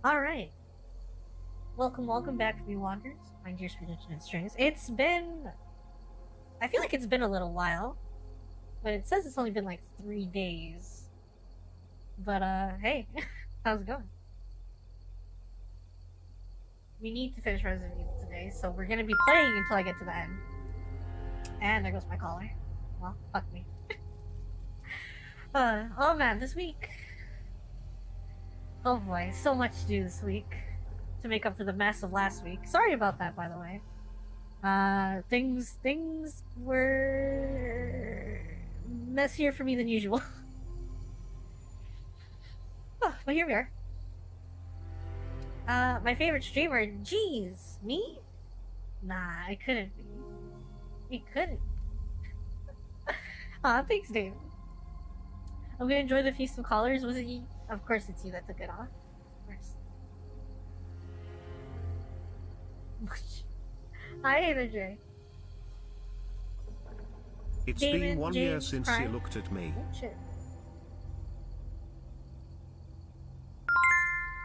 Alright. Welcome back, Free Wanderers. My dear Swedish and Strings. It's been... I feel like it's been a little while. But it says it's only been like 3 days. But, hey. How's it going? We need to finish Resident Evil today, so we're gonna be playing until I get to the end. And there goes my collar. Well, fuck me. Oh man, this week... Oh boy, so much to do this week. To make up for the mess of last week. Sorry about that, by the way. Things were messier for me than usual. Oh, but here we are. My favorite streamer, jeez, me? Nah, I couldn't be. He couldn't. Aw, thanks, Dave. I'm gonna enjoy the Feast of Colors. Was it you? Of course it's you that took it off. Of course. Hi, Energy. It's Damon, been 1 year James, since Prime. you looked at me. Oh, shit.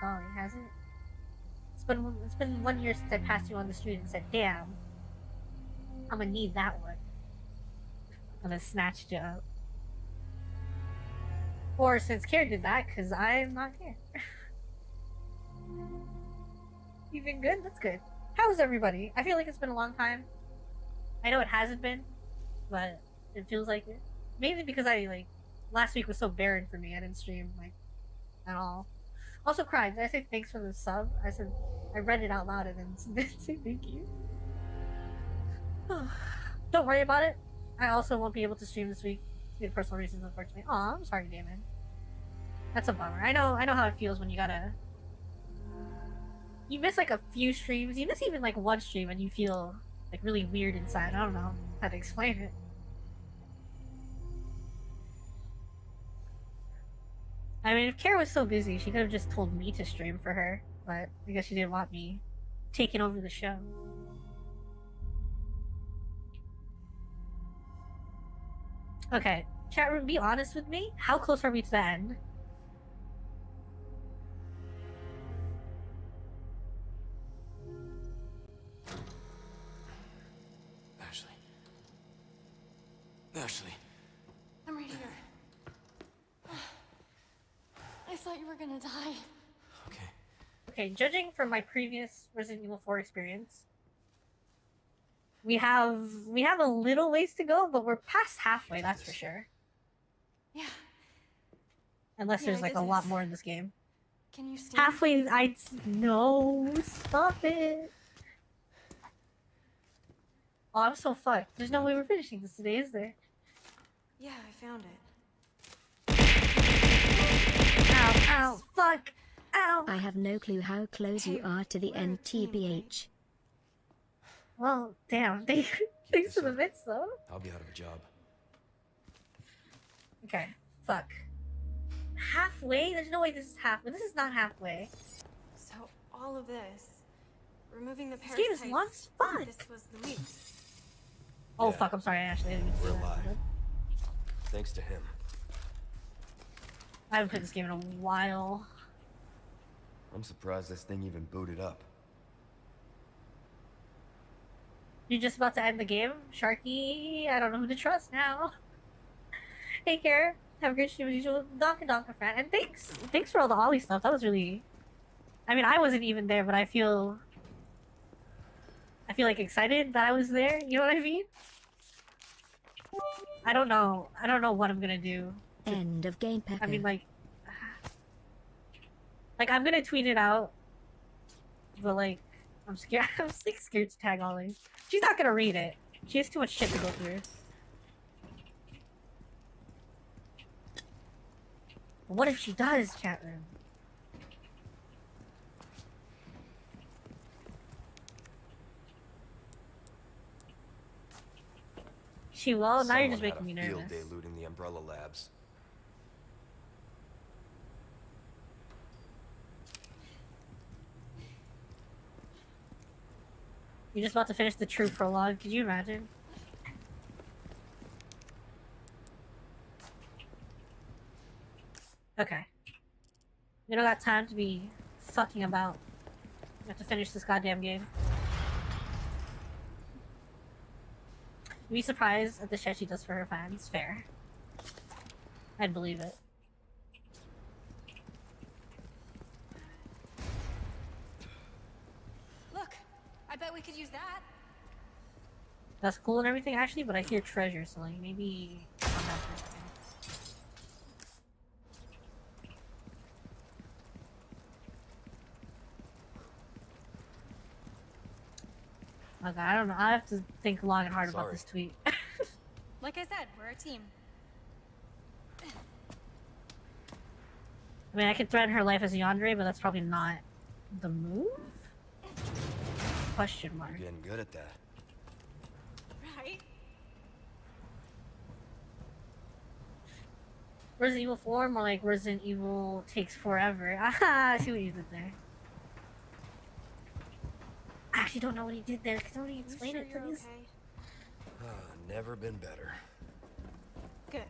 Golly, has it? It's been 1 year since I passed you on the street and said, damn, I'm gonna need that one. And then snatched you up. Or since Karen did that, because I'm not here. You've been good? That's good. How's everybody? I feel like it's been a long time. I know it hasn't been, but it feels like it. Mainly because last week was so barren for me. I didn't stream, at all. Also cried. Did I say thanks for the sub? I read it out loud and then didn't say thank you. Don't worry about it. I also won't be able to stream this week due to personal reasons, unfortunately. Aw, I'm sorry, Damon. That's a bummer. I know how it feels when you miss like a few streams. You miss even like one stream and you feel like really weird inside. I don't know how to explain it. I mean, if Kara was so busy, she could have just told me to stream for her, but I guess she didn't want me taking over the show. Okay, chat room, be honest with me. How close are we to the end? Ashley. I'm right here. I thought you were gonna die. Okay. Okay, judging from my previous Resident Evil 4 experience, we have a little ways to go, but we're past halfway, that's for sure. Yeah. Unless there's like a lot more in this game. Can you stand? Halfway, no, stop it. Oh, I'm so fucked. There's no way we're finishing this today, is there? Yeah, I found it. Ow, ow, fuck, ow. I have no clue how close you are to the end, TBH. Well, damn, thanks for the bits, though. I'll be out of a job. Okay, fuck. Halfway? There's no way this is halfway. This is not halfway. So all of this, removing the This parasites. game is long as fuck. This was the leaks. Oh, Yeah. fuck, I'm sorry, Ashley. We're alive. Thanks to him. I haven't played this game in a while. I'm surprised this thing even booted up. You're just about to end the game? Sharky, I don't know who to trust now. Take care. Have a great stream as usual. Donka fan. And thanks for all the Ollie stuff. That was really... I mean, I wasn't even there, but I feel like excited that I was there. You know what I mean? I don't know what I'm gonna do. End of game, Pekka. I mean, like I'm gonna tweet it out, but like, I'm scared. I'm like scared to tag Ollie. She's not gonna read it. She has too much shit to go through. But what if she does, chat room? She will. Now you're just making me nervous. Field day looting the Umbrella Labs. You're just about to finish the true prologue. Could you imagine? Okay. We don't got time to be talking about. I have to finish this goddamn game. Be surprised at the shit she does for her fans. Fair. I'd believe it. Look, I bet we could use that. That's cool and everything, actually, but I hear treasure, so like maybe. I'm not sure. Okay, I don't know. I have to think long and hard about this tweet. Like I said, we're a team. I mean, I could threaten her life as Yandere, but that's probably not the move? Question mark. You're getting good at that. Right? Resident Evil 4, more like Resident Evil takes forever. Ah, I see what you did there. I actually don't know what he did there. Can somebody explain it, please? Okay? Never been better. Good.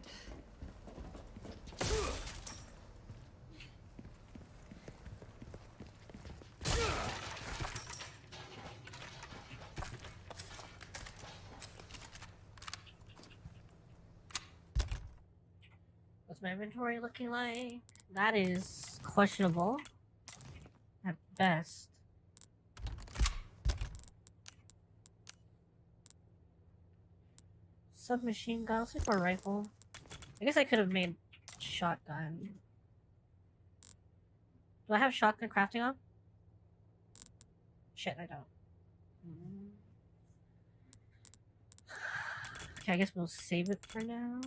What's my inventory looking like? That is questionable. At best. Submachine gun, let's look for a rifle. I guess I could have made shotgun. Do I have shotgun crafting on? Shit, I don't. Okay, I guess we'll save it for now.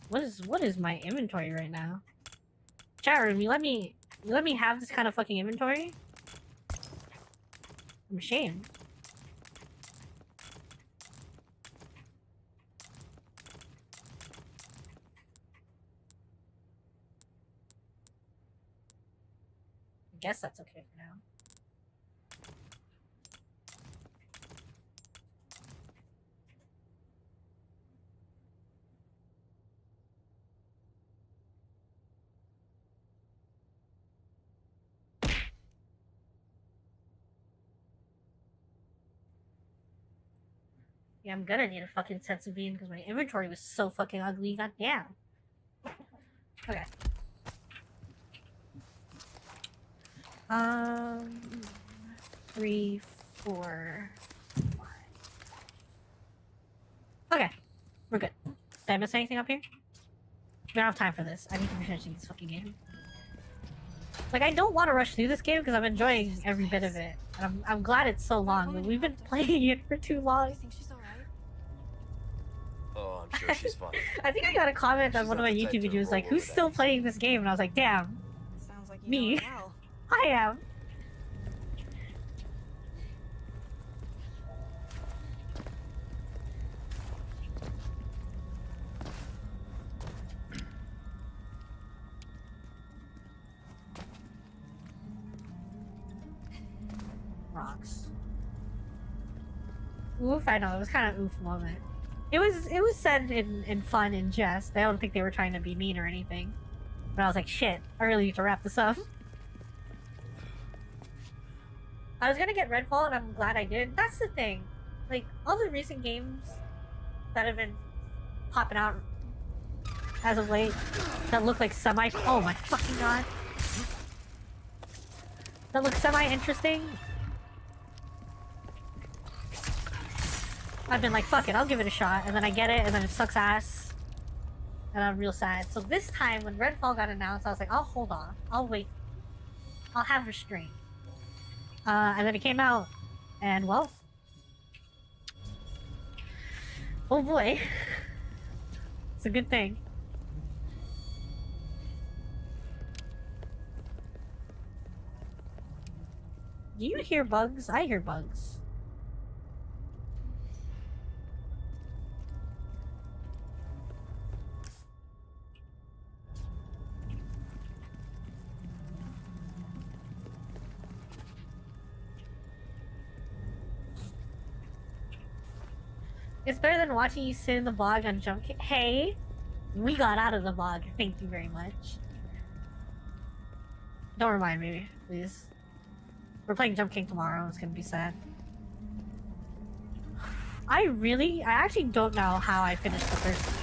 What is my inventory right now? Chat room, you let me have this kind of fucking inventory? I'm ashamed. I guess that's okay for now. Yeah, I'm gonna need a fucking sense of being because my inventory was so fucking ugly. Goddamn. Okay. 3, 4, 5. Okay, we're good. Did I miss anything up here? We don't have time for this. I need to be finishing this fucking game. Like, I don't want to rush through this game because I'm enjoying every bit of it. And I'm glad it's so long, but we've been playing it for too long. You think she's alright? Oh, I'm sure she's fine. I think I got a comment on She's one of not my the type YouTube to videos like, roll who's over still that playing this game? And I was like, damn, Sounds like you Me. know her well. I am. Rocks. Oof, I know, it was kind of oof moment. It was said in fun and jest. I don't think they were trying to be mean or anything. But I was like, shit, I really need to wrap this up. I was gonna get Redfall and I'm glad I did. That's the thing. Like, all the recent games that have been popping out as of late that look like semi- oh my fucking god. That look semi-interesting. I've been like, fuck it, I'll give it a shot, and then I get it, and then it sucks ass. And I'm real sad. So this time, when Redfall got announced, I was like, I'll hold on. I'll wait. I'll have restraint. And then it came out, and well... oh boy. It's a good thing. Do you hear bugs? I hear bugs. It's better than watching you sit in the bog on jump. Hey, we got out of the bog. Thank you very much. Don't remind me, please. We're playing Jump King tomorrow. It's gonna be sad. I actually don't know how I finished the first.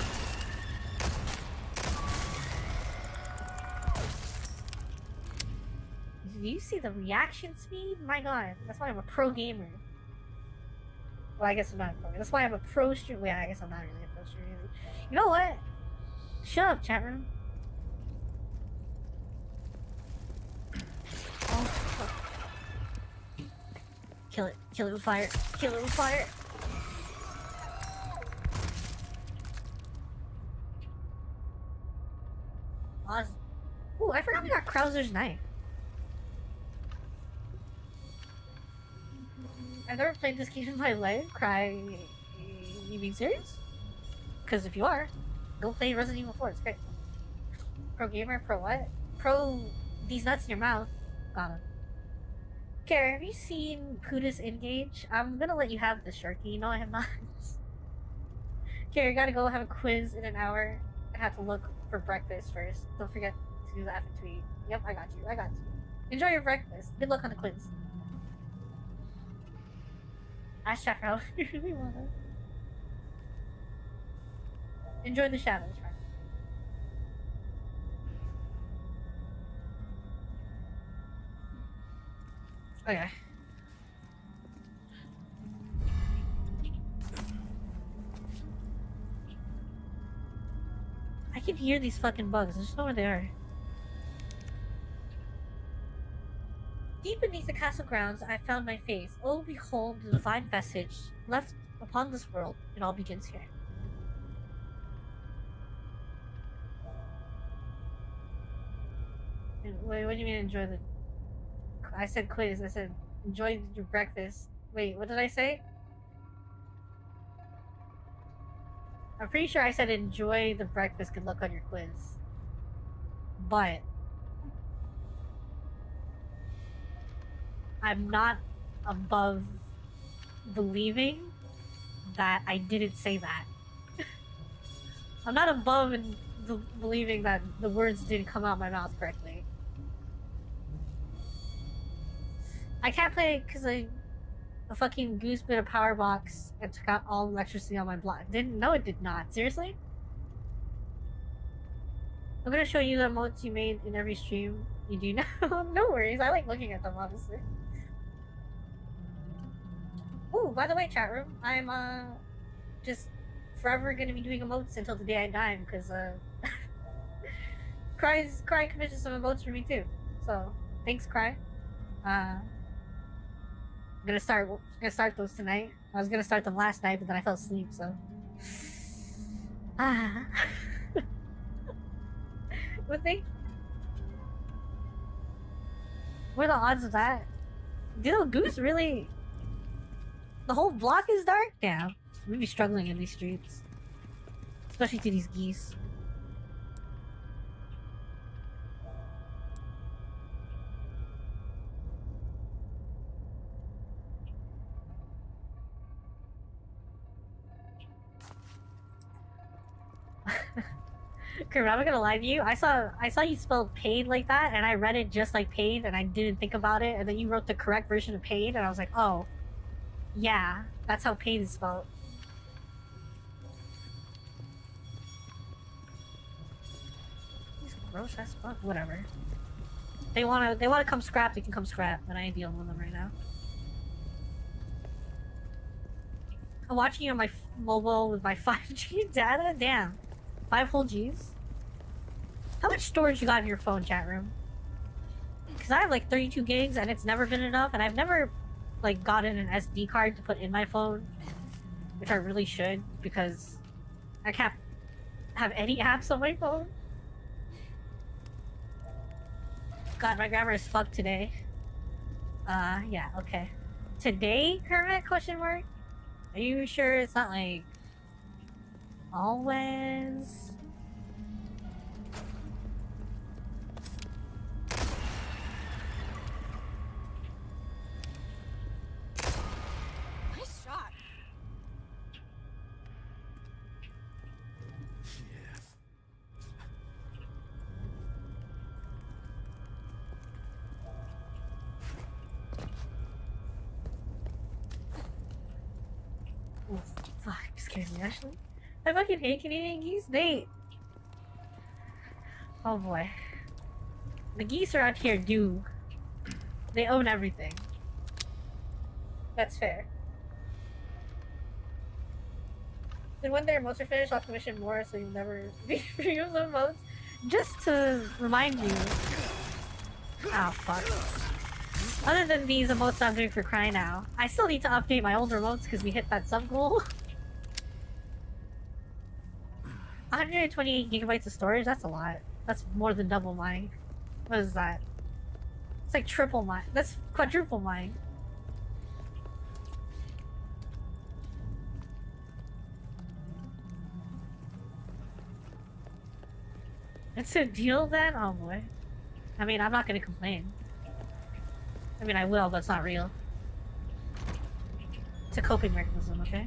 Do you see the reaction speed? My god, that's why I'm a pro gamer. Well, I guess I'm not a pro. That's why I'm a pro streamer. Yeah, I guess I'm not really a pro streamer either. You know what? Shut up, chat room. Oh, fuck. Kill it. Kill it with fire. Kill it with fire. Awesome. Ooh, I forgot we got Krauser's knife. I've never played this game in my life. Cry. You being serious? Because if you are, go play Resident Evil 4. It's great. Pro gamer? Pro what? Pro these nuts in your mouth. Got him. Kara, have you seen Kudus Engage? I'm gonna let you have the Sharky. No, I have not. Kara, you gotta go have a quiz in an hour. I have to look for breakfast first. Don't forget to do the effing tweet. Yep, I got you. I got you. Enjoy your breakfast. Good luck on the quiz. Ask Chef how you really wanna. Enjoy the shadows, right? Okay. I can hear these fucking bugs. I just know where they are. Deep beneath the castle grounds, I found my face. Oh, behold, the divine message left upon this world. It all begins here. Wait, what do you mean enjoy the... I said quiz. I said enjoy your breakfast. Wait, what did I say? I'm pretty sure I said enjoy the breakfast. Good luck on your quiz. But... I'm not above believing that I didn't say that. I'm not above in believing that the words didn't come out my mouth correctly. I can't play it because a fucking goose bit a power box and took out all electricity on my block. Didn't know it did not. Seriously? I'm gonna show you the emotes you made in every stream. You do now? No worries. I like looking at them, honestly. Ooh, by the way, chat room, I'm just forever gonna be doing emotes until the day I die because Cry commissioned some emotes for me too. So thanks, Cry. I'm gonna start those tonight. I was gonna start them last night, but then I fell asleep. So what what are the odds of that? Did Goose really? The whole block is dark? Damn. We'd be struggling in these streets. Especially to these geese. Kurt, I'm not gonna lie to you. I saw you spelled paid like that, and I read it just like paid, and I didn't think about it, and then you wrote the correct version of paid, and I was like, oh. Yeah, that's how pain is spelled. These gross ass fuck. Whatever. They wanna come scrap. They can come scrap, but I ain't dealing with them right now. I'm watching you on my mobile with my 5G data. Damn, 5 whole Gs. How much storage you got in your phone, chat room? Because I have like 32 gigs, and it's never been enough, and I've never like gotten an SD card to put in my phone, which I really should because I can't have any apps on my phone. God, my grammar is fucked today. Yeah, okay. Today, Kermit? Question mark? Are you sure it's not like always? scared me, actually. I fucking hate Canadian geese. Oh boy. The geese around here do. They own everything. That's fair. Then when their emotes are finished, I'll commission more so you'll never be free of the emotes. Just to remind you. Oh fuck. Other than these emotes I'm doing for Cry Now, I still need to update my older emotes because we hit that sub goal. 128 gigabytes of storage, that's a lot. That's more than double mine. What is that? It's like triple mine. That's quadruple mine. It's a deal then? Oh boy. I mean, I'm not gonna complain. I mean, I will, but it's not real. It's a coping mechanism, okay?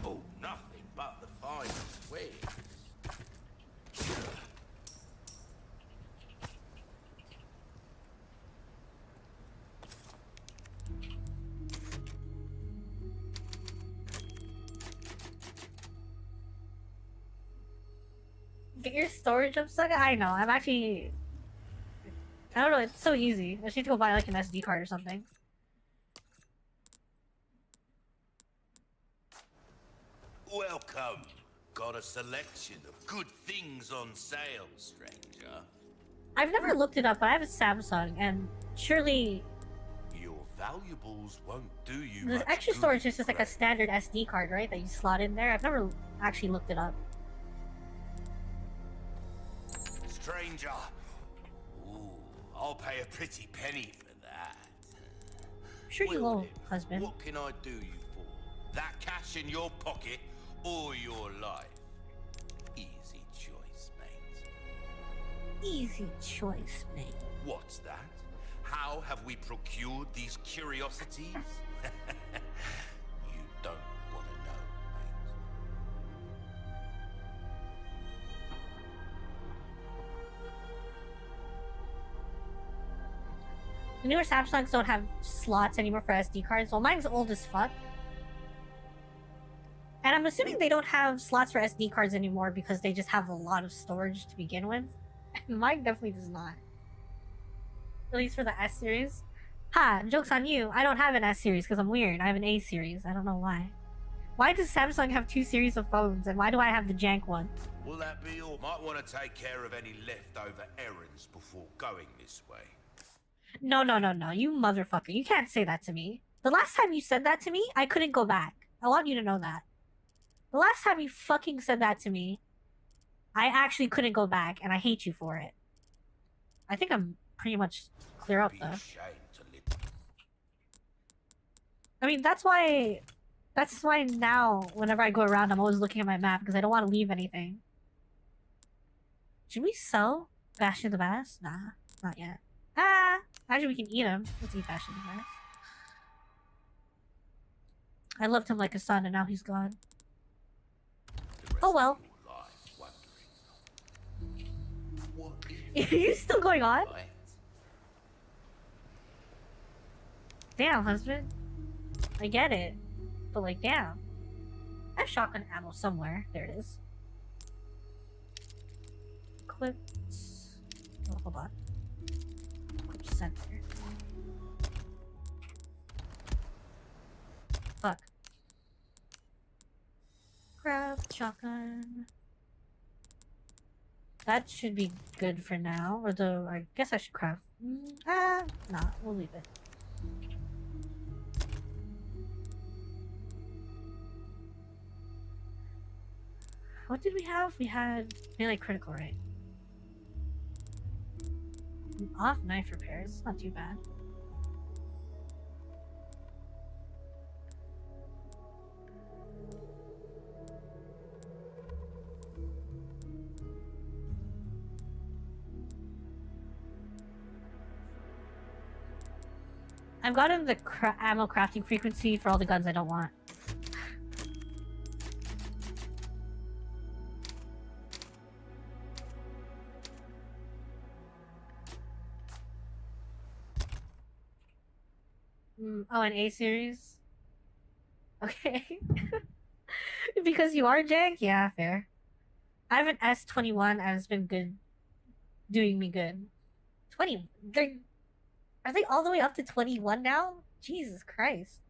Oh, nothing but the finest way. Get your storage up, Saga? I know, I'm actually... I don't know, it's so easy. I just need to go buy like an SD card or something. Welcome. Got a selection of good things on sale, stranger. I've never looked it up, but I have a Samsung, and surely Your valuables won't do you the much extra good, storage is just like a friend. standard SD card, right? That you slot in there. I've never actually looked it up. Stranger. Ooh, I'll pay a pretty penny for that. Sure you Well will, then, husband. What can I do you for? That cash in your pocket or your life? Easy choice, mate. Easy choice, mate. What's that? How have we procured these curiosities? You don't want to know, mate. The newer Samsungs don't have slots anymore for SD cards. Well, mine's old as fuck. And I'm assuming they don't have slots for SD cards anymore because they just have a lot of storage to begin with. Mine definitely does not. At least for the S series. Ha! Joke's on you. I don't have an S series because I'm weird. I have an A series. I don't know why. Why does Samsung have two series of phones and why do I have the jank one? Will that be all? Might want to take care of any leftover errands before going this way. No, no, no, no. You motherfucker. You can't say that to me. The last time you said that to me, I couldn't go back. I want you to know that. The last time you fucking said that to me, I actually couldn't go back, and I hate you for it. I think I'm pretty much clear up, Be though. ashamed to live. I mean, that's why now, whenever I go around, I'm always looking at my map, because I don't want to leave anything. Should we sell Bastion the Bass? Nah, not yet. Ah! Actually, we can eat him. Let's eat Bastion the Bass. I loved him like a son, and now he's gone. The rest Oh of well. your life wondering, what if Are you still going on? right? Damn, husband. I get it. But like, damn. I have shotgun ammo somewhere. There it is. Equipped. Oh, hold on. Equipped center. Fuck. Craft shotgun. That should be good for now. Although, I guess I should craft. Nah, we'll leave it. What did we have? We had melee critical, right? Off knife repairs. It's not too bad. I've gotten the ammo crafting frequency for all the guns I don't want. Oh, an A series. Okay. Because you are jank? Yeah, fair. I have an S21 and it's been good, doing me good. 20. Are they all the way up to 21 now? Jesus Christ.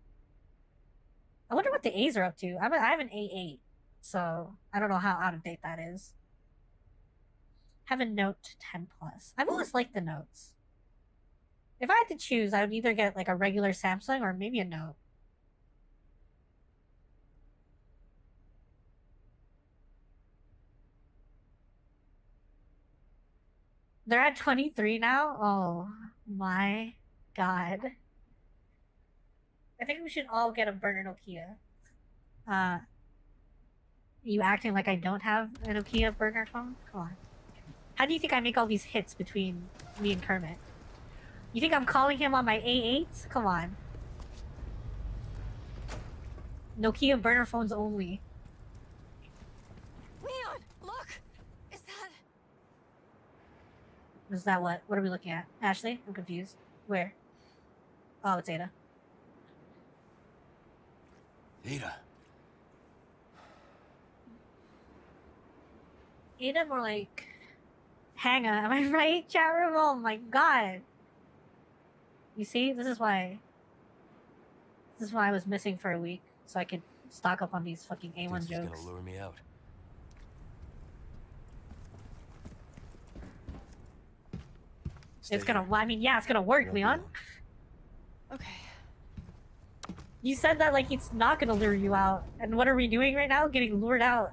I wonder what the A's are up to. I have an A8, so I don't know how out of date that is. Have a Note 10 Plus. I've always liked the Notes. If I had to choose, I would either get like a regular Samsung or maybe a Note. They're at 23 now? Oh my god. I think we should all get a burner Nokia. You acting like I don't have a Nokia burner phone? Come on. How do you think I make all these hits between me and Kermit? You think I'm calling him on my A8? Come on. Nokia burner phones only. Leon, look! Is that... Is that what? What are we looking at? Ashley? I'm confused. Where? Oh, it's Ada. Ada. Ada more like... Hanga, am I right, chat room? Oh my god. You see? This is why I was missing for a week. So I could stock up on these fucking A1 Thinks he's jokes. gonna lure me out. It's gonna... I mean, yeah, it's gonna work, Won't be Leon. long. Okay. You said that like it's not gonna lure you out. And what are we doing right now? Getting lured out.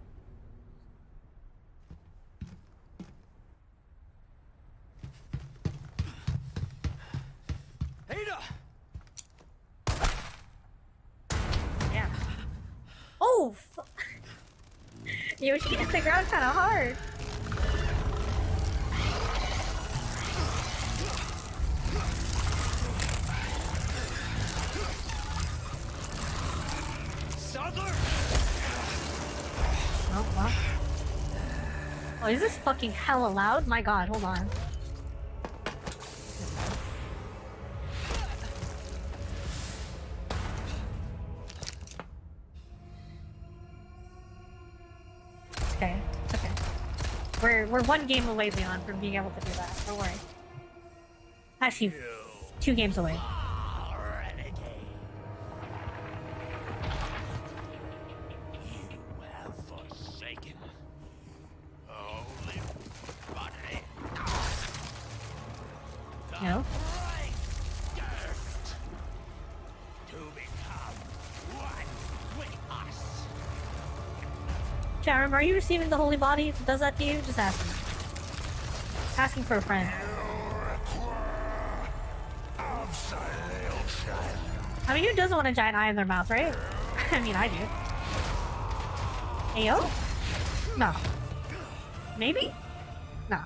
Ada! Yeah. Oh! Yoshi hit the ground kinda hard. Oh, well. Oh, is this fucking hella loud? My god, hold on. Okay, it's okay. We're one game away, Leon, from being able to do that. Don't worry. Actually, 2 games away. No? Charum, are you receiving the holy body if it does that to you? Just asking. Asking for a friend. I mean, who doesn't want a giant eye in their mouth, right? I mean, I do. Ayo? No. Maybe? No.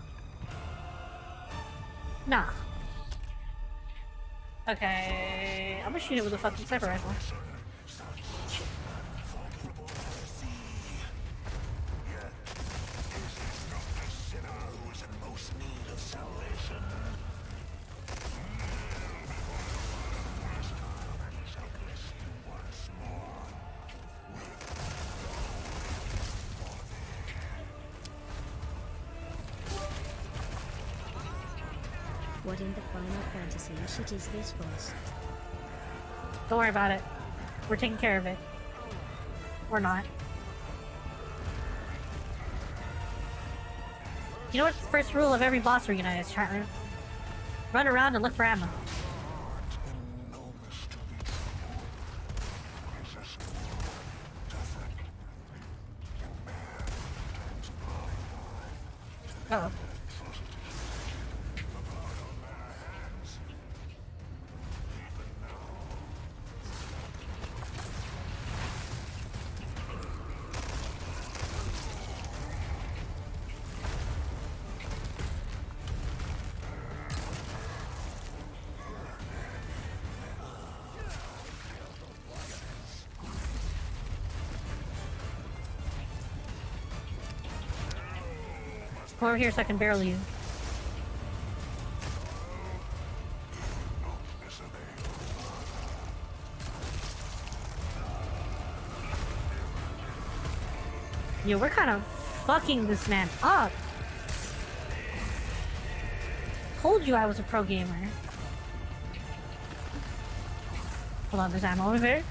Nah. Okay, I'm gonna shoot it with a fucking sniper rifle. What in the Final Fantasy shit is this, boss? Don't worry about it. We're taking care of it. Or not. You know what the first rule of every boss arena is, chat room? Run around and look for ammo. Uh-oh. Come over here so I can barrel you. Yo, we're kind of fucking this man up. Told you I was a pro gamer. Hold on, there's ammo over there.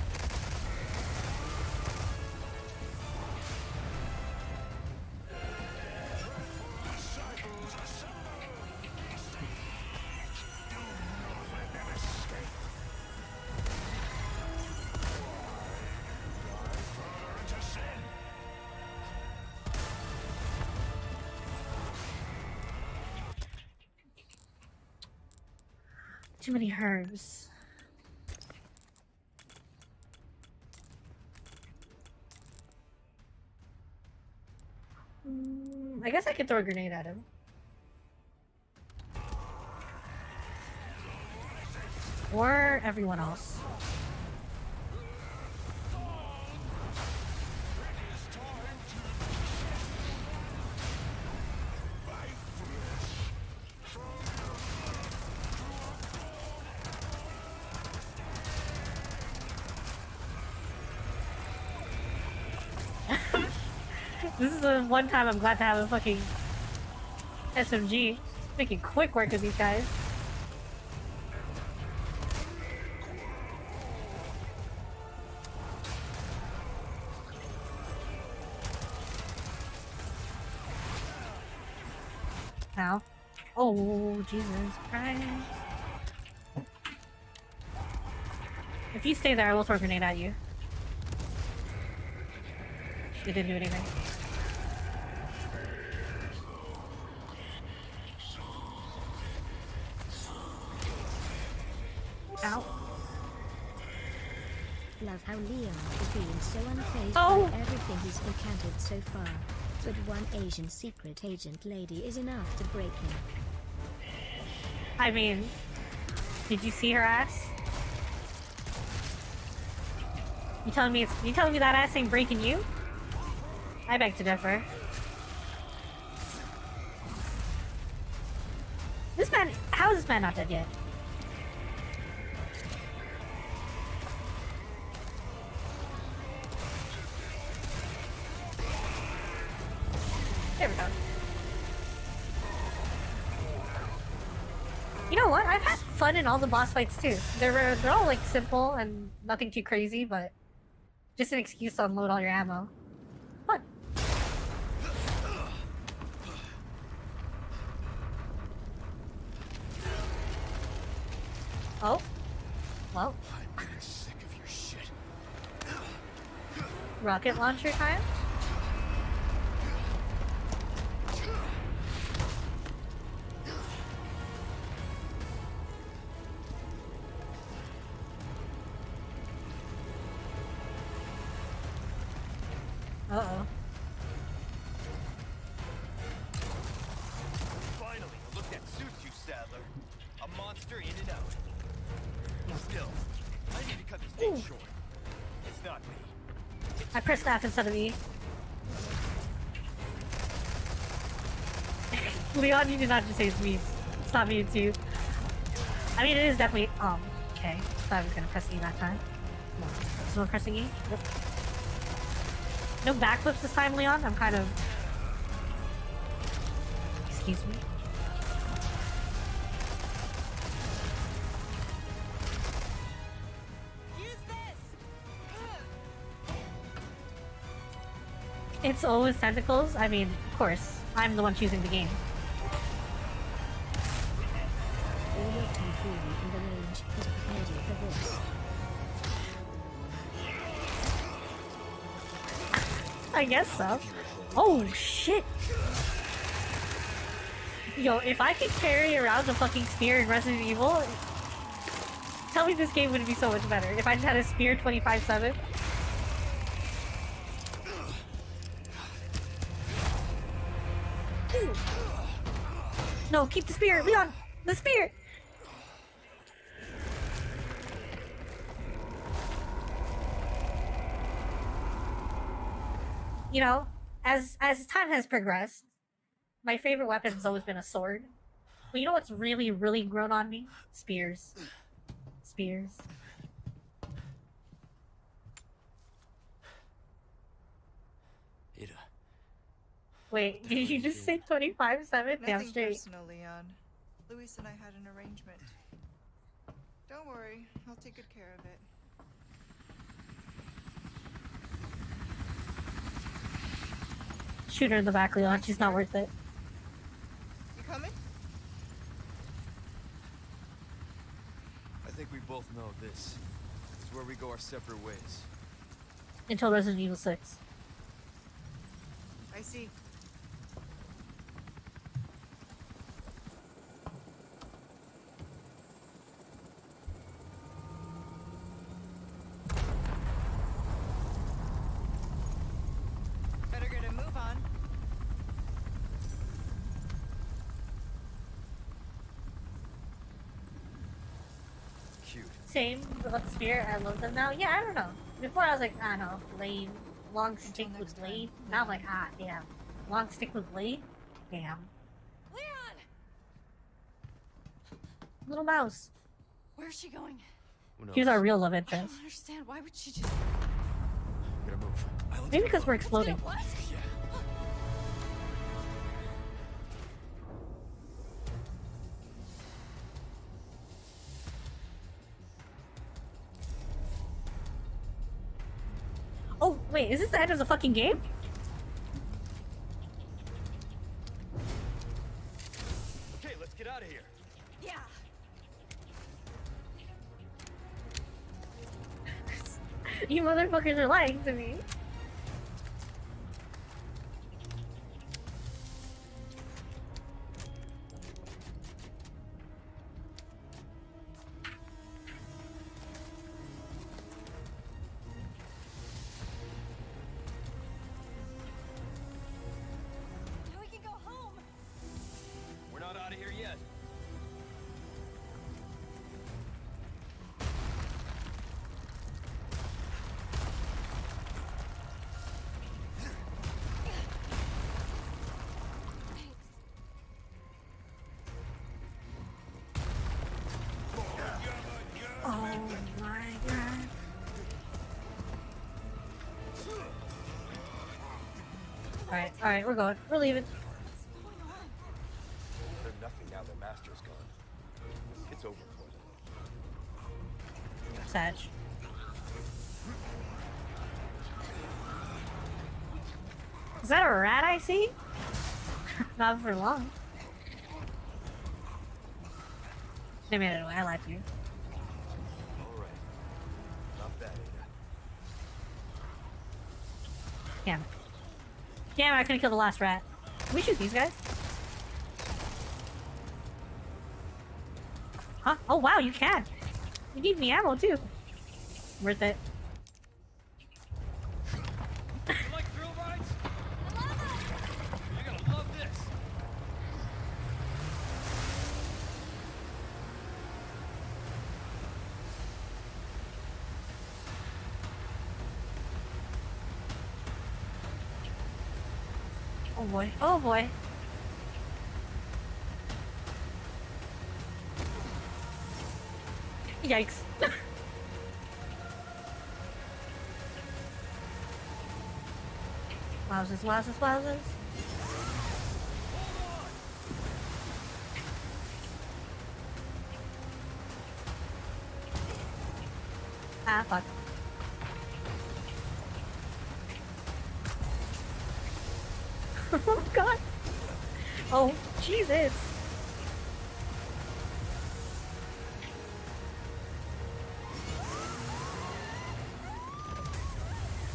Too many herbs. I guess I could throw a grenade at him. Or everyone else. This is the one time I'm glad to have a fucking SMG. Making quick work of these guys. Ow. Oh, Jesus Christ. If you stay there, I will throw a grenade at you. It didn't do anything. Ow. Love how Leon is being so unfazed Oh. by everything he's encountered so far. But one Asian secret agent lady is enough to break him. I mean, did you see her ass? You telling me that ass ain't breaking you? I beg to differ. This man, how is this man not dead yet? There we go. You know what? I've had fun in all the boss fights too. They're all like simple and nothing too crazy, but just an excuse to unload all your ammo. Fun. Oh. Well. I'm getting sick of your shit. Rocket launcher time? Uh-oh. Finally, look that suits you, Sadler. A monster in and out. Still, I need to cut this thing short. It's not me. I pressed F instead of E. Leon, you did not just say it's me. It's not me, it's you. I mean, it is definitely, okay. Thought I was gonna press E that time. No. Still pressing E? Yep. No backflips this time, Leon? I'm kind of... Excuse me? It's always tentacles? I mean, of course. I'm the one choosing the game. All your tomfoolery in the range has prepared you for this. I guess so. Oh, shit! Yo, if I could carry around the fucking spear in Resident Evil, tell me this game would be so much better. If I just had a spear 25/7. No, keep the spear! Leon! The spear! You know, as time has progressed, my favorite weapon has always been a sword. But you know what's really, really grown on me? Spears. Spears. Ada, Wait, did you just say 25/7? Damn Nothing straight. personal, Leon. Luis and I had an arrangement. Don't worry, I'll take good care of it. Shoot her in the back, Leon. She's not worth it. You coming? I think we both know this is where we go our separate ways. Until Resident Evil 6. I see. Better get a move on. Cute. Same about the Spirit. I love them now. Yeah, I don't know. Before I was like, I don't know, Blade. Long stick next with time. Blade. Now I'm like, ah, damn. Long stick with Blade? Damn. Leon! Little mouse. Where's she going? Who knows? Here's our real love I interest. don't understand. Why would she just... Gotta move. Maybe because we're exploding. What? Yeah. Oh, wait, is this the end of the fucking game? Okay, let's get out of here. Yeah. You motherfuckers are lying to me. Now we can go home. We're not out of here yet. Thanks. Oh my god. Alright, we're going. We're leaving. What's going on? They're nothing now their master's gone. It's over for them. Sag. Is that a rat I see? Not for long. They made it away. I lied to you. All right. Not bad, Ada. Damn it. Damn it, I couldn't kill the last rat. Can we shoot these guys? Huh? Oh wow, you can! You need me ammo too. Worth it. You like thrill rides? You're gonna love this. Oh boy. Oh boy. Yikes. Wowzers, wowzers, wowzers. Ah, fuck. Oh god. Oh, Jesus.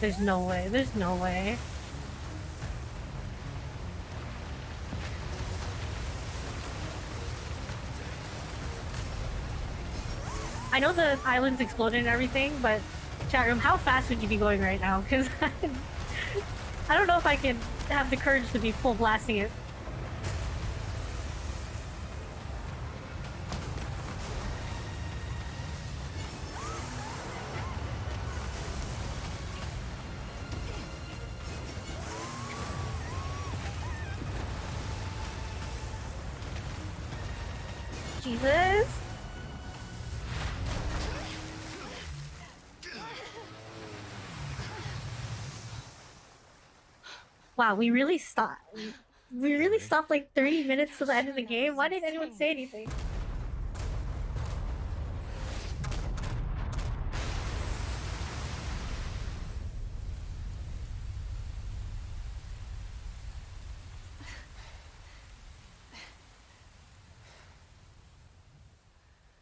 There's no way. There's no way. I know the island's exploding and everything, but chat room, how fast would you be going right now? Because I don't know if I can have the courage to be full blasting it. Jesus. Wow, we really stopped. We really stopped like 30 minutes to the end of the game. Why didn't anyone say anything?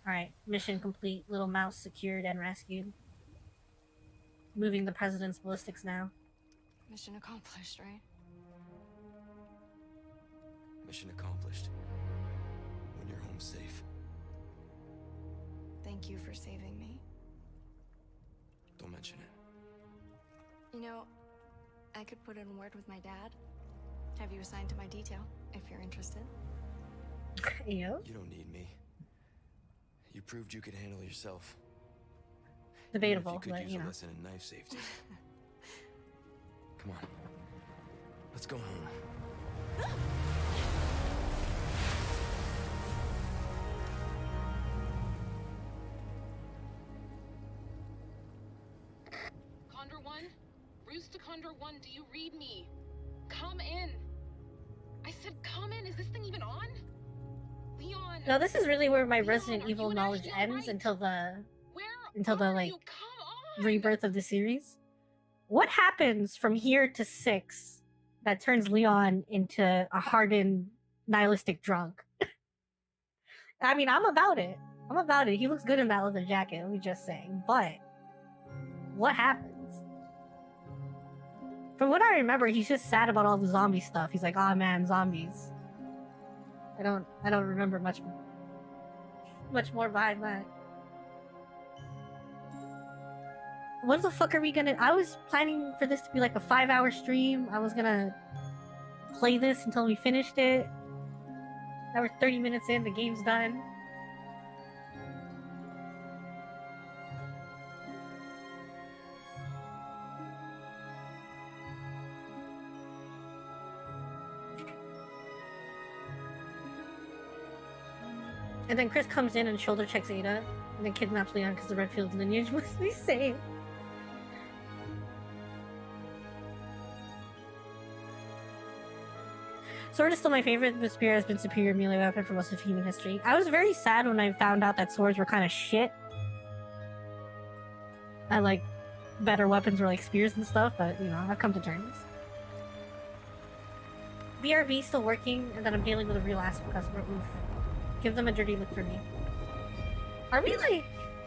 Alright, mission complete. Little mouse secured and rescued. Moving the president's ballistics now. Mission accomplished, right? Mission accomplished. When you're home safe. Thank you for saving me. Don't mention it. You know, I could put in a word with my dad. Have you assigned to my detail, if you're interested. Yo. You don't need me. You proved you could handle yourself. Debatable, Even if you could but use you a know. lesson in knife safety. Come on. Let's go home. Condor 1? Roost to Condor 1, do you read me? Come in. I said come in. Is this thing even on? Leon. No, this is really where my Leon, Resident are Evil you knowledge actually ends alright? until the Where are like you? Come on. rebirth of the series. What happens from here to 6 that turns Leon into a hardened, nihilistic drunk? I mean, I'm about it. I'm about it. He looks good in that leather jacket, let me just say. But what happens? From what I remember, he's just sad about all the zombie stuff. He's like, "Oh man, zombies." I don't remember much more behind that. What the fuck are we gonna... I was planning for this to be like a 5-hour stream. I was gonna play this until we finished it. Now we're 30 minutes in, the game's done. And then Chris comes in and shoulder checks Ada, and then kidnaps Leon because the Redfield lineage must be saved. Sword is still my favorite, but Spear has been superior melee weapon for most of human history. I was very sad when I found out that swords were kind of shit. I like better weapons were like spears and stuff, but you know, I've come to terms. BRB still working, and then I'm dealing with a real ass customer. Oof. Give them a dirty look for me. Are we like...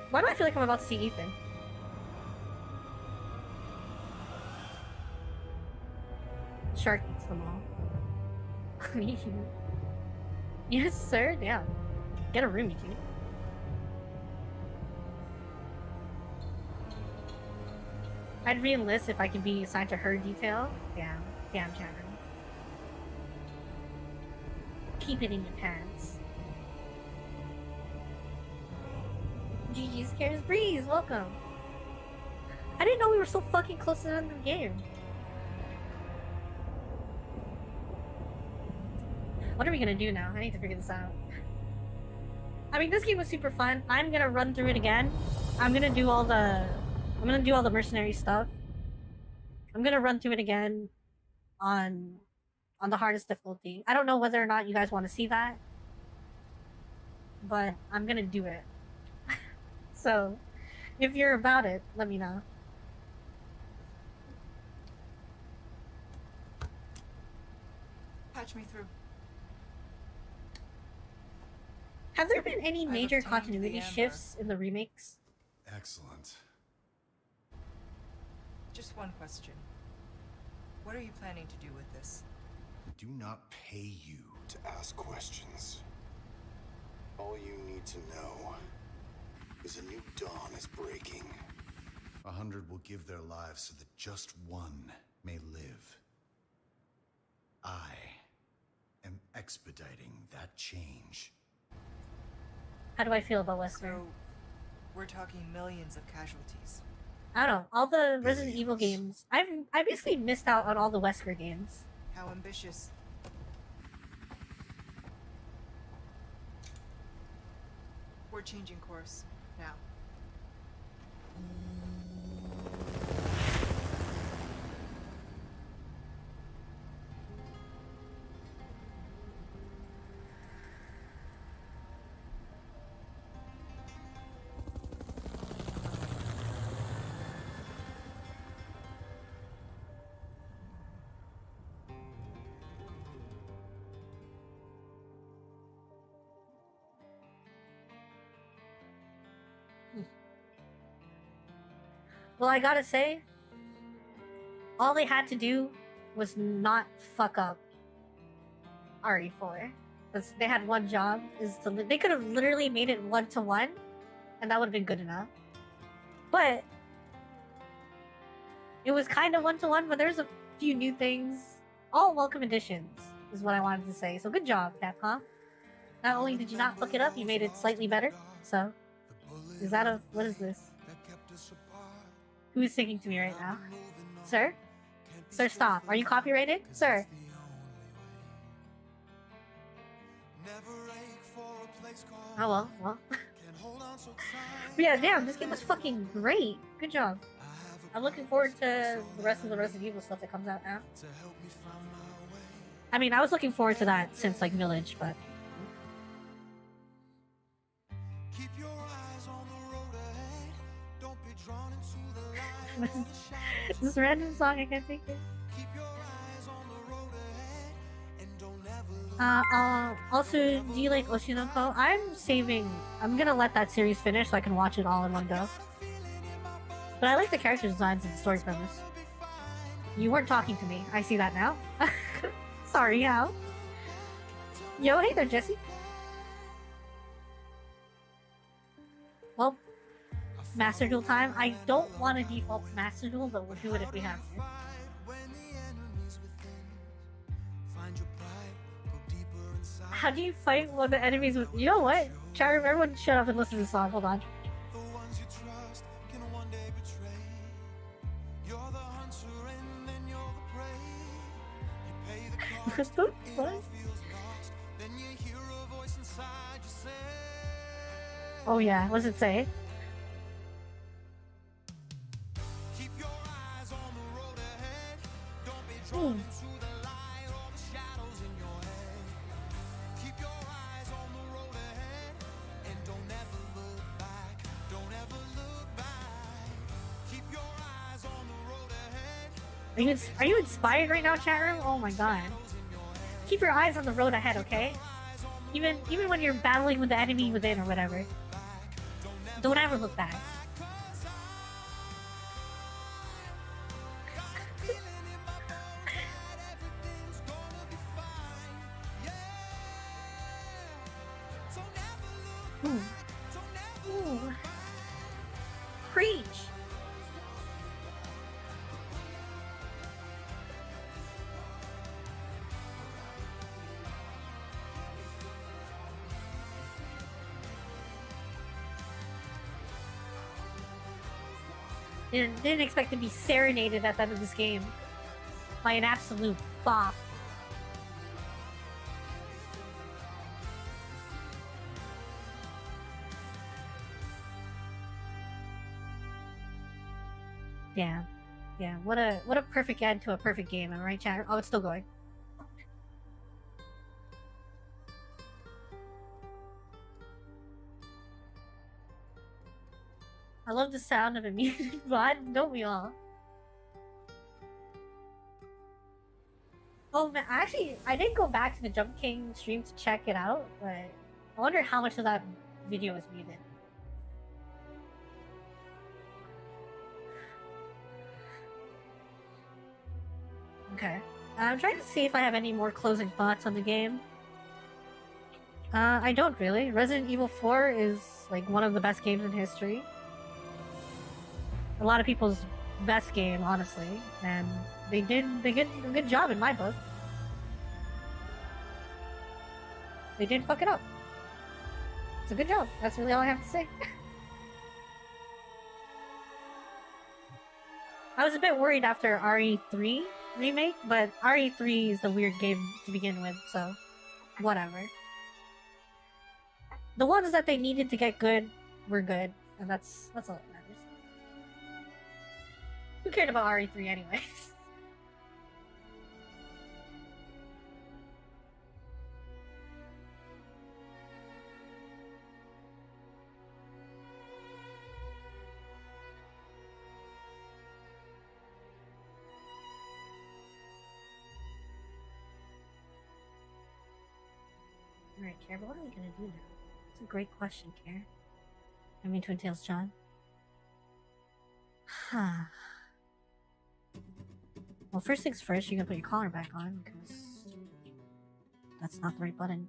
Why do I feel like I'm about to see Ethan? Shark eats them all. Yes, sir? Yeah. Get a roomie, dude. I'd re-enlist if I could be assigned to her detail. Damn. Damn, Cameron. Keep it in your pants. GG's Cares Breeze, welcome. I didn't know we were so fucking close to the end of the game. What are we gonna do now? I need to figure this out. I mean, this game was super fun. I'm gonna run through it again. I'm gonna do all the mercenary stuff. I'm gonna run through it again on the hardest difficulty. I don't know whether or not you guys want to see that, but I'm gonna do it. So, if you're about it, let me know. Patch me through. Have there been any I've major obtained continuity the amber. shifts in the remakes? Excellent. Just one question. What are you planning to do with this? We do not pay you to ask questions. All you need to know is a new dawn is breaking. 100 will give their lives so that just one may live. I am expediting that change. How do I feel about Wesker? So, we're talking millions of casualties. I don't know. All the Resident Evil games. I basically missed out on all the Wesker games. How ambitious. We're changing course now. Well, I gotta say, all they had to do was not fuck up RE4. Because they had one job, they could have literally made it 1-to-1, and that would have been good enough. But it was kind of 1-to-1, but there's a few new things. All welcome additions, is what I wanted to say. So good job, Capcom. Not only did you not fuck it up, you made it slightly better. So, what is this? Who is singing to me right now? Sir? Sir, stop. Are you copyrighted? Sir? Oh, well. But yeah, damn, this game was fucking great. Good job. I'm looking forward to the rest of the Resident Evil stuff that comes out now. I mean, I was looking forward to that since, like, Village, but... This random song, I can't take it. Also, do you like Oshinoko? I'm gonna let that series finish so I can watch it all in one go. But I like the character designs and the story premise. You weren't talking to me. I see that now. Sorry, how? Yo, hey there, Jesse. Well, Master Duel time. I don't want to default to Master Duel, but we'll do it if we have to. How do you fight when the enemies with... You know what? Charum, everyone shut up and listen to the song. Hold on. What the fuck? Oh yeah, what's it say? Ooh. Are you inspired right now, chat room? Oh my god. Keep your eyes on the road ahead, okay? Even when you're battling with the enemy within or whatever. Don't ever look back. Ooh. Ooh. Preach! Didn't expect to be serenaded at the end of this game by an absolute bop. Yeah, yeah. What a perfect end to a perfect game, am I right, chat? Oh, it's still going. I love the sound of a muted bot, don't we all? Oh man, actually, I did go back to the Jump King stream to check it out, but I wonder how much of that video is muted. Okay. I'm trying to see if I have any more closing thoughts on the game. I don't really. Resident Evil 4 is like one of the best games in history. A lot of people's best game, honestly, and they did a good job in my book. They didn't fuck it up. It's a good job. That's really all I have to say. I was a bit worried after RE3 Remake, but RE3 is a weird game to begin with, so whatever. The ones that they needed to get good were good, and that's all that matters. Who cared about RE3 anyways? Alright, Care, but what are we gonna do now? It's a great question, Care. I mean, Twin Tails John. Well, first things first, you're gonna put your collar back on because that's not the right button.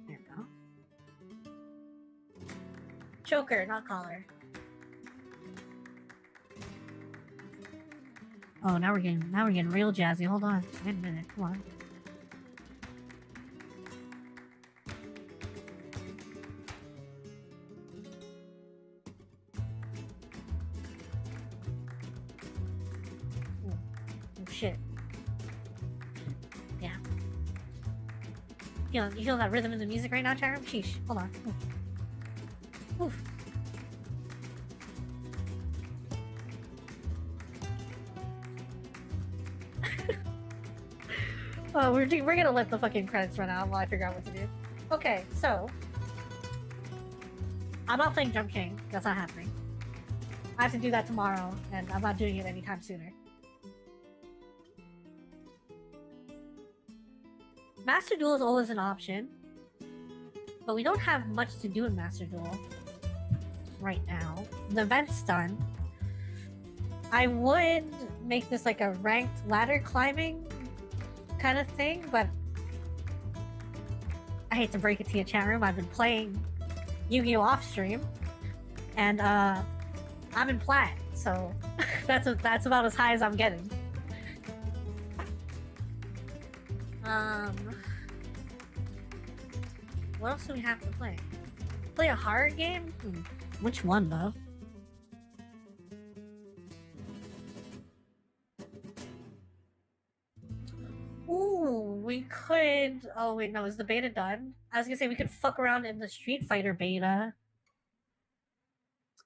There you go. Choker, not collar. Oh, now we're getting real jazzy. Hold on. Wait a minute. Come on. Oh, shit. Yeah. You feel that rhythm in the music right now, Charum? Sheesh. Hold on. Oof. Oof. Oh, we're gonna let the fucking credits run out while I figure out what to do. Okay, so I'm not playing Jump King. That's not happening. I have to do that tomorrow, and I'm not doing it anytime sooner. Master Duel is always an option, but we don't have much to do in Master Duel right now. The event's done. I would make this like a ranked ladder climbing kind of thing, but I hate to break it to you, chat room. I've been playing Yu-Gi-Oh! Off stream, and I'm in plat, so that's about as high as I'm getting. What else do we have to play? Play a horror game? Which one though? Ooh, we could. Oh wait, no, is the beta done? I was gonna say we could fuck around in the Street Fighter beta.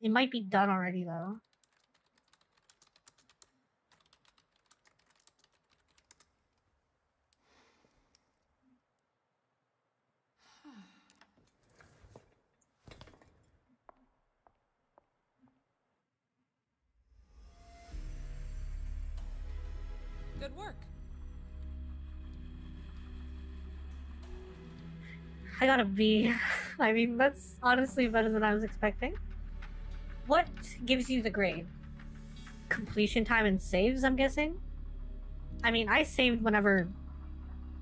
It might be done already though. Good work. I got a B. I mean, that's honestly better than I was expecting. What gives you the grade? Completion time and saves, I'm guessing? I mean, I saved whenever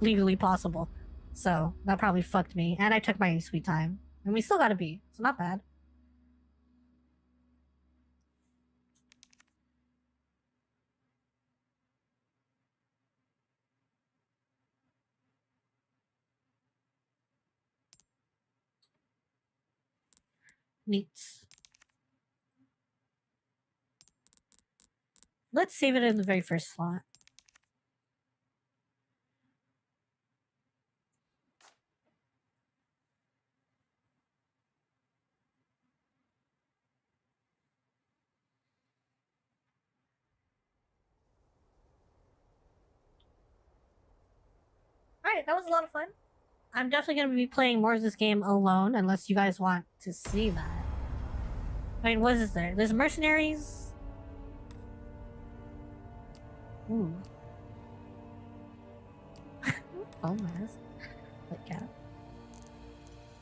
legally possible. So, that probably fucked me. And I took my sweet time. And we still got a B. So, not bad. Neat. Let's save it in the very first slot. Alright, that was a lot of fun. I'm definitely going to be playing more of this game alone, unless you guys want to see that. I mean, what is there? There's mercenaries. Ooh. Oh, nice. Like cat.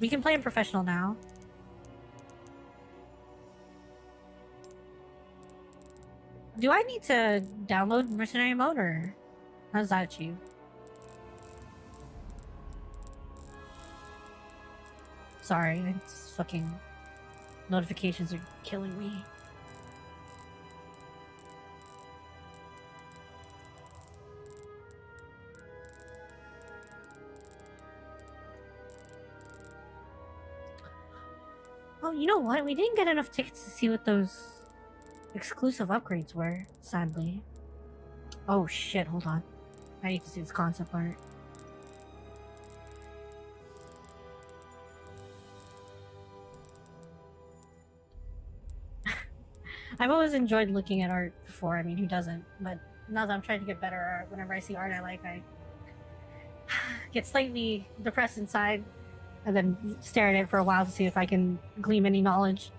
We can play in professional now. Do I need to download mercenary mode, or how does that achieve? Sorry, it's fucking notifications are killing me. Oh, you know what? We didn't get enough tickets to see what those exclusive upgrades were, sadly. Oh shit, hold on. I need to see this concept art. I've always enjoyed looking at art before. I mean, who doesn't? But now that I'm trying to get better art, whenever I see art I like, I get slightly depressed inside and then stare at it for a while to see if I can glean any knowledge.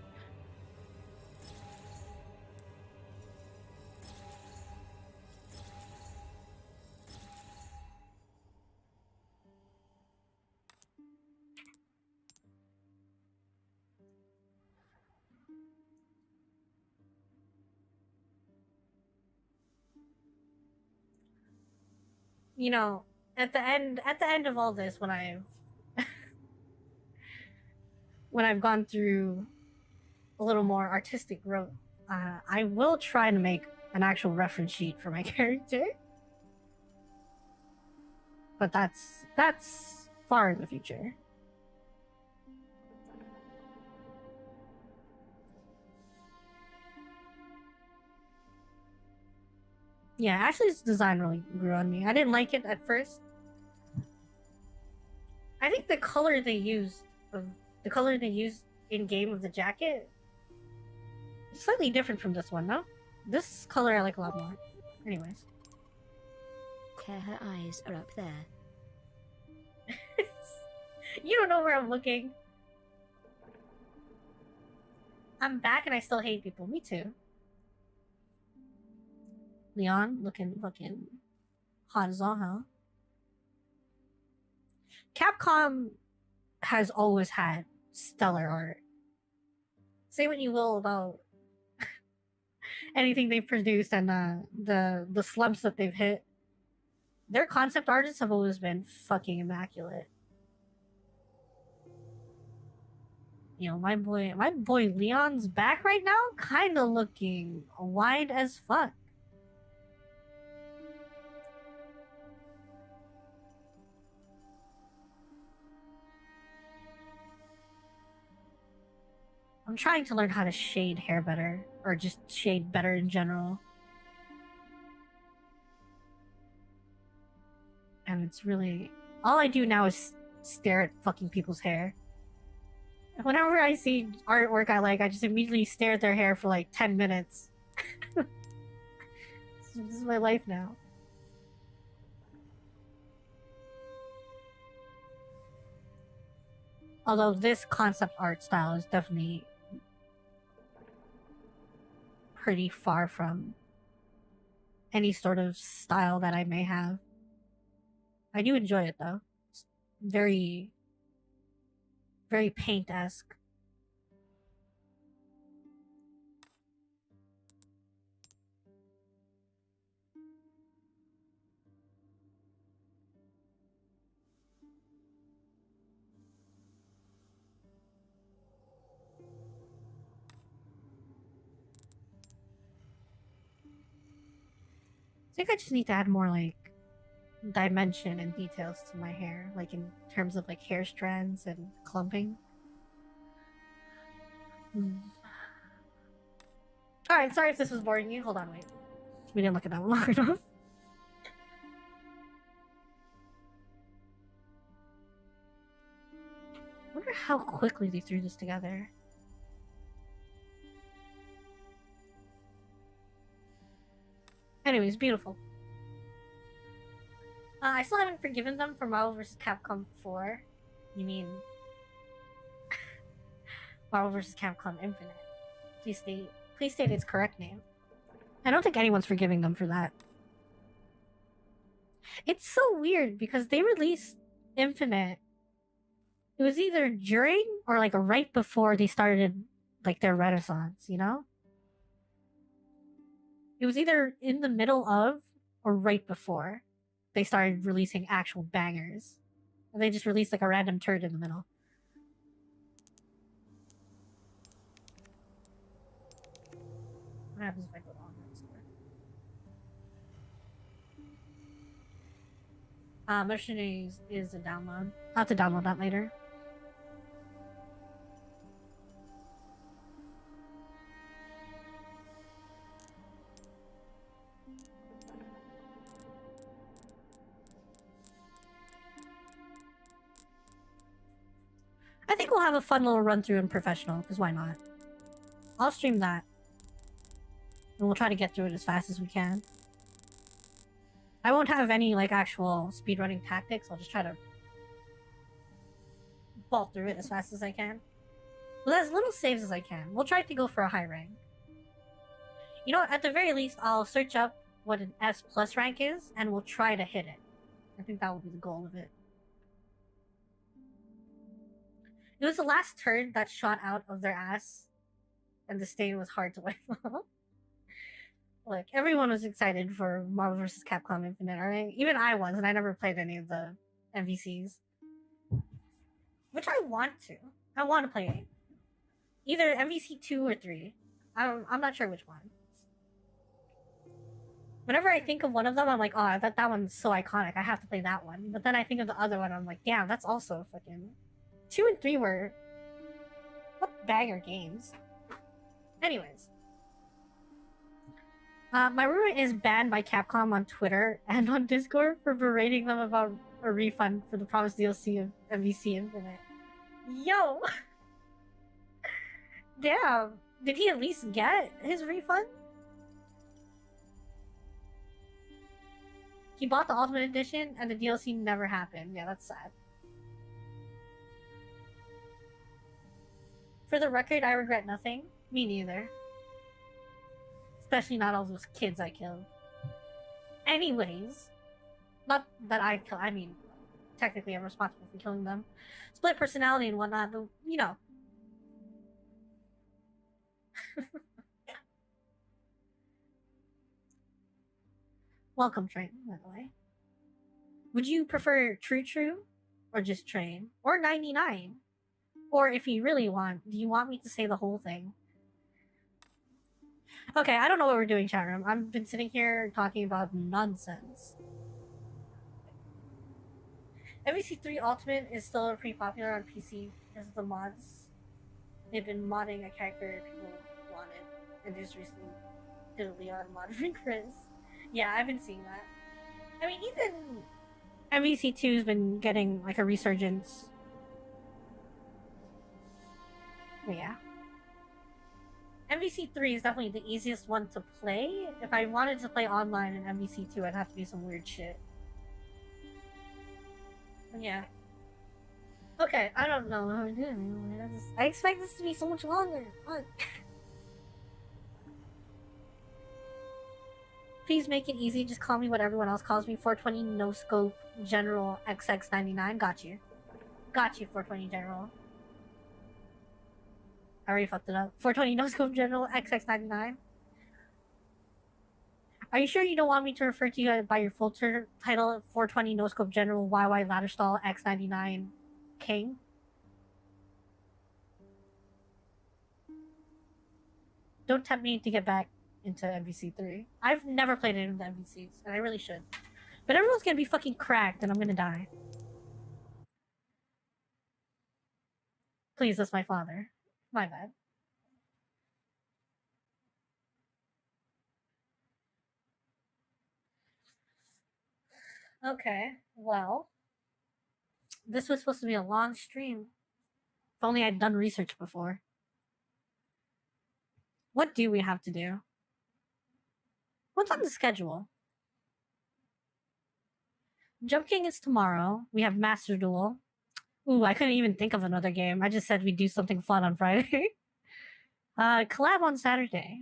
you know, at the end of all this, when I've gone through a little more artistic growth, I will try to make an actual reference sheet for my character. But that's far in the future. Yeah, Ashley's design really grew on me. I didn't like it at first. I think the color they used in game of the jacket is slightly different from this one, no? This color I like a lot more. Anyways. Her eyes are up there. You don't know where I'm looking. I'm back and I still hate people. Me too. Leon looking hot as all hell. Capcom has always had stellar art. Say what you will about anything they've produced and the slumps that they've hit. Their concept artists have always been fucking immaculate. You know, my boy Leon's back right now, kind of looking wide as fuck. I'm trying to learn how to shade hair better, or just shade better in general. And it's really... all I do now is stare at fucking people's hair. Whenever I see artwork I like, I just immediately stare at their hair for like 10 minutes. This is my life now. Although this concept art style is definitely pretty far from any sort of style that I may have. I do enjoy it though. It's very, very paint-esque. I think I just need to add more like dimension and details to my hair, like in terms of like hair strands and clumping. Alright, sorry if this was boring you. Hold on, wait. We didn't look at that one long enough. I wonder how quickly they threw this together. Anyways, beautiful. I still haven't forgiven them for Marvel vs. Capcom 4. You mean... Marvel vs. Capcom Infinite. Please state its correct name. I don't think anyone's forgiving them for that. It's so weird because they released Infinite. It was either during or like right before they started like their renaissance, you know? It was either in the middle of or right before they started releasing actual bangers. And they just released like a random turd in the middle. What happens if I go to online store? Mercenaries is a download. I'll have to download that later. I think we'll have a fun little run through in Professional, because why not? I'll stream that. And we'll try to get through it as fast as we can. I won't have any, like, actual speedrunning tactics. I'll just try to ball through it as fast as I can. With as little saves as I can. We'll try to go for a high rank. You know what? At the very least, I'll search up what an S+ rank is, and we'll try to hit it. I think that will be the goal of it. It was the last turd that shot out of their ass, and the stain was hard to wipe off. Like, everyone was excited for Marvel vs. Capcom Infinite, alright? Even I was, and I never played any of the MVCs. Which I want to. I want to play either MVC 2 or 3. I'm not sure which one. Whenever I think of one of them, I'm like, oh, that one's so iconic. I have to play that one. But then I think of the other one, I'm like, damn, that's also fucking... 2 and 3 were... What banger games. Anyways. My roommate is banned by Capcom on Twitter and on Discord for berating them about a refund for the promised DLC of MVC Infinite. Yo! Damn. Did he at least get his refund? He bought the Ultimate Edition and the DLC never happened. Yeah, that's sad. For the record, I regret nothing. Me neither. Especially not all those kids I killed. Anyways. Not that I killed. I mean, technically I'm responsible for killing them. Split personality and whatnot, but, you know. Welcome, Train, by the way. Would you prefer True or just Train? Or 99? Or if you really want, do you want me to say the whole thing? Okay, I don't know what we're doing, chat room. I've been sitting here talking about nonsense. MVC3 Ultimate is still pretty popular on PC because of the mods. They've been modding a character people wanted, and just recently did a Leon mod for Chris. Yeah, I've been seeing that. I mean, even MVC2 has been getting like a resurgence. But yeah. MVC3 is definitely the easiest one to play. If I wanted to play online in MVC2, I'd have to do some weird shit. But yeah. Okay, I don't know how we're doing. I expect this to be so much longer. What? Please make it easy. Just call me what everyone else calls me. 420 No Scope General XX99. Got you. Got you, 420 General. I already fucked it up. 420 No Scope General XX99. Are you sure you don't want me to refer to you by your full title? 420 No Scope General YY Ladderstall X99 King? Don't tempt me to get back into MVC3. I've never played any of the MVCs, and I really should. But everyone's gonna be fucking cracked, and I'm gonna die. Please, that's my father. My bad. Okay, well. This was supposed to be a long stream. If only I'd done research before. What do we have to do? What's on the schedule? Jump King is tomorrow. We have Master Duel. Ooh, I couldn't even think of another game. I just said we'd do something fun on Friday. Collab on Saturday.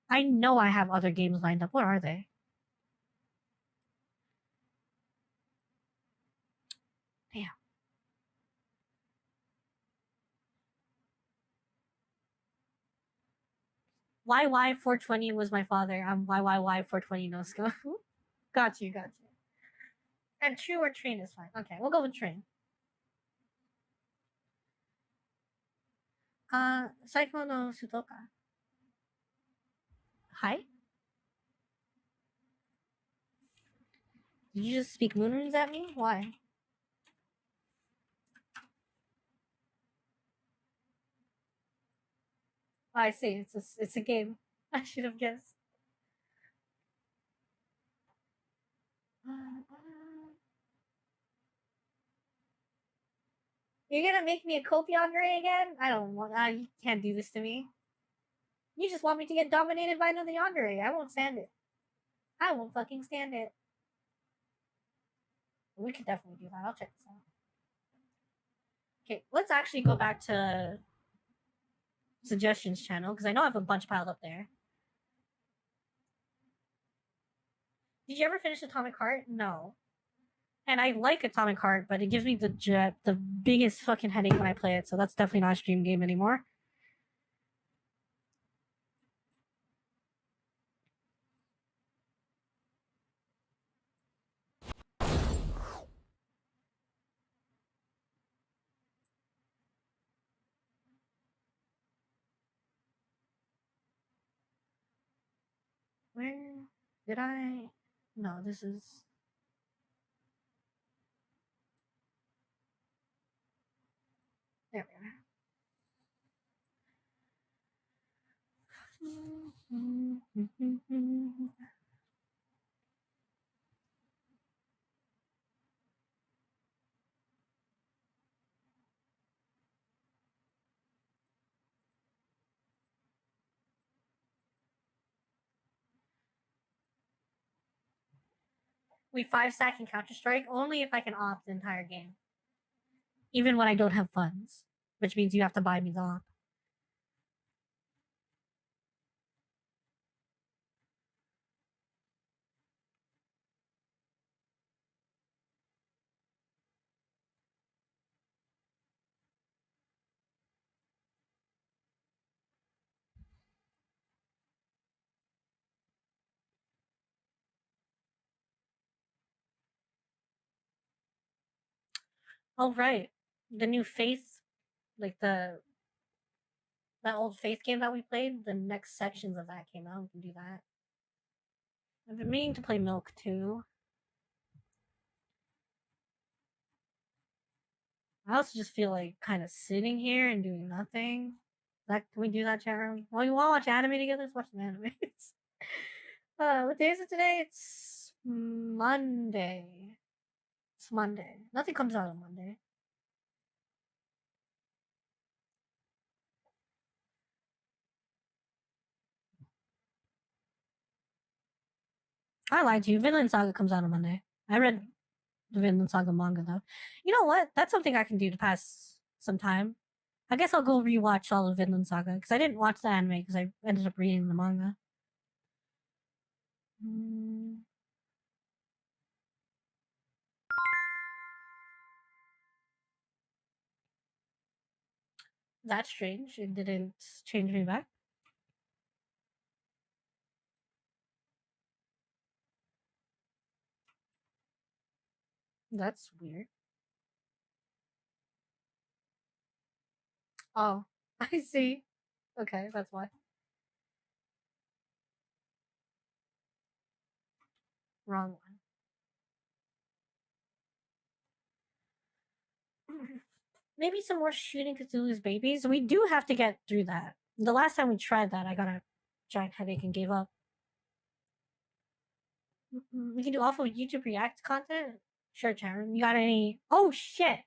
I know I have other games lined up. What are they? Damn. YY420 was my father. I'm YYY420 no scope. Got you. And True or Train is fine. Okay, we'll go with Train. Saiko no Sutoka. Hi? Did you just speak moon runes at me? Why? Oh, I see. It's a game. I should have guessed. You're gonna make me a Kopi Yandere again? I don't want. You can't do this to me. You just want me to get dominated by another Yandere. I won't stand it. I won't fucking stand it. We could definitely do that. I'll check this out. Okay, let's actually go back to suggestions channel because I know I have a bunch piled up there. Did you ever finish Atomic Heart? No. And I like Atomic Heart, but it gives me the biggest fucking headache when I play it, so that's definitely not a stream game anymore. Where did I? No, this is. There we are. We 5 stack in Counter Strike only if I can opt the entire game, even when I don't have funds, which means you have to buy me the op. Oh right, the new Faith, like that old Faith game that we played. The next sections of that came out. We can do that. I've been meaning to play Milk too. I also just feel like kind of sitting here and doing nothing. Can we do that, chat room? Well, you want to watch anime together? Let's watch some anime. What day is it today? It's Monday. It's Monday. Nothing comes out on Monday. I lied to you. Vinland Saga comes out on Monday. I read the Vinland Saga manga though. You know what? That's something I can do to pass some time. I guess I'll go rewatch all of Vinland Saga because I didn't watch the anime because I ended up reading the manga. That's strange. It didn't change me back. That's weird. Oh, I see. Okay, that's why. Wrong one. Maybe some more shooting Cthulhu's babies. We do have to get through that. The last time we tried that, I got a giant headache and gave up. We can do awful YouTube React content. Sure, Sharon. You got any? Oh shit!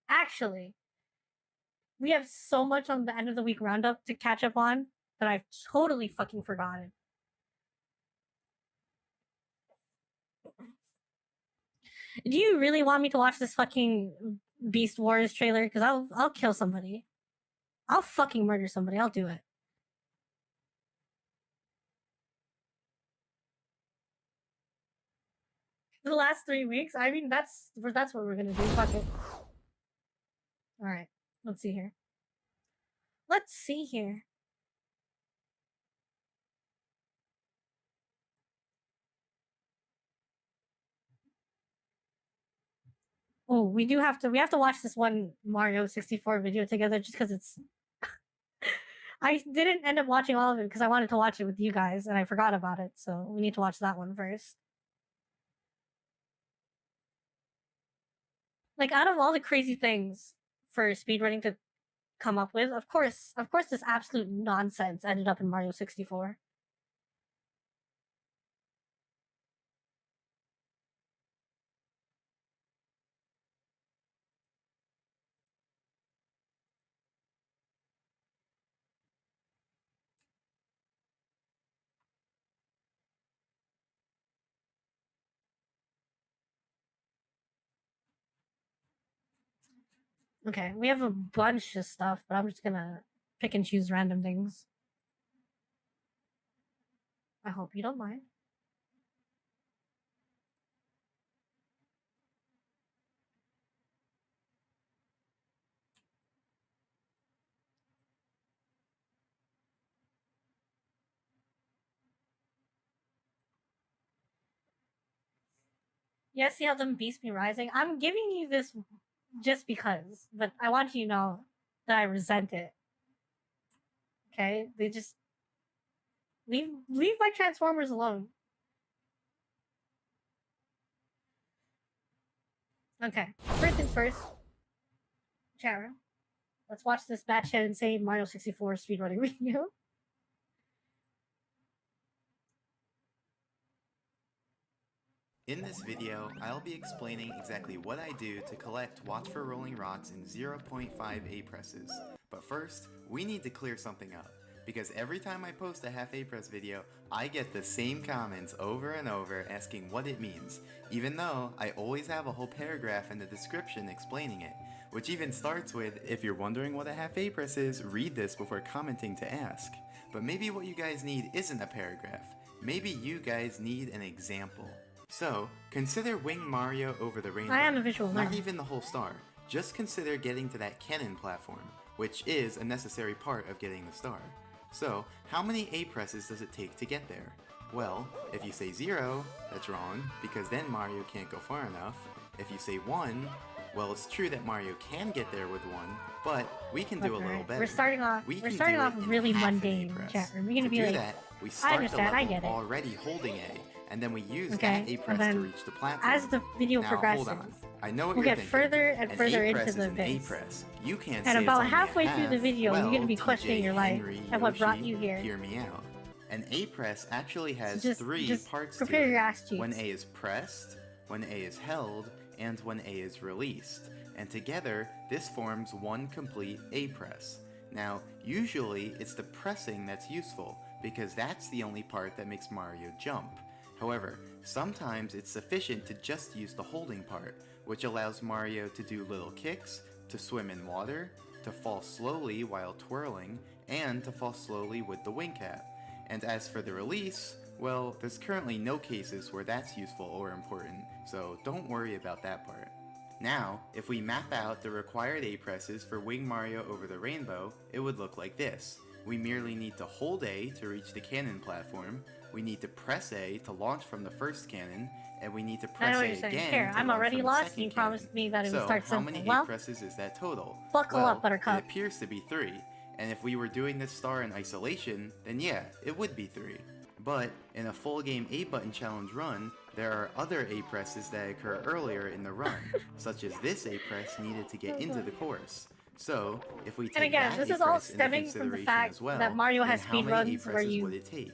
Actually, we have so much on the end of the week roundup to catch up on that I've totally fucking forgotten. Do you really want me to watch this fucking Beast Wars trailer? Because I'll kill somebody. I'll fucking murder somebody. I'll do it. The last 3 weeks. I mean, that's what we're gonna do. Fuck it. All right. Let's see here. Let's see here. Oh, we have to watch this one Mario 64 video together just because it's I didn't end up watching all of it because I wanted to watch it with you guys and I forgot about it, so we need to watch that one first. Like out of all the crazy things for speedrunning to come up with, of course this absolute nonsense ended up in Mario 64. Okay, we have a bunch of stuff, but I'm just gonna pick and choose random things. I hope you don't mind. Yes, see how them beast be rising? I'm giving you this just because, but I want you to know that I resent it. Okay? Leave my Transformers alone. Okay, first things first. Chat room. Let's watch this batshit insane Mario 64 speedrunning video. In this video, I'll be explaining exactly what I do to collect Watch for Rolling Rocks in 0.5 A-presses. But first, we need to clear something up, because every time I post a half A-press video, I get the same comments over and over asking what it means, even though I always have a whole paragraph in the description explaining it, which even starts with, if you're wondering what a half A-press is, read this before commenting to ask. But maybe what you guys need isn't a paragraph. Maybe you guys need an example. So, consider Wing Mario over the rainbow. I am a visual learner. Not even the whole star. Just consider getting to that cannon platform, which is a necessary part of getting the star. So, how many A-presses does it take to get there? Well, if you say 0, that's wrong, because then Mario can't go far enough. If you say 1, well, it's true that Mario can get there with 1, but we can do a little better. We're starting off really mundane, chat room. We're gonna be like, that, we start I understand, the I level get it. already holding A, and then we use Okay, that A-press and to then reach the platform. as the video now, progresses, hold on. I know what we'll you're get thinking. further and An further A-press into the is an base. A-press. You can't And say about it's only halfway a through the half. video, well, you're gonna be TJ, questioning your life Henry, and what brought Yoshi, you here. Hear me out. An A-press actually has So three just parts prepare to it. your ass cheeks. When A is pressed, when A is held, and when A is released. And together, this forms one complete A-press. Now, usually, it's the pressing that's useful, because that's the only part that makes Mario jump. However, sometimes it's sufficient to just use the holding part, which allows Mario to do little kicks, to swim in water, to fall slowly while twirling, and to fall slowly with the wing cap. And as for the release, well, there's currently no cases where that's useful or important, so don't worry about that part. Now, if we map out the required A-presses for Wing Mario over the rainbow, it would look like this. We merely need to hold A to reach the cannon platform, we need to press A to launch from the first cannon, and we need to I press know what A you're saying. again Here, to I'm launch already from the lost, second and you cannon. promised me that it would So, start how simple. many Well, A-presses is that total? buckle Well, up, Buttercup. it appears to be 3, and if we were doing this star in isolation, then yeah, it would be 3. But, in a full game A-button challenge run, there are other A-presses that occur earlier in the run, such as this A-press needed to get into the course. So, if we take And again, that this is all A-press into stemming from the consideration fact as well, that Mario then has how many speedruns where A-presses you would it take?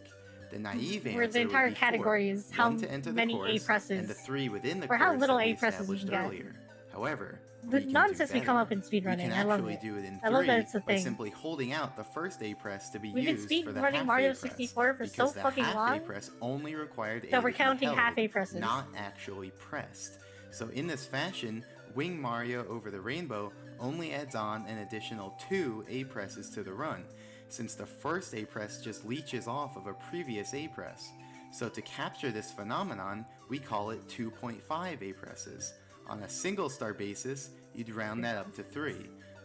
The naive where answer the entire would be 4. category is how 1 to enter the many course, A-presses and the 3 within the or course how little that we A-presses you established can get. earlier. However, The we can nonsense do we come better. up in We speedrunning, can I love actually it. do it in 3 I love that it's a by thing. simply holding out the first A-press to be We've been used for the speedrunning half Mario A-press, 64 for so because the fucking half long A-press only required A that we're to be counting held, half A-presses. not actually pressed. So in this fashion, Wing Mario over the rainbow only adds on an additional 2 A-presses to the run, since the first A-press just leeches off of a previous A-press. So to capture this phenomenon, we call it 2.5 A-presses. On a single star basis, you'd round that up to 3,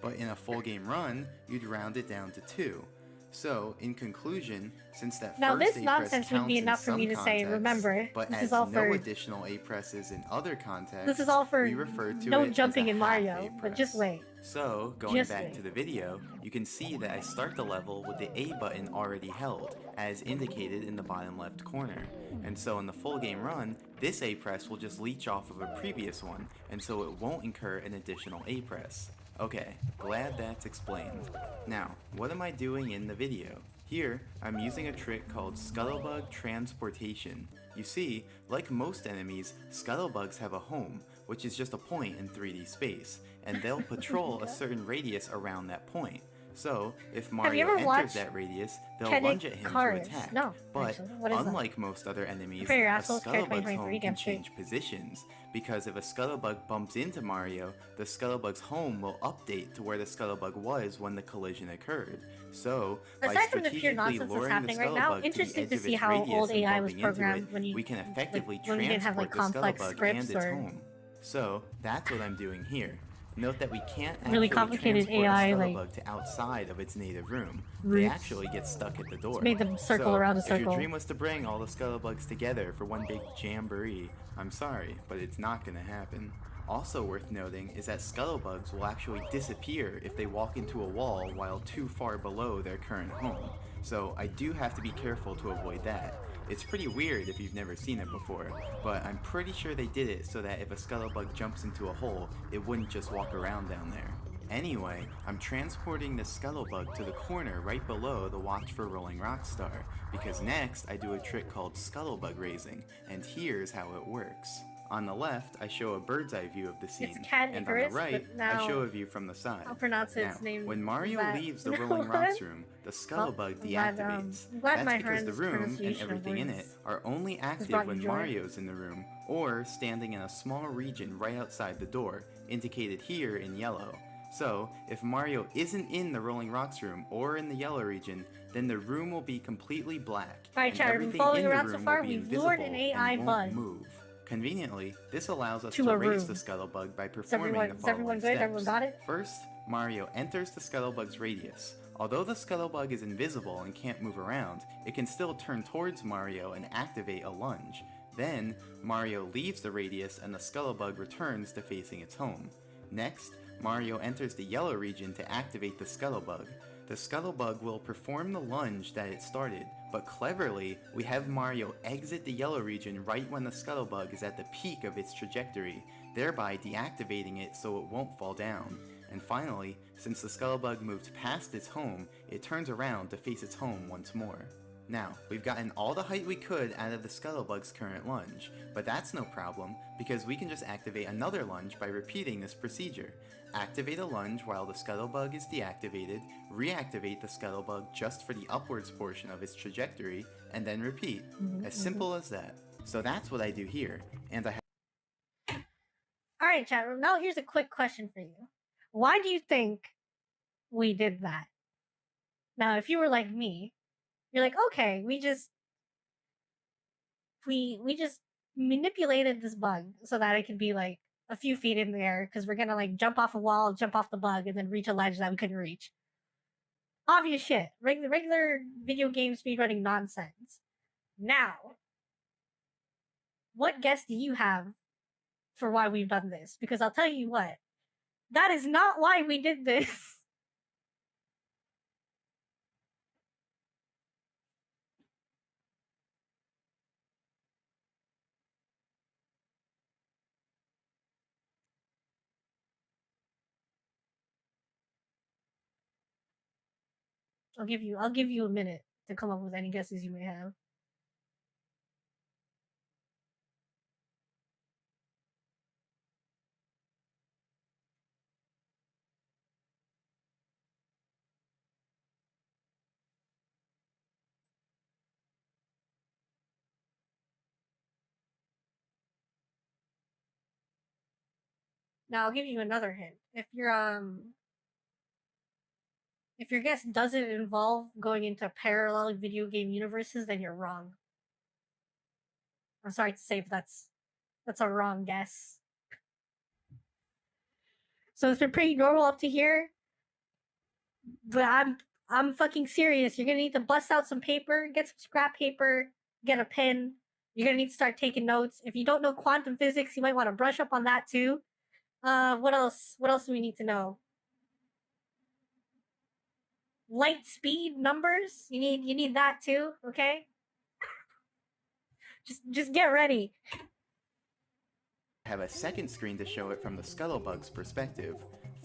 but in a full game run, you'd round it down to 2. So, in conclusion, since that Now, first this A-press nonsense would counts be in enough for some me to say, contexts, remember, but this adds is all no for additional A-presses in other contexts, this is all for we refer to no it jumping as a in half Mario. A-press. But just wait. So, going Just back wait. to the video, you can see that I start the level with the A button already held, as indicated in the bottom left corner. And so in the full game run, this A-press will just leech off of a previous one, and so it won't incur an additional A-press. Okay, glad that's explained. Now, what am I doing in the video? Here, I'm using a trick called Scuttlebug Transportation. You see, like most enemies, Scuttlebugs have a home, which is just a point in 3D space, and they'll patrol a certain radius around that point. So, if Mario ever enters watched that radius, they'll Kinetic lunge at him Cars? to attack. No, But actually, what is that? unlike most other enemies, Prepare your a assholes, Care Scuttlebug's 2023, home can damn straight. change positions, because if a Scuttlebug bumps into Mario, the Scuttlebug's home will update to where the Scuttlebug was when the collision occurred. So, by Aside from the pure strategically nonsense that's luring the happening right now, Scuttlebug to the interesting edge to of see its how radius old and AI was bumping into programmed it, when you we can effectively when we didn't have like transport the complex Scuttlebug scripts and its or home. So, that's what I'm doing here. Note that we can't really actually complicated transport AI, a like, Scuttlebug to outside of its native room. They roots. actually get stuck at the door. Made them circle So, around a if circle. your dream was to bring all the Scuttlebugs together for one big jamboree, I'm sorry, but it's not gonna happen. Also worth noting is that Scuttlebugs will actually disappear if they walk into a wall while too far below their current home. so I do have to be careful to avoid that. It's pretty weird if you've never seen it before, but I'm pretty sure they did it so that if a scuttlebug jumps into a hole, it wouldn't just walk around down there. Anyway, I'm transporting the scuttlebug to the corner right below the Watch for Rolling Rockstar, because next I do a trick called scuttlebug raising, and here's how it works. On the left, I show a bird's eye view of the scene, and on the right, I show a view from the side. I'll pronounce its Now, name. when Mario leaves the No, Rolling what? Rocks room, the scuttlebug deactivates. I'm glad my That's because the friend's room and pronunciation of everything in it words are only active brought you when joy. Mario's in the room, or standing in a small region right outside the door, indicated here in yellow. So, if Mario isn't in the Rolling Rocks room or in the yellow region, then the room will be completely black, Alright, and chat, we've been everything following in the around so room far. will be We've lured invisible an AI and won't bug move. Conveniently, this allows us to to a raise room. the scuttlebug by Is performing everyone, the is everyone following good? steps. Everyone got it? First, Mario enters the scuttlebug's radius. Although the scuttlebug is invisible and can't move around, it can still turn towards Mario and activate a lunge. Then, Mario leaves the radius and the scuttlebug returns to facing its home. Next, Mario enters the yellow region to activate the scuttlebug. The scuttlebug will perform the lunge that it started, but cleverly, we have Mario exit the yellow region right when the scuttlebug is at the peak of its trajectory, thereby deactivating it so it won't fall down. And finally, since the scuttlebug moved past its home, it turns around to face its home once more. Now, we've gotten all the height we could out of the scuttlebug's current lunge, but that's no problem, because we can just activate another lunge by repeating this procedure. Activate a lunge while the scuttlebug is deactivated, reactivate the scuttlebug just for the upwards portion of its trajectory, and then repeat. As simple as that. So that's what I do here, and I have Alright, chat room. Now here's a quick question for you. Why do you think we did that? Now, if you were like me, you're like, okay, we just manipulated this bug so that it could be like a few feet in the air because we're gonna like jump off a wall, jump off the bug, and then reach a ledge that we couldn't reach. Obvious shit. Regular video game speedrunning nonsense. Now, what guess do you have for why we've done this? Because I'll tell you what, that is not why we did this. I'll give you a minute to come up with any guesses you may have. Now I'll give you another hint. If your guess doesn't involve going into parallel video game universes, then you're wrong. I'm sorry to say if that's a wrong guess. So it's been pretty normal up to here, but I'm fucking serious. You're gonna need to bust out some paper, get some scrap paper, get a pen. You're gonna need to start taking notes. If you don't know quantum physics, you might want to brush up on that too. What else? What else do we need to know? Light speed numbers. You need that too. Okay. Just get ready. a second screen to show it from the scuttlebug's perspective.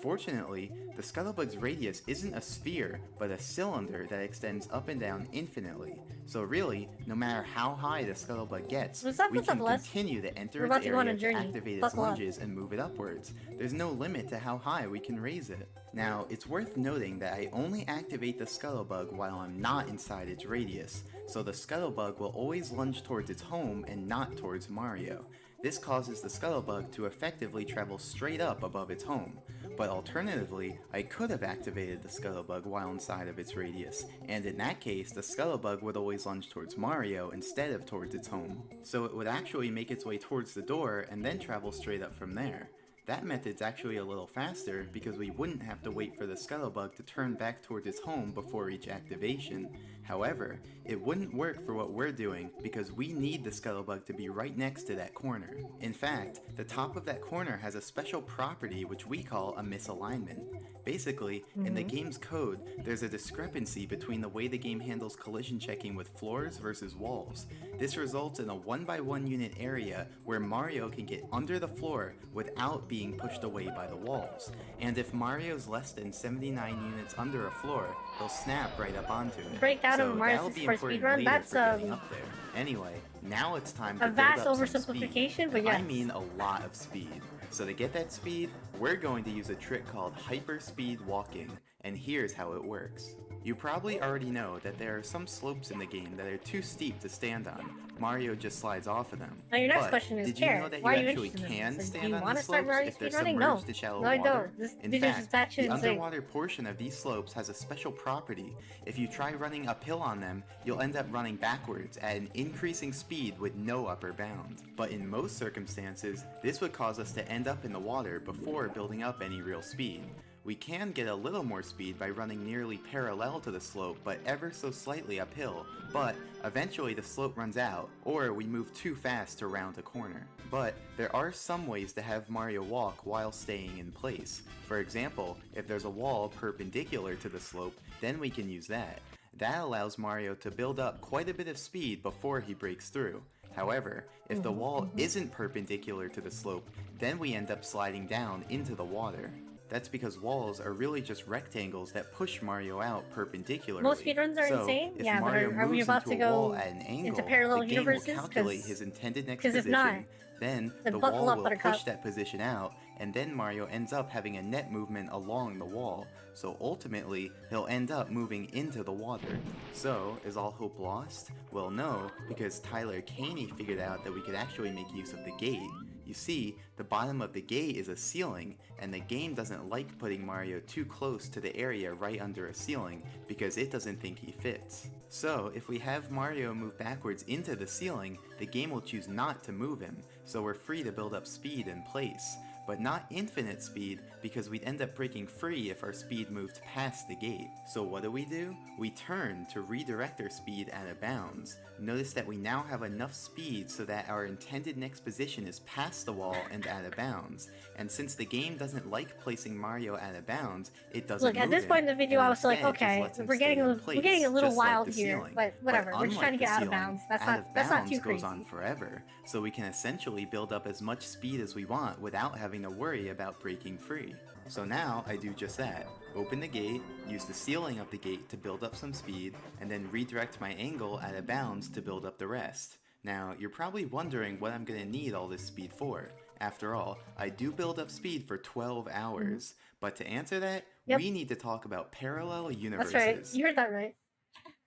Fortunately, the scuttlebug's radius isn't a sphere, but a cylinder that extends up and down infinitely. So really, no matter how high the scuttlebug gets, we can continue to enter its area to activate its lunges and move it upwards. There's no limit to how high we can raise it. Now, it's worth noting that I only activate the scuttlebug while I'm not inside its radius, so the scuttlebug will always lunge towards its home and not towards Mario. This causes the scuttlebug to effectively travel straight up above its home. But alternatively, I could have activated the scuttlebug while inside of its radius, and in that case, the scuttlebug would always lunge towards Mario instead of towards its home. So it would actually make its way towards the door and then travel straight up from there. That method's actually a little faster because we wouldn't have to wait for the scuttlebug to turn back towards its home before each activation. However, it wouldn't work for what we're doing because we need the scuttlebug to be right next to that corner. In fact, the top of that corner has a special property which we call a misalignment. Basically, in the game's code, there's a discrepancy between the way the game handles collision checking with floors versus walls. This results in a 1x1 unit area where Mario can get under the floor without being pushed away by the walls. And if Mario's less than 79 units under a floor, he'll snap right up onto it. Breakdown So of Mario that'll be 64 important speedrun, later that's for getting up there. Anyway, now it's time to a vast build up some oversimplification, speed. but yes. I mean a lot of speed. So to get that speed, we're going to use a trick called hyperspeed walking, and here's how it works. You probably already know that there are some slopes in the game that are too steep to stand on. Mario just slides off of them. Now your next But question is, did you Care, know that why you are you actually interested in can this? Do stand you on want these to start slopes Mario if they're speedrunning? No. submerged to shallow No, I water? don't. This In video's just fact, batshit the insane. underwater portion of these slopes has a special property. If you try running uphill on them, you'll end up running backwards at an increasing speed with no upper bound. But in most circumstances, this would cause us to end up in the water before building up any real speed. We can get a little more speed by running nearly parallel to the slope but ever so slightly uphill, but eventually the slope runs out, or we move too fast to round a corner. But there are some ways to have Mario walk while staying in place. For example, if there's a wall perpendicular to the slope, then we can use that. That allows Mario to build up quite a bit of speed before he breaks through. However, if the wall isn't perpendicular to the slope, then we end up sliding down into the water. That's because walls are really just rectangles that push Mario out perpendicularly. Most speedruns are so, insane? if Yeah, Mario but are we moves about into to a wall go at an angle, into parallel the game universes? will calculate his intended next 'cause if position, not, then then the buckle wall up, will Buttercup. push that position out, and then Mario ends up having a net movement along the wall. So ultimately, he'll end up moving into the water. So, is all hope lost? Well, no, because Tyler Caney figured out that we could actually make use of the gate. You see, the bottom of the gate is a ceiling, and the game doesn't like putting Mario too close to the area right under a ceiling because it doesn't think he fits. So, if we have Mario move backwards into the ceiling, the game will choose not to move him, so we're free to build up speed in place. But not infinite speed, because we'd end up breaking free if our speed moved past the gate. So what do? We turn to redirect our speed out of bounds. Notice that we now have enough speed so that our intended next position is past the wall and out of bounds. And since the game doesn't like placing Mario out of bounds, it doesn't Look, at move this him, point in the video, and I was like, instead just okay, lets him we're getting stay in we're place, getting a little just like wild the here, ceiling. but whatever. We're just unlike trying to the get out of ceiling, bounds. That's out not of that's not bounds too goes crazy. on forever, so we can essentially build up as much speed as we want without having to worry about breaking free. So now I do just that. Open the gate, use the ceiling of the gate to build up some speed, and then redirect my angle out of bounds to build up the rest. Now, you're probably wondering what I'm going to need all this speed for. After all, I do build up speed for 12 hours, but to answer that, we need to talk about parallel universes. That's right. You heard that right.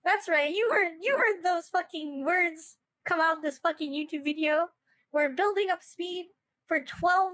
That's right. You heard those fucking words come out in this fucking YouTube video. We're building up speed for 12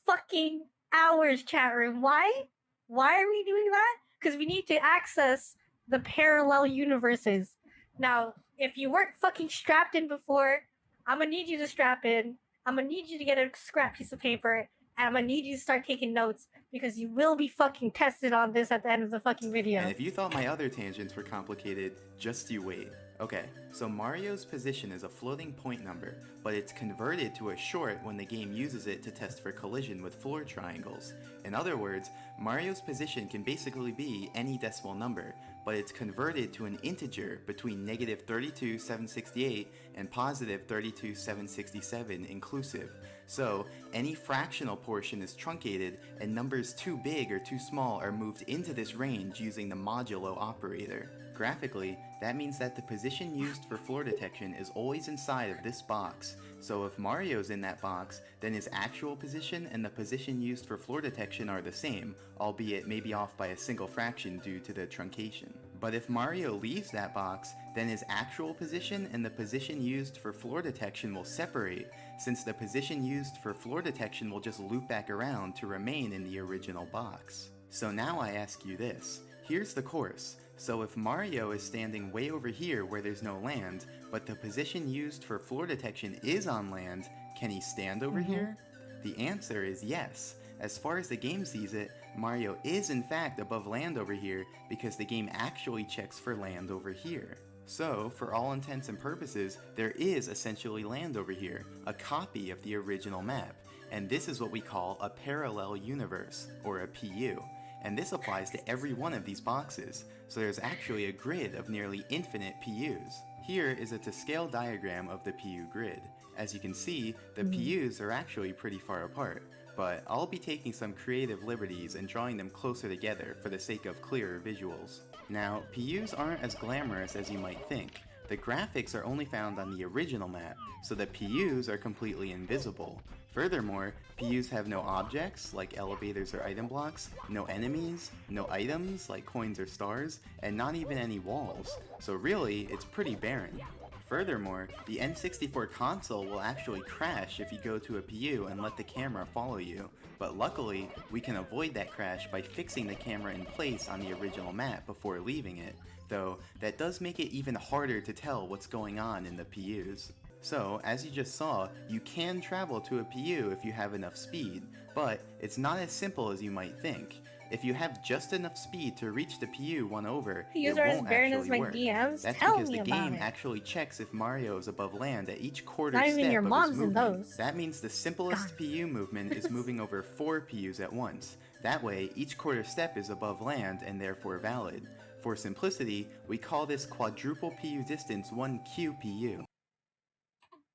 fucking hours, chat room. Why? Why are we doing that? Because we need to access the parallel universes. Now, if you weren't fucking strapped in before, I'm gonna need you to strap in. I'm gonna need you to get a scrap piece of paper, and I'm gonna need you to start taking notes because you will be fucking tested on this at the end of the fucking video. And if you thought my other tangents were complicated, just you wait. Okay, so Mario's position is a floating point number, but it's converted to a short when the game uses it to test for collision with floor triangles. In other words, Mario's position can basically be any decimal number, but it's converted to an integer between negative 32,768 and positive 32,767 inclusive. So, any fractional portion is truncated, and numbers too big or too small are moved into this range using the modulo operator. Graphically, that means that the position used for floor detection is always inside of this box. So if Mario's in that box, then his actual position and the position used for floor detection are the same, albeit maybe off by a single fraction due to the truncation. But if Mario leaves that box, then his actual position and the position used for floor detection will separate, since the position used for floor detection will just loop back around to remain in the original box. So now I ask you this. Here's the course. So if Mario is standing way over here where there's no land, but the position used for floor detection is on land, can he stand over here? The answer is yes. As far as the game sees it, Mario is in fact above land over here because the game actually checks for land over here. So, for all intents and purposes, there is essentially land over here, a copy of the original map, and this is what we call a parallel universe, or a PU, and this applies to every one of these boxes, so there's actually a grid of nearly infinite PUs. Here is a to-scale diagram of the PU grid. As you can see, the PUs are actually pretty far apart, but I'll be taking some creative liberties and drawing them closer together for the sake of clearer visuals. Now, PUs aren't as glamorous as you might think. The graphics are only found on the original map, so the PUs are completely invisible. Furthermore, PUs have no objects, like elevators or item blocks, no enemies, no items, like coins or stars, and not even any walls, so really, it's pretty barren. Furthermore, the N64 console will actually crash if you go to a PU and let the camera follow you, but luckily, we can avoid that crash by fixing the camera in place on the original map before leaving it, though that does make it even harder to tell what's going on in the PUs. So, as you just saw, you can travel to a PU if you have enough speed, but it's not as simple as you might think. If you have just enough speed to reach the PU one over, it won't actually work. That's because the game actually checks if Mario is above land at each quarter step of his movement. That means the simplest PU movement is moving over 4 PUs at once. That way, each quarter step is above land and therefore valid. For simplicity, we call this quadruple PU distance 1 QPU.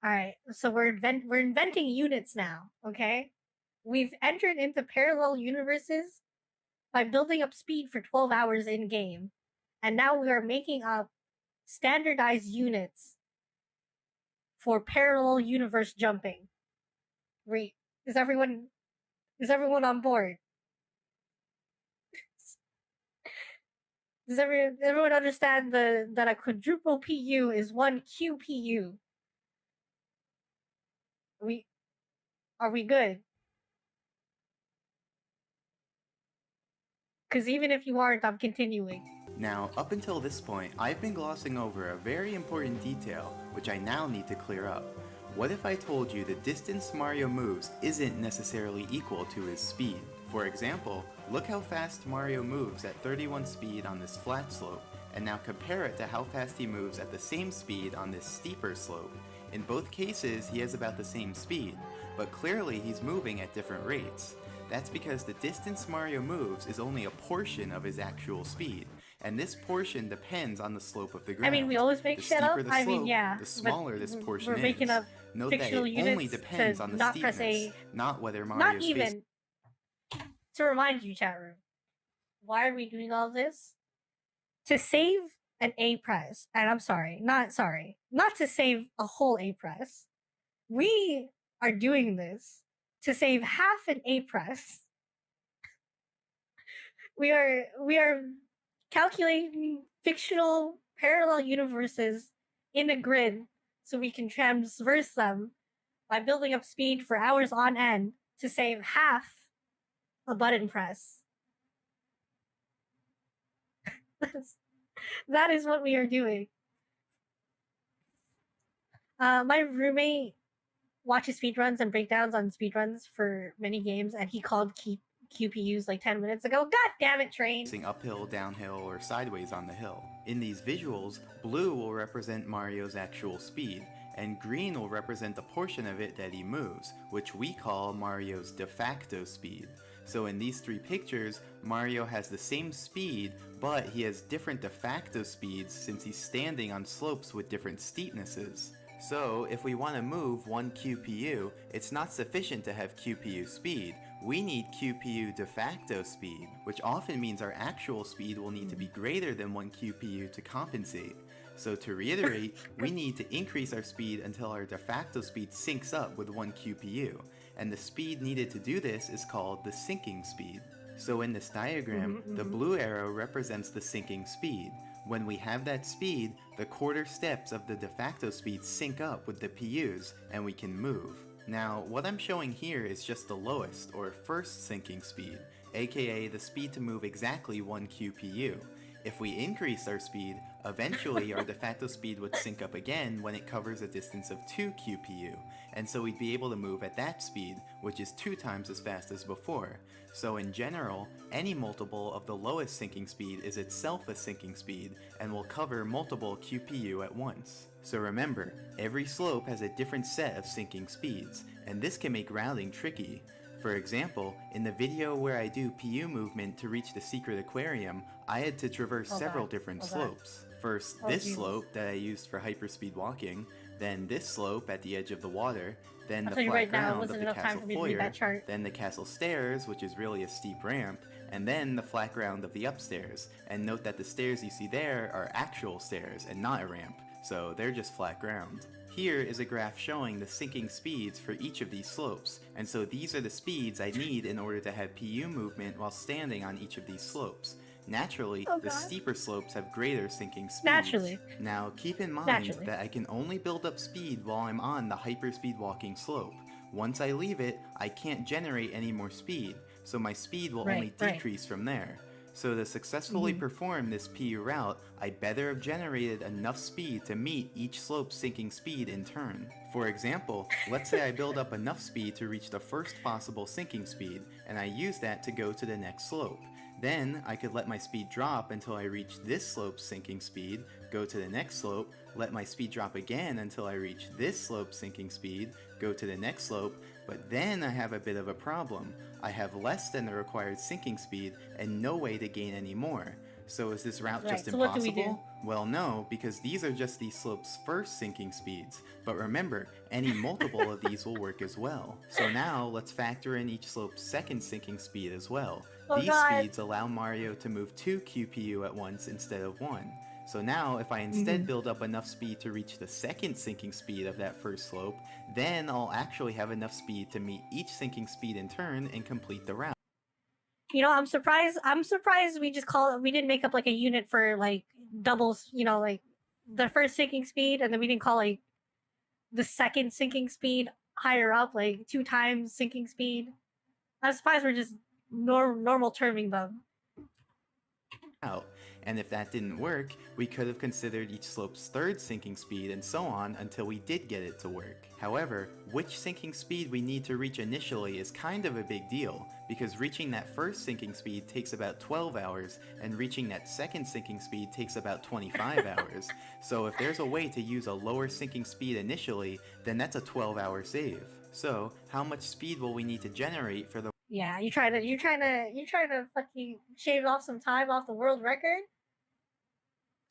Alright, so we're inventing units now, okay? We've entered into parallel universes by building up speed for 12 hours in-game, and now we are making up standardized units for parallel universe jumping. Wait, is everyone on board? Does everyone understand that a quadruple PU is 1 QPU? Are we good? Because even if you aren't, I'm continuing. Now, up until this point, I've been glossing over a very important detail, which I now need to clear up. What if I told you the distance Mario moves isn't necessarily equal to his speed? For example, look how fast Mario moves at 31 speed on this flat slope, and now compare it to how fast he moves at the same speed on this steeper slope. In both cases, he has about the same speed, but clearly he's moving at different rates. That's because the distance Mario moves is only a portion of his actual speed, and this portion depends on the slope of the ground. I mean, we always make shit up. I mean, yeah. The smaller this portion we're making up Note that it only depends on the steepness, not whether Mario's face... To remind you, chat room, why are we doing all this? To save an A press, and I'm sorry, not to save a whole A press. We are doing this to save half an A press. We are calculating fictional parallel universes in a grid so we can transverse them by building up speed for hours on end to save half a button press. That is what we are doing. My roommate watches speedruns and breakdowns on speedruns for many games, and he called QPUs like 10 minutes ago. God damn it, Train! Uphill, downhill, or sideways on the hill. In these visuals, blue will represent Mario's actual speed, and green will represent the portion of it that he moves, which we call Mario's de facto speed. So in these three pictures, Mario has the same speed, but he has different de facto speeds since he's standing on slopes with different steepnesses. So if we want to move 1 QPU, it's not sufficient to have QPU speed. We need QPU de facto speed, which often means our actual speed will need to be greater than 1 QPU to compensate. So to reiterate, we need to increase our speed until our de facto speed syncs up with 1 QPU, and the speed needed to do this is called the sinking speed. So in this diagram, the blue arrow represents the sinking speed. When we have that speed, the quarter steps of the de facto speed sync up with the PUs, and we can move. Now, what I'm showing here is just the lowest, or first sinking speed, aka the speed to move exactly 1 QPU. If we increase our speed, Eventually, our de facto speed would sync up again when it covers a distance of 2 QPU, and so we'd be able to move at that speed, which is 2 times as fast as before. So in general, any multiple of the lowest syncing speed is itself a syncing speed, and will cover multiple QPU at once. So remember, every slope has a different set of syncing speeds, and this can make routing tricky. For example, in the video where I do PU movement to reach the secret aquarium, I had to traverse several different slopes. First, this slope that I used for hyperspeed walking, then this slope at the edge of the water, then the flat ground of the castle foyer, then the castle stairs, which is really a steep ramp, and then the flat ground of the upstairs. And note that the stairs you see there are actual stairs and not a ramp, so they're just flat ground. Here is a graph showing the syncing speeds for each of these slopes, and so these are the speeds I need in order to have PU movement while standing on each of these slopes. Naturally, the steeper slopes have greater syncing speeds. Now, keep in mind that I can only build up speed while I'm on the hyperspeed walking slope. Once I leave it, I can't generate any more speed, so my speed will only decrease from there. So to successfully perform this PU route, I better have generated enough speed to meet each slope's syncing speed in turn. For example, let's say I build up enough speed to reach the first possible syncing speed, and I use that to go to the next slope. Then, I could let my speed drop until I reach this slope's syncing speed, go to the next slope, let my speed drop again until I reach this slope's syncing speed, go to the next slope, but then I have a bit of a problem. I have less than the required syncing speed and no way to gain any more. So is this route just impossible? What do we do? Well, no, because these are just these slopes' first syncing speeds. But remember, any multiple of these will work as well. So now, let's factor in each slope's second syncing speed as well. These speeds allow Mario to move 2 QPU at once instead of 1. So now, if I instead build up enough speed to reach the second syncing speed of that first slope, then I'll actually have enough speed to meet each syncing speed in turn and complete the route. You know, I'm surprised we didn't make up like a unit for like doubles, you know, like the first syncing speed, and then we didn't call like the second syncing speed higher up, like 2 times syncing speed. I'm surprised we're just normal terming them. And if that didn't work, we could have considered each slope's third syncing speed and so on until we did get it to work. However, which syncing speed we need to reach initially is kind of a big deal, because reaching that first syncing speed takes about 12 hours, and reaching that second syncing speed takes about 25 hours. So if there's a way to use a lower syncing speed initially, then that's a 12-hour save. So, how much speed will we need to generate for the Yeah, you trying to fucking shave off some time off the world record?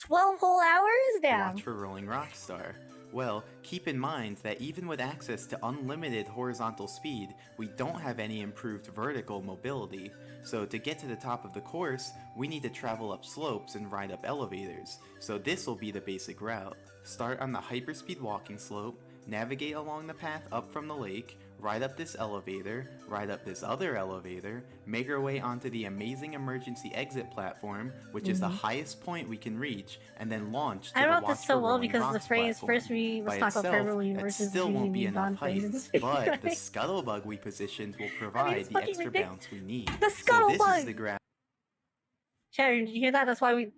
12 whole hours? Damn. Watch for Rolling Rockstar? Well, keep in mind that even with access to unlimited horizontal speed, we don't have any improved vertical mobility. So to get to the top of the course, we need to travel up slopes and ride up elevators. So this will be the basic route. Start on the hyperspeed walking slope, navigate along the path up from the lake, ride up this elevator, ride up this other elevator, make our way onto the amazing emergency exit platform, which is the highest point we can reach, and then launch to I the wrote Watch this so for well Rolling because the Rocks phrase platform. first we was By talking about itself, Fairwell that Universe's still won't be enough height, but the right? scuttlebug we positioned will provide the fucking extra ridiculous. bounce we need. The So this is scuttlebug! the graph. Sharon, did you hear that? That's why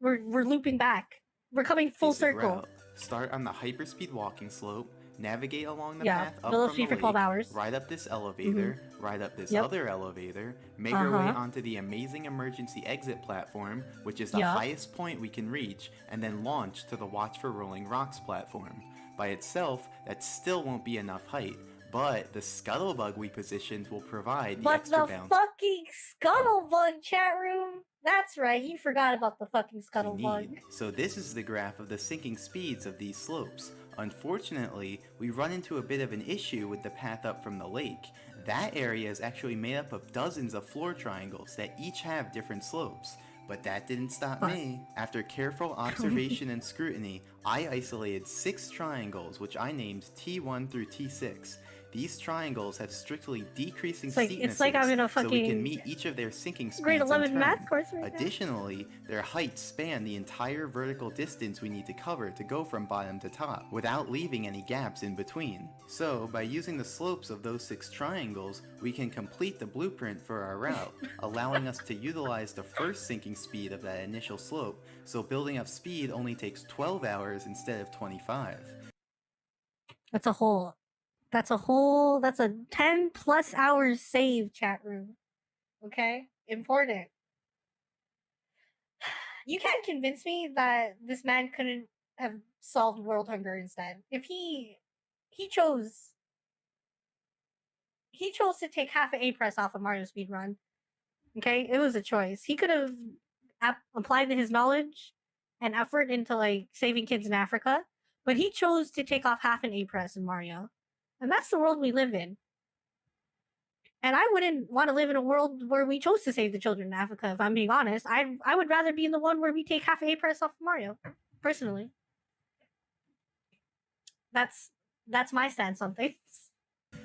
we're looping back. We're coming full basic circle. route. Start on the hyperspeed walking slope, navigate along the Yeah, path up build from the for 12 lake, hours. ride up this elevator, ride up this Yep. other elevator, make our way onto the amazing emergency exit platform, which is the highest point we can reach, and then launch to the Watch for Rolling Rocks platform. By itself, that still won't be enough height, but the scuttlebug we positioned will provide the But extra the bounce fucking scuttlebug, chat room! That's right, you forgot about the fucking we scuttlebug. need. So this is the graph of the sinking speeds of these slopes. Unfortunately, we run into a bit of an issue with the path up from the lake. That area is actually made up of dozens of floor triangles that each have different slopes. But that didn't stop me. After careful observation and scrutiny, I isolated 6 triangles which I named T1 through T6. these triangles have strictly decreasing It's like steepnesses, I'm in a so we can fucking meet each of their sinking speeds grade in 11 turn. math course right now. Additionally, their heights span the entire vertical distance we need to cover to go from bottom to top, without leaving any gaps in between. So, by using the slopes of those 6 triangles, we can complete the blueprint for our route, allowing us to utilize the first sinking speed of that initial slope, so building up speed only takes 12 hours instead of 25. That's a 10 plus hours save, chat room. Okay? Important. You can't convince me that this man couldn't have solved world hunger instead. If he chose to take half an A press off of Mario speedrun. Okay? It was a choice. He could have applied his knowledge and effort into like saving kids in Africa, but he chose to take off half an A press in Mario. And that's the world we live in. And I wouldn't want to live in a world where we chose to save the children in Africa, if I'm being honest. I would rather be in the one where we take half A press off of Mario, personally. That's my stance on things.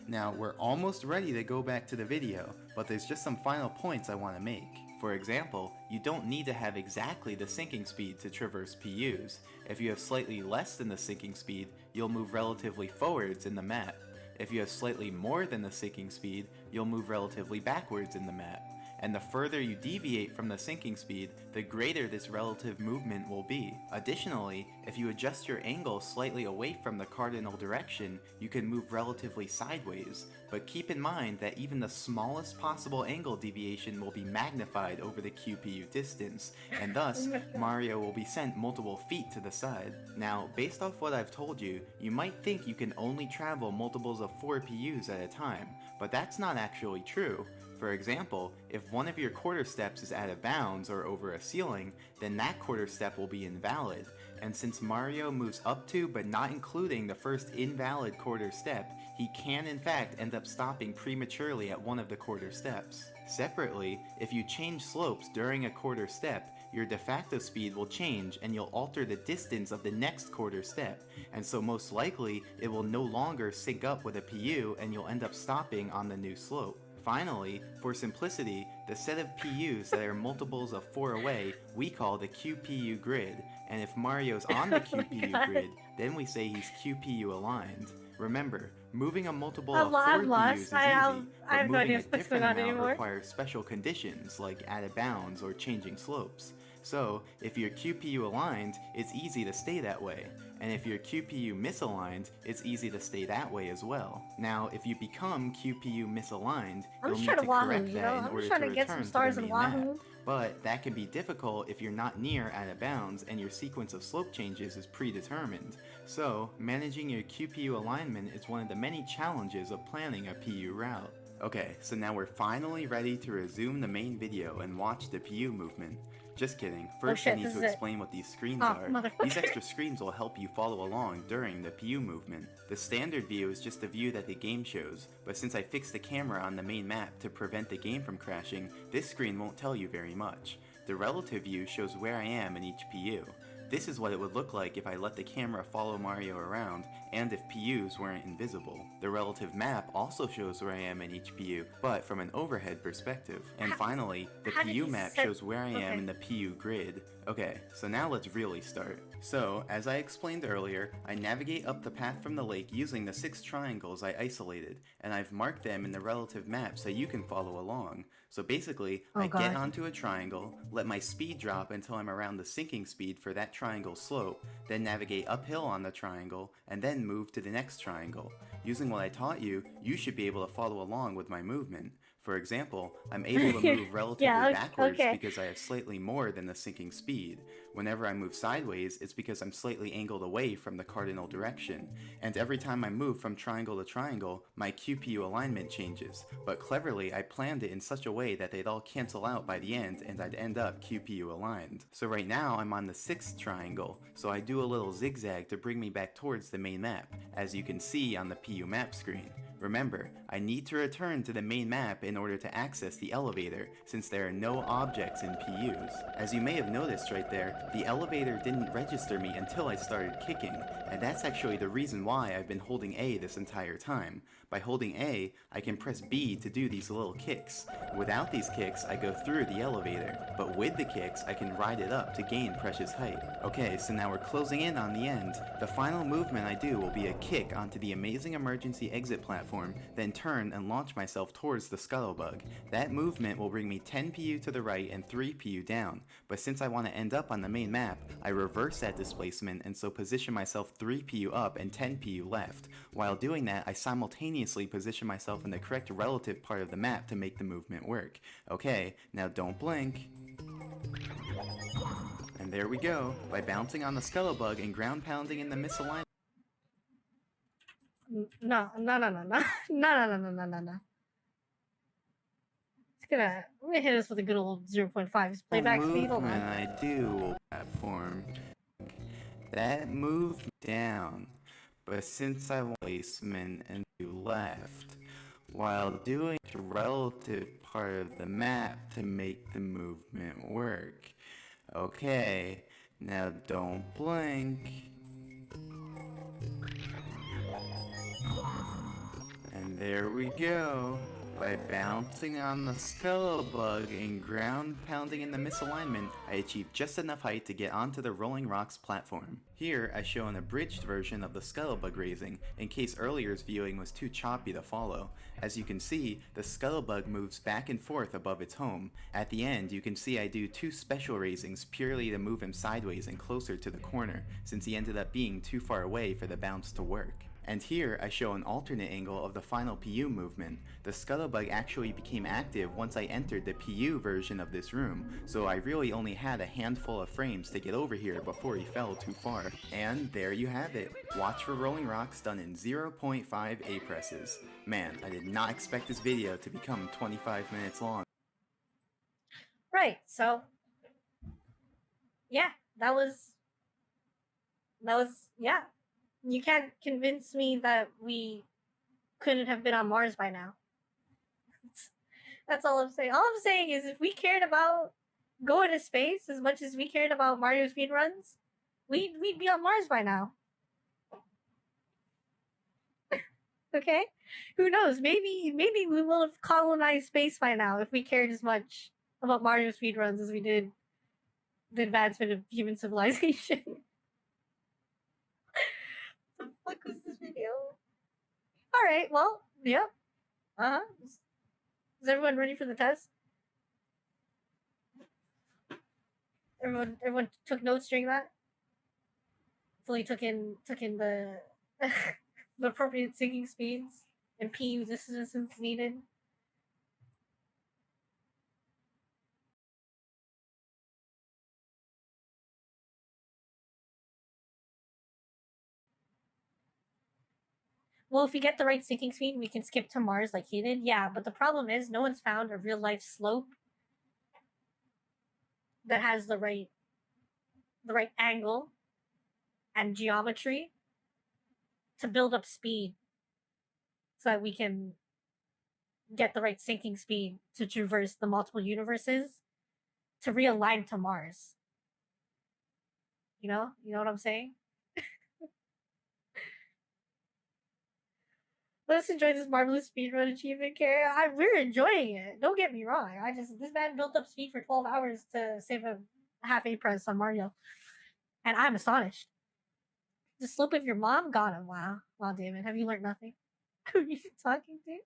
Now, we're almost ready to go back to the video, but there's just some final points I want to make. For example, you don't need to have exactly the sinking speed to traverse PUs. If you have slightly less than the sinking speed, you'll move relatively forwards in the map. If you have slightly more than the sinking speed, you'll move relatively backwards in the map. And the further you deviate from the sinking speed, the greater this relative movement will be. Additionally, if you adjust your angle slightly away from the cardinal direction, you can move relatively sideways. But keep in mind that even the smallest possible angle deviation will be magnified over the QPU distance, and thus, Mario will be sent multiple feet to the side. Now, based off what I've told you, you might think you can only travel multiples of 4 PUs at a time, but that's not actually true. For example, if one of your quarter steps is out of bounds or over a ceiling, then that quarter step will be invalid. And since Mario moves up to but not including the first invalid quarter step, he can in fact end up stopping prematurely at one of the quarter steps. Separately, if you change slopes during a quarter step, your de facto speed will change and you'll alter the distance of the next quarter step, and so most likely it will no longer sync up with a PU and you'll end up stopping on the new slope. Finally, for simplicity, the set of PUs that are multiples of 4 away we call the QPU grid, and if Mario's on the QPU grid, then we say he's QPU aligned. Remember, moving a multiple of 4 PUs is easy, but moving a different amount requires special conditions like out of bounds or changing slopes. So, if you're QPU aligned, it's easy to stay that way, and if you're QPU misaligned, it's easy to stay that way as well. Now, if you become QPU misaligned, you'll need to correct that in order to return to the main map. But that can be difficult if you're not near out of bounds and your sequence of slope changes is predetermined. So, managing your QPU alignment is one of the many challenges of planning a PU route. Okay, so now we're finally ready to resume the main video and watch the PU movement. Just kidding. First, I need to explain what these screens are. These extra screens will help you follow along during the PU movement. The standard view is just the view that the game shows, but since I fixed the camera on the main map to prevent the game from crashing, this screen won't tell you very much. The relative view shows where I am in each PU. This is what it would look like if I let the camera follow Mario around, and if PUs weren't invisible. The relative map also shows where I am in each PU, but from an overhead perspective. And finally, the PU map shows where I am in the PU grid. Okay, so now let's really start. So, as I explained earlier, I navigate up the path from the lake using the 6 triangles I isolated, and I've marked them in the relative map so you can follow along. So basically, I get onto a triangle, let my speed drop until I'm around the sinking speed for that triangle slope, then navigate uphill on the triangle, and then move to the next triangle. Using what I taught you, you should be able to follow along with my movement. For example, I'm able to move relatively backwards because I have slightly more than the sinking speed. Whenever I move sideways, it's because I'm slightly angled away from the cardinal direction. And every time I move from triangle to triangle, my QPU alignment changes. But cleverly, I planned it in such a way that they'd all cancel out by the end and I'd end up QPU aligned. So right now, I'm on the 6th triangle, so I do a little zigzag to bring me back towards the main map, as you can see on the PU map screen. Remember, I need to return to the main map in order to access the elevator, since there are no objects in PUs. As you may have noticed right there, the elevator didn't register me until I started kicking, and that's actually the reason why I've been holding A this entire time. By holding A, I can press B to do these little kicks. Without these kicks, I go through the elevator, but with the kicks, I can ride it up to gain precious height. Okay, so now we're closing in on the end. The final movement I do will be a kick onto the amazing emergency exit platform, then turn and launch myself towards the scuttlebug. That movement will bring me 10 PU to the right and 3 PU down, but since I want to end up on the main map, I reverse that displacement and so position myself 3 PU up and 10 PU left. While doing that, I simultaneously position myself in the correct relative part of the map to make the movement work. Okay, now don't blink. And there we go. By bouncing on the scuttlebug and ground pounding in the misalignment. No. I'm gonna hit us with a good old 0.5 playback speed. Hold Movement on. I do platform that moved down, but since I want placement and do left, while doing the relative part of the map to make the movement work. Okay, now don't blink. And there we go. By bouncing on the scuttlebug and ground pounding in the misalignment, I achieved just enough height to get onto the Rolling Rocks platform. Here, I show an abridged version of the scuttlebug raising, in case earlier's viewing was too choppy to follow. As you can see, the scuttlebug moves back and forth above its home. At the end, you can see I do 2 special raisings purely to move him sideways and closer to the corner, since he ended up being too far away for the bounce to work. And here I show an alternate angle of the final PU movement. The scuttlebug actually became active once I entered the PU version of this room, so I really only had a handful of frames to get over here before he fell too far. And there you have it. Watch for Rolling Rocks done in 0.5 A presses. Man, I did not expect this video to become 25 minutes long. Right, so yeah, that was yeah. You can't convince me that we couldn't have been on Mars by now. That's all I'm saying. All I'm saying is if we cared about going to space as much as we cared about Mario speedruns, we'd be on Mars by now. Okay? Who knows? Maybe we will have colonized space by now if we cared as much about Mario speedruns as we did the advancement of human civilization. What the fuck was this video? Alright, well, yep. Is everyone ready for the test? Everyone took notes during that? Fully took in the the appropriate sinking speeds and PU distances needed. Well, if we get the right sinking speed, we can skip to Mars like he did. Yeah, but the problem is no one's found a real life slope that has the right angle and geometry to build up speed so that we can get the right sinking speed to traverse the multiple universes to realign to Mars. You know what I'm saying? Let's enjoy this marvelous speedrun achievement, Carrie. We're enjoying it. Don't get me wrong. This man built up speed for 12 hours to save a half A press on Mario. And I'm astonished. The slope of your mom got him. Wow, David. Have you learned nothing? Who are you talking to?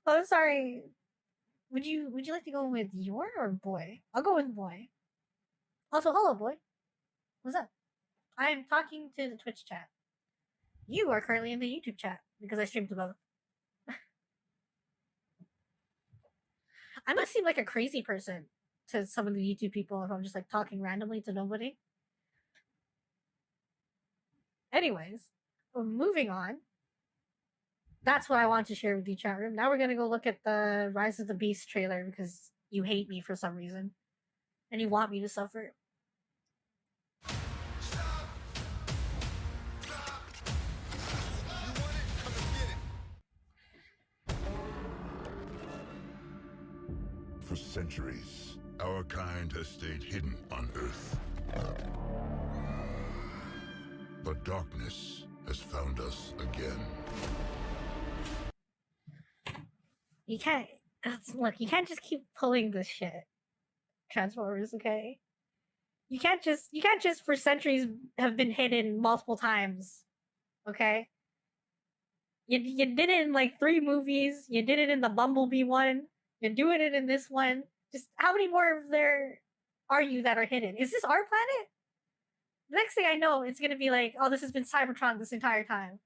Oh, I'm sorry. Would you like to go with your or boy? I'll go with boy. Also, hello, boy. What's up? I'm talking to the Twitch chat. You are currently in the YouTube chat because I streamed to both. I must seem like a crazy person to some of the YouTube people if I'm just like talking randomly to nobody. Anyways, moving on. That's what I want to share with you, chat room. Now we're gonna go look at the Rise of the Beast trailer because you hate me for some reason and you want me to suffer. centuries, our kind has stayed hidden on Earth. But darkness has found us again. You can't look. You can't just keep pulling this shit, Transformers. Okay. You can't just for centuries have been hidden multiple times. Okay. You did it in like 3 movies. You did it in the Bumblebee one. You're doing it in this one. Just how many more of there are you that are hidden? Is this our planet? The next thing I know, it's gonna be like, oh, this has been Cybertron this entire time.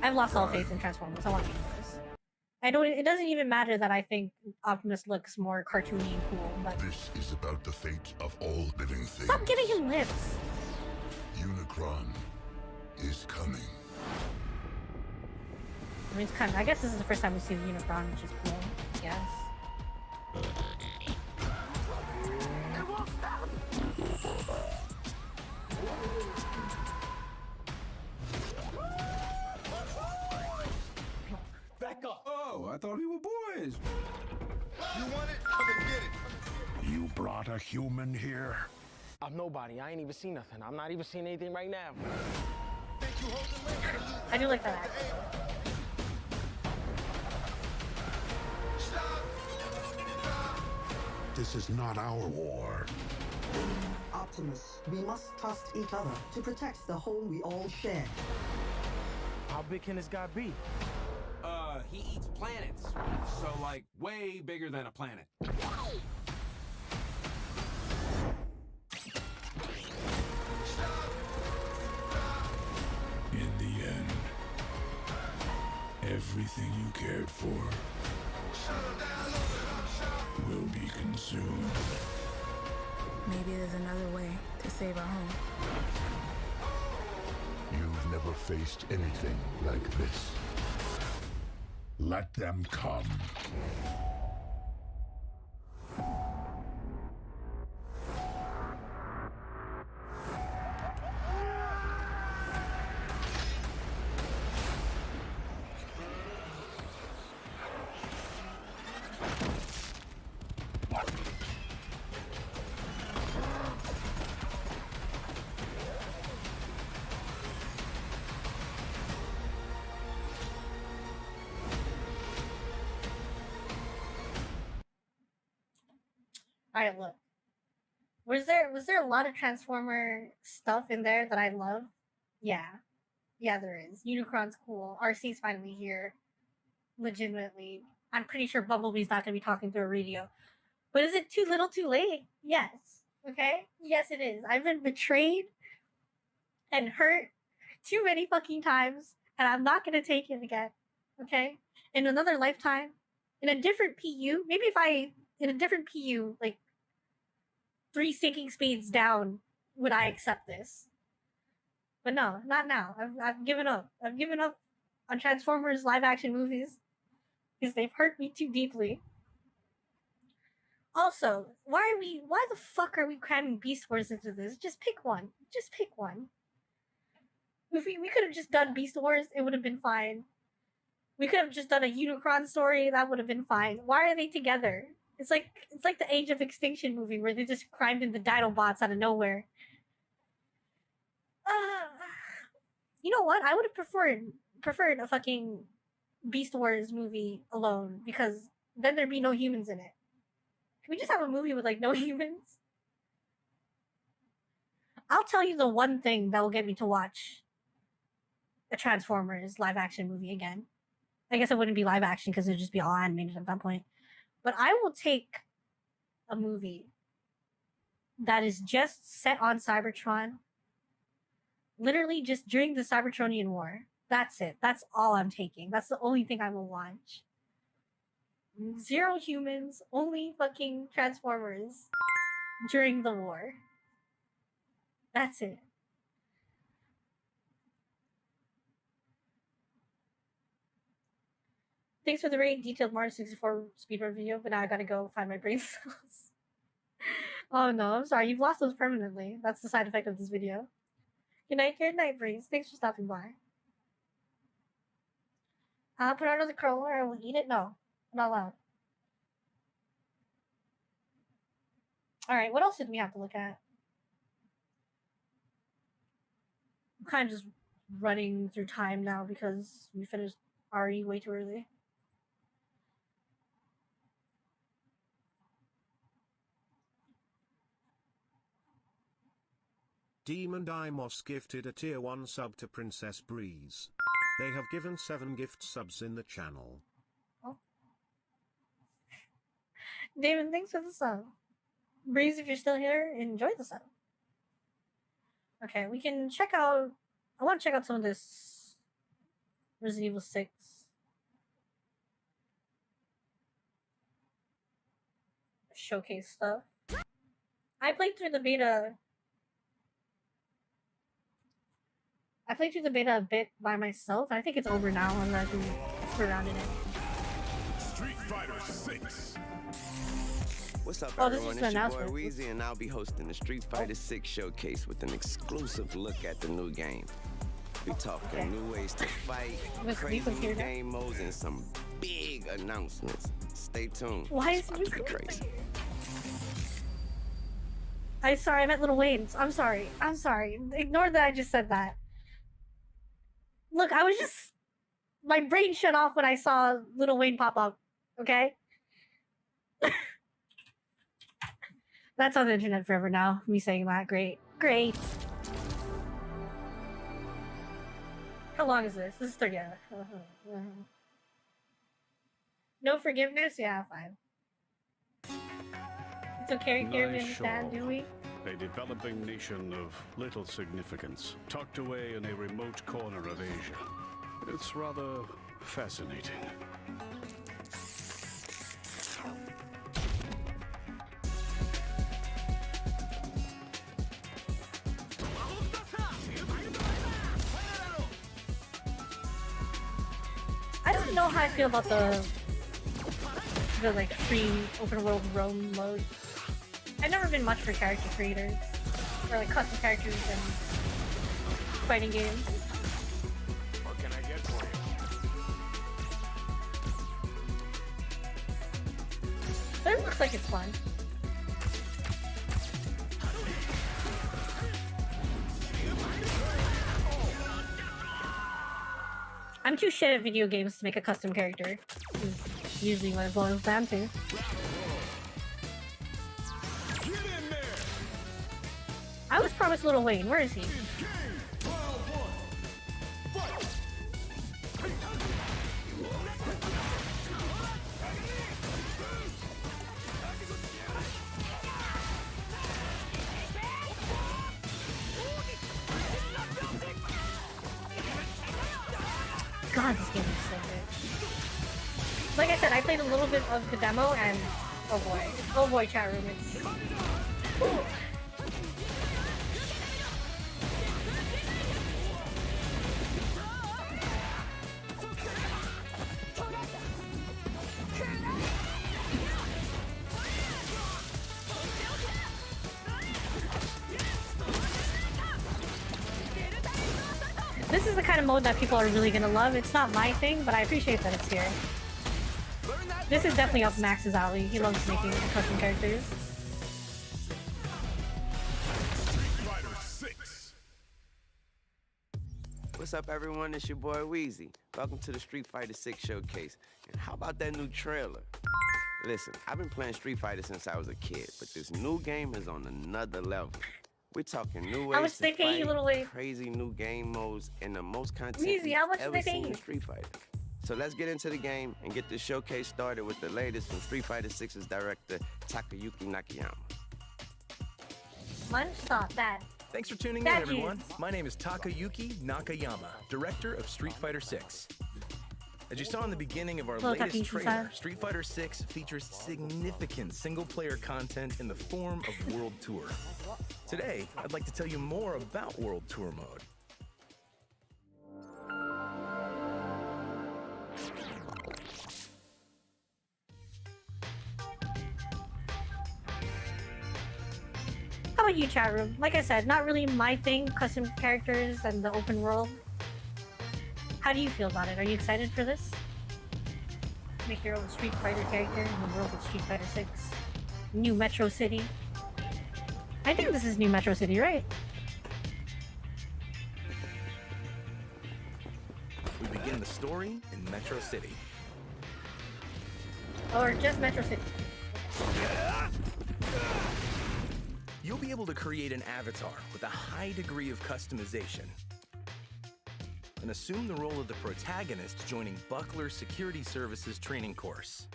I've lost all faith in Transformers. I want to be this. I don't. It doesn't even matter that I think Optimus looks more cartoony and cool. But This is about the fate of all living things. stop giving him lips. Unicron is coming. I mean, it's kind of. I guess this is the first time we see the Unicron, which is cool. I guess. Back up. Oh, I thought we were boys. You want it? Come and get it. You brought a human here? I'm nobody. I ain't even seen nothing. I'm not even seeing anything right now. Think you holding Link? I do like that. This is not our war. Optimus, we must trust each other to protect the home we all share. How big can this guy be? He eats planets. So, like, way bigger than a planet. In the end, everything you cared for will be consumed. Maybe there's another way to save our home. You've never faced anything like this. Let them come. Alright, look. Was there a lot of Transformer stuff in there that I love? Yeah. Yeah, there is. Unicron's cool. RC's finally here. Legitimately. I'm pretty sure Bumblebee's not gonna be talking through a radio. But is it too little too late? Yes. Okay? Yes, it is. I've been betrayed and hurt too many fucking times, and I'm not gonna take it again. Okay? In another lifetime, in a different PU, maybe if I in a different PU, like 3 sinking speeds down, would I accept this? But no, not now. I've given up. I've given up on Transformers live action movies because they've hurt me too deeply. Also, why the fuck are we cramming Beast Wars into this? Just pick one. Just pick one. If we could have just done Beast Wars, it would have been fine. We could have just done a Unicron story, that would have been fine. Why are they together? It's like the Age of Extinction movie where they just crimed in the Dinobots out of nowhere. You know what? I would have preferred a fucking Beast Wars movie alone because then there'd be no humans in it. Can we just have a movie with like no humans? I'll tell you the one thing that will get me to watch a Transformers live action movie again. I guess it wouldn't be live action because it'd just be all animated at that point. But I will take a movie that is just set on Cybertron, literally just during the Cybertronian War. That's it. That's all I'm taking. That's the only thing I will watch. 0 humans, only fucking Transformers during the war. That's it. Thanks for the very detailed Mario 64 speedrun video, but now I gotta go find my brain cells. Oh no, I'm sorry, you've lost those permanently. That's the side effect of this video. Good night, Brains. Thanks for stopping by. I'll put it under the curler and we'll eat it? No. Not allowed. Alright, what else did we have to look at? I'm kind of just running through time now because we finished RE way too early. Demon Dimos gifted a tier 1 sub to Princess Breeze. They have given 7 gift subs in the channel. Oh. Damon, thanks for the sub. Breeze, if you're still here, enjoy the sub. Okay, we can check out... I want to check out some of this Resident Evil 6. Showcase stuff. I played through the beta a bit by myself. I think it's over now unless we screw around in it. Street Fighter 6. What's up, Oh, this everyone? is the It's your boy announcement. Weezy, and I'll be hosting the Street Fighter 6 showcase with an exclusive look at the new game. We talking new ways to fight, Miss crazy Lee's new here now. game modes, and some big announcements. Stay tuned. Why is It's about to be Miss Lee's crazy. I'm sorry, I meant Little Wayne's. I'm sorry. Ignore that I just said that. Look, I was just... My brain shut off when I saw Little Wayne pop up. Okay? That's on the internet forever now, me saying that. Great. Great. How long is this? This is 30 hours. No forgiveness? Yeah, fine. It's okay, here we understand, do we? A developing nation of little significance, tucked away in a remote corner of Asia. It's rather fascinating. I don't know how I feel about the like free open world roam mode. I've never been much for character creators or like custom characters and fighting games. What can I get for you? But it looks like it's fun. I'm too shit at video games to make a custom character. Is usually what it boils down to. I was promised Little Wayne. Where is he? God, this game is so good. Like I said, I played a little bit of the demo and oh boy, chat room, it's... This is the kind of mode that people are really gonna love. It's not my thing, but I appreciate that it's here. This is definitely up Max's alley. He loves making custom characters. What's up, everyone? It's your boy Weezy. Welcome to the Street Fighter 6 showcase. And how about that new trailer? Listen, I've been playing Street Fighter since I was a kid, but this new game is on another level. We're talking new How ways much to they pay you, fight, Little Wayne? crazy new game modes, and the most content Weezy, we've how much ever did they pay seen in you? Street Fighter. So let's get into the game and get this showcase started with the latest from Street Fighter 6's director, Takayuki Nakayama. Munch, stop that. Thanks for tuning in, That everyone. juice. My name is Takayuki Nakayama, director of Street Fighter 6. As you saw in the beginning of our Hello, latest Takayuki-san. trailer, Street Fighter 6 features significant single-player content in the form of World Tour. Today, I'd like to tell you more about World Tour mode. How about you, chat room? Like I said, not really my thing, custom characters and the open world. How do you feel about it? Are you excited for this? Make your own Street Fighter character in the world of Street Fighter 6. New Metro City. I think this is New Metro City, right? We begin the story in Metro City. Or just Metro City. You'll be able to create an avatar with a high degree of customization and assume the role of the protagonist joining Buckler Security Services training course.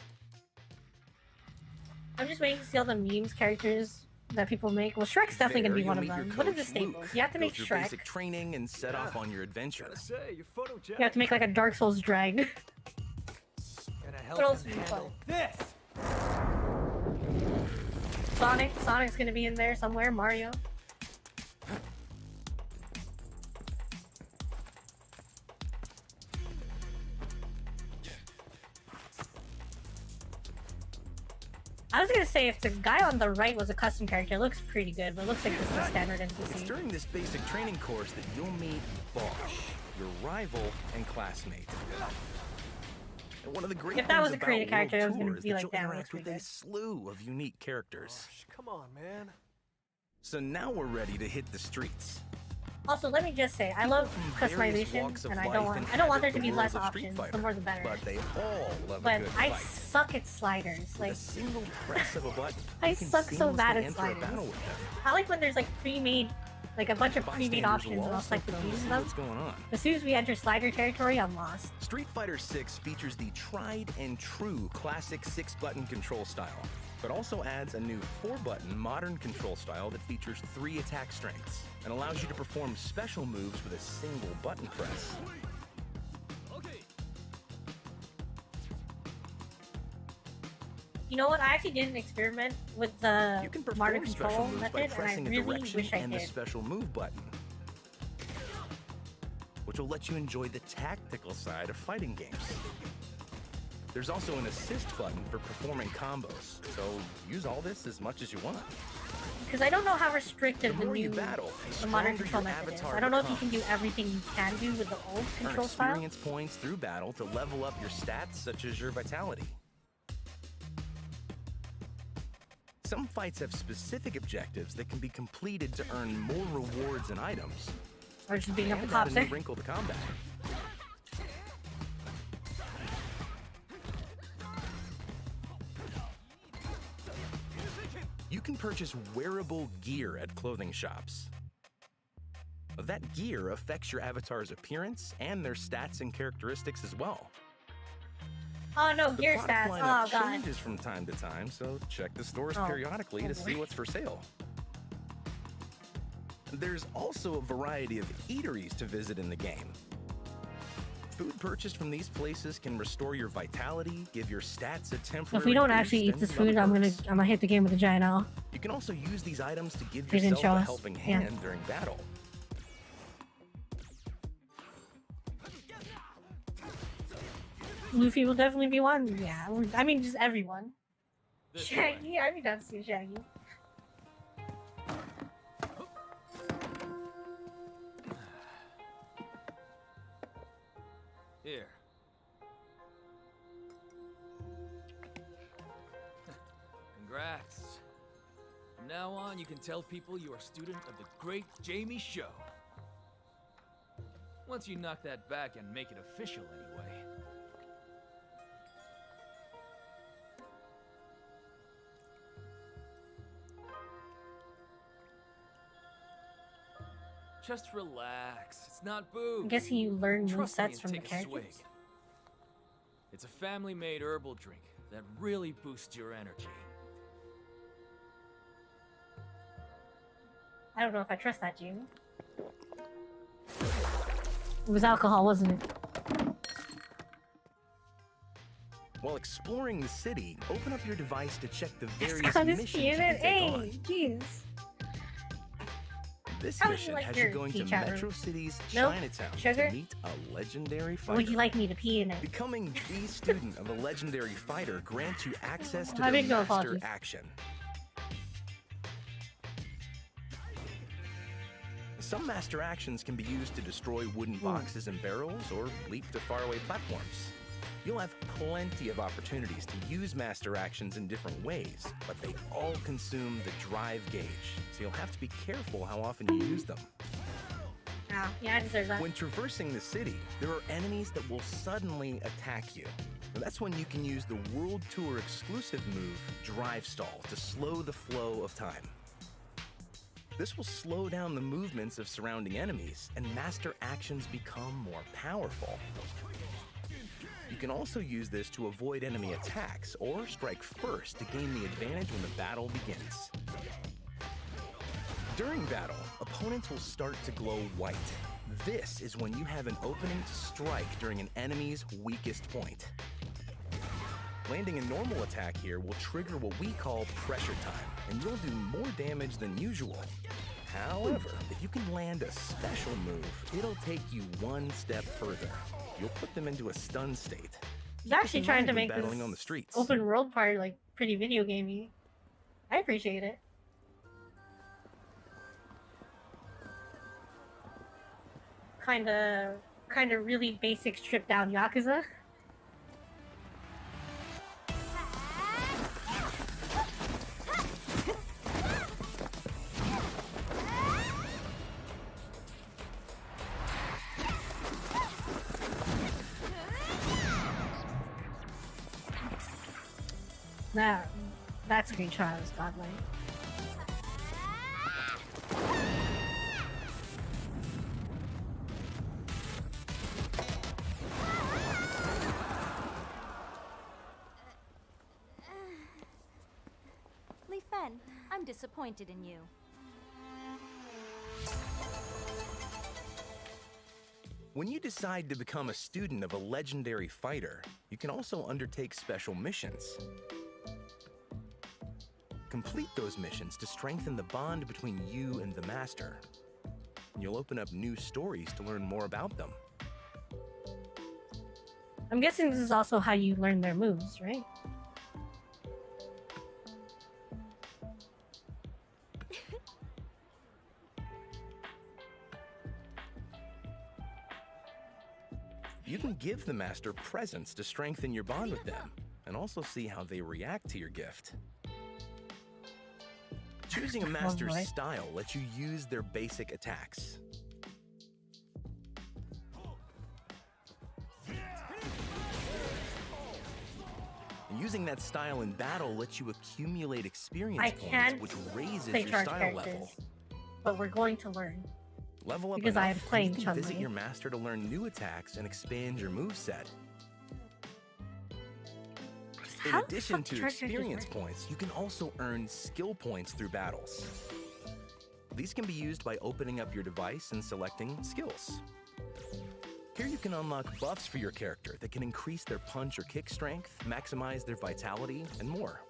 I'm just waiting to see all the memes characters that people make. Well, Shrek's definitely going to be one of them. What are the staples? You have to make Build Shrek. your basic training and set off on your adventure. You have to make like a Dark Souls drag. What else would be fun? This! Sonic's gonna be in there somewhere. Mario. I was gonna say if the guy on the right was a custom character, it looks pretty good, but it looks like this is a standard It's NPC. during this basic training course that you'll meet Bosch, your rival and classmate. And one of the great If that things was a about creative character, World it was gonna Tour is be that like you'll that. It looks interact with pretty a good. slew of unique characters. Come on, man. So now we're ready to hit the streets. Also, let me just say, I love Various customization, walks of and I life don't want inhabit there the to be world less of Street options. Fighter, The more the better. But they all love But a good I fight. suck at sliders. With Like a single press of a button, I you can suck so bad seamlessly at enter a sliders. battle with them. I like when there's like pre-made, like a bunch of pre-made Bystanders options, will and I'll also select the come to use see them. what's going on. As soon as we enter slider territory, I'm lost. Street Fighter 6 features the tried and true classic 6-button control style, but also adds a new 4-button modern control style that features 3 attack strengths and allows you to perform special moves with a single button press. You know what? I actually did an experiment with the You can perform modern special control moves by method, and I pressing a really direction wish I and the did. special move button, which will let you enjoy the tactical side of fighting games. There's also an assist button for performing combos, so use all this as much as you want. Because I don't know how restrictive The the more you new battle, the modern stronger control your method is. avatar I don't know if you can becomes. do everything you can do with the old Earn control style. experience points through battle to level up your stats, such as your vitality. Some fights have specific objectives that can be completed to earn more rewards and items. Or just being up the And top add a new there. wrinkle to combat. You can purchase wearable gear at clothing shops. That gear affects your avatar's appearance and their stats and characteristics as well. Oh no, The gear product stats. lineup Oh god. changes from time to time, so check the stores Oh. periodically Oh, to boy. see what's for sale. There's also a variety of eateries to visit in the game. Food purchased from these places can restore your vitality, give your stats a temporary If we don't boost, actually eat and this other food, I'm perks. gonna hit the game with a giant L. You can also use these items to give They didn't yourself show a us. helping Yeah. hand during battle. Luffy will definitely be one. Yeah, I mean just everyone. Shaggy, I mean that's Shaggy. Here. Congrats. From now on, you can tell people you are a student of the great Jamie Show. Once you knock that back and make it official, anyway. Just relax. It's not booze. I'm guessing you learn Trust me movesets and from the take a characters. swig. It's a family-made herbal drink that really boosts your energy. I don't know if I trust that, Jamie. It was alcohol, wasn't it? While exploring the city, open up your device to check the It's various got a missions ski you in can it. take on. Hey, jeez. This How would you mission like has your you going tea to chat room? Metro City's Milk? Chinatown Sugar? to meet a legendary Or fighter. would you like me to pee in it? Becoming the student of a legendary fighter grants you access to I the make no master apologies. action. Some master actions can be used to destroy wooden boxes and barrels or leap to faraway platforms. You'll have plenty of opportunities to use master actions in different ways, but they all consume the drive gauge, so you'll have to be careful how often you use them. Yeah, I deserve that. When traversing the city, there are enemies that will suddenly attack you. Now, that's when you can use the World Tour exclusive move, Drive Stall, to slow the flow of time. This will slow down the movements of surrounding enemies, and master actions become more powerful. You can also use this to avoid enemy attacks, or strike first to gain the advantage when the battle begins. During battle, opponents will start to glow white. This is when you have an opening to strike during an enemy's weakest point. Landing a normal attack here will trigger what we call pressure time, and you'll do more damage than usual. However, if you can land a special move, it'll take you one step further. You'll put them into a stun state. He's actually trying to make battling this on the streets. open world part like pretty video gamey. I appreciate it. Kinda really basic stripped down Yakuza. That screenshot is godlike. Lee Fen, I'm disappointed in you. When you decide to become a student of a legendary fighter, you can also undertake special missions. Complete those missions to strengthen the bond between you and the master. You'll open up new stories to learn more about them. I'm guessing this is also how you learn their moves, right? You can give the master presents to strengthen your bond with them, and also see how they react to your gift. Choosing a master's style lets you use their basic attacks. And using that style in battle lets you accumulate experience points, which raises your style level. But we're going to learn. Level up because enough, I am playing you can visit Chun-Li. your master to learn new attacks and expand your moveset. In addition to experience points, you can also earn skill points through battles. These can be used by opening up your device and selecting skills. Here you can unlock buffs for your character that can increase their punch or kick strength, maximize their vitality, and more.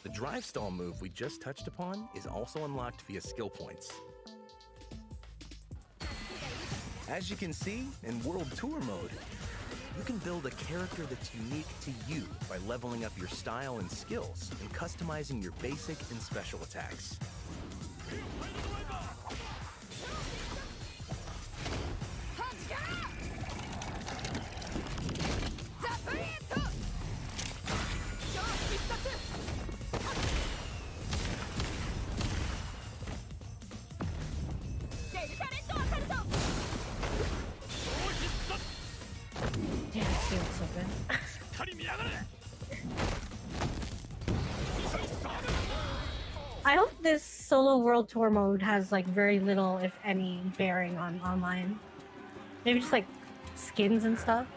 The drive stall move we just touched upon is also unlocked via skill points. As you can see, in World Tour mode, you can build a character that's unique to you by leveling up your style and skills and customizing your basic and special attacks. Yeah, it feels so good. I hope this solo world tour mode has like very little, if any, bearing on online. Maybe just like skins and stuff.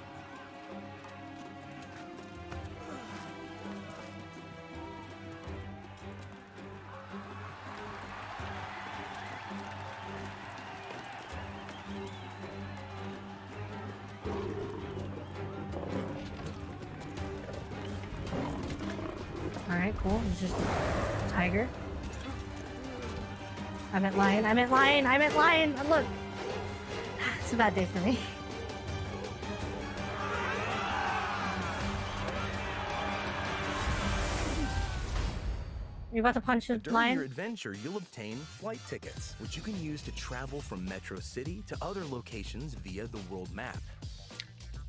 Alright, cool. It's just a tiger. I meant lion. I meant lion. I meant lion. Look. It's a bad day for me. Are you about to punch a During lion? your adventure, you'll obtain flight tickets, which you can use to travel from Metro City to other locations via the world map.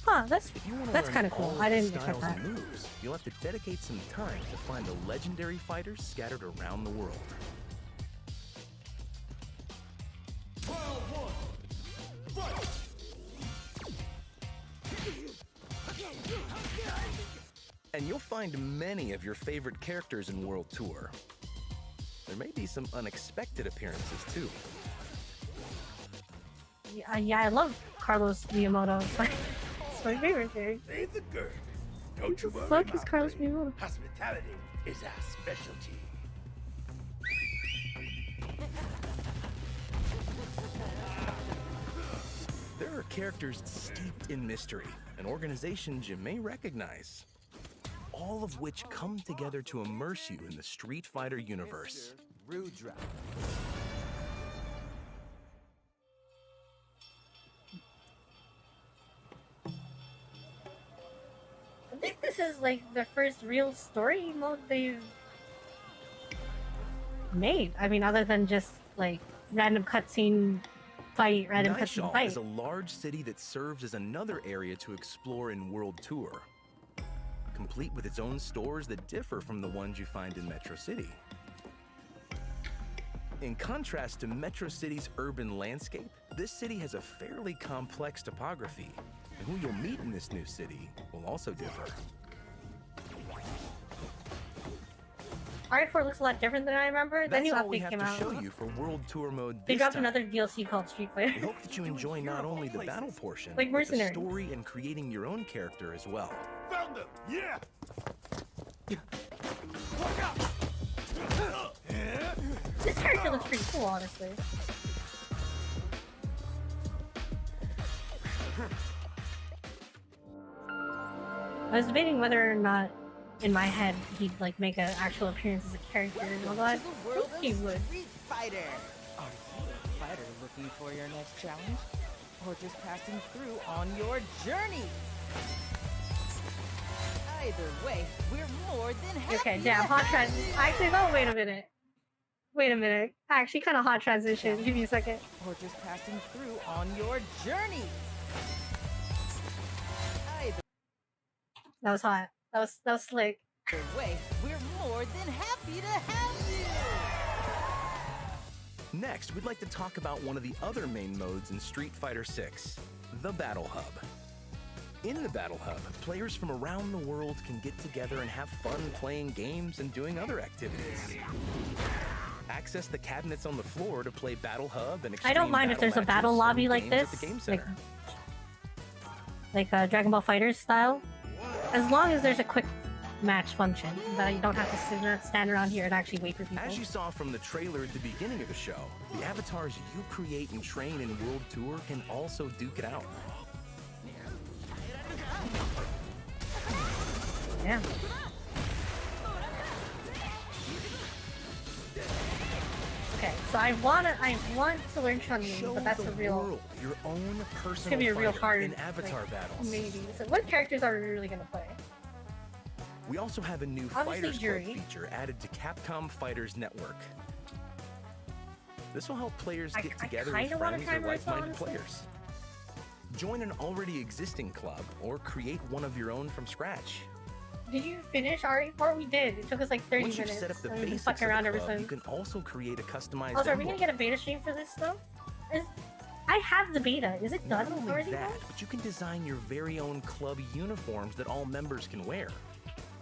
Huh, If you want to that's learn kind of cool. all I the didn't expect styles that. and moves, you'll have to dedicate some time to find the legendary fighters scattered around the world. And you'll find many of your favorite characters in World Tour. There may be some unexpected appearances too. Yeah, I love Carlos Miyamoto. It's my favorite character. Save the girl. Don't you worry, Fuck my is Carlos friend. Miyamoto? Hospitality is our specialty. There are characters steeped in mystery and organizations you may recognize, all of which come together to immerse you in the Street Fighter universe. Rudra. I think this is like the first real story mode they've made. I mean, other than just like random cutscene fight, random cutscene Nightshall fight. is a large city that serves as another area to explore in World Tour, complete with its own stores that differ from the ones you find in Metro City. In contrast to Metro City's urban landscape, this city has a fairly complex topography, and who you'll meet in this new city will also differ. RE4 looks a lot different than I remember. The That's new all we update have came to out. show you for World Tour mode They this dropped time. another DLC called Street We Fighter. hope that you enjoy not only the battle portion, Like but the Mercenary. story and creating your own character as well. Found them! Yeah! This character looks pretty cool, honestly. I was debating whether or not, in my head, he'd like make an actual appearance as a character. Although I think he would. Street Fighter. Are you a fighter looking for your next challenge, or just passing through on your journey? Either way, we're more than happy. Okay, damn, hot transition. Actually, no, wait a minute. Wait a minute. Actually, kind of hot transition. Give me a second. Or just passing through on your journey. Either That was hot. That was slick. way, we're more than happy to have you. Next, we'd like to talk about one of the other main modes in Street Fighter 6, the Battle Hub. In the Battle Hub, players from around the world can get together and have fun playing games and doing other activities. Access the cabinets on the floor to play Battle Hub and I don't mind if there's a battle lobby like this, like Dragon Ball FighterZ style, as long as there's a quick match function that you don't have to stand around here and actually wait for people. As you saw from the trailer at the beginning of the show, the avatars you create and train in World Tour can also duke it out. Yeah. Okay, so I want to learn Chun-Li, but that's a real. World, your own personal It's gonna be a real fighter hard in avatar like, battles. Maybe. So, what characters are we really gonna play? We also have a new Obviously, Fighters Club Yuri. feature added to Capcom Fighters Network. This will help players get I together with kinda wanna friends try or Marissa, like-minded honestly. players. Join an already existing club or create one of your own from scratch. Did you finish RE4? We did. It took us like 30 Once you've minutes. set up the and we've been basics of fucking around the ever club, you since. can also create a customized Also, are we gonna emblem. get a beta stream for this stuff? I have the beta. Is it Not done only already? that, but you can design your very own club uniforms that all members can wear.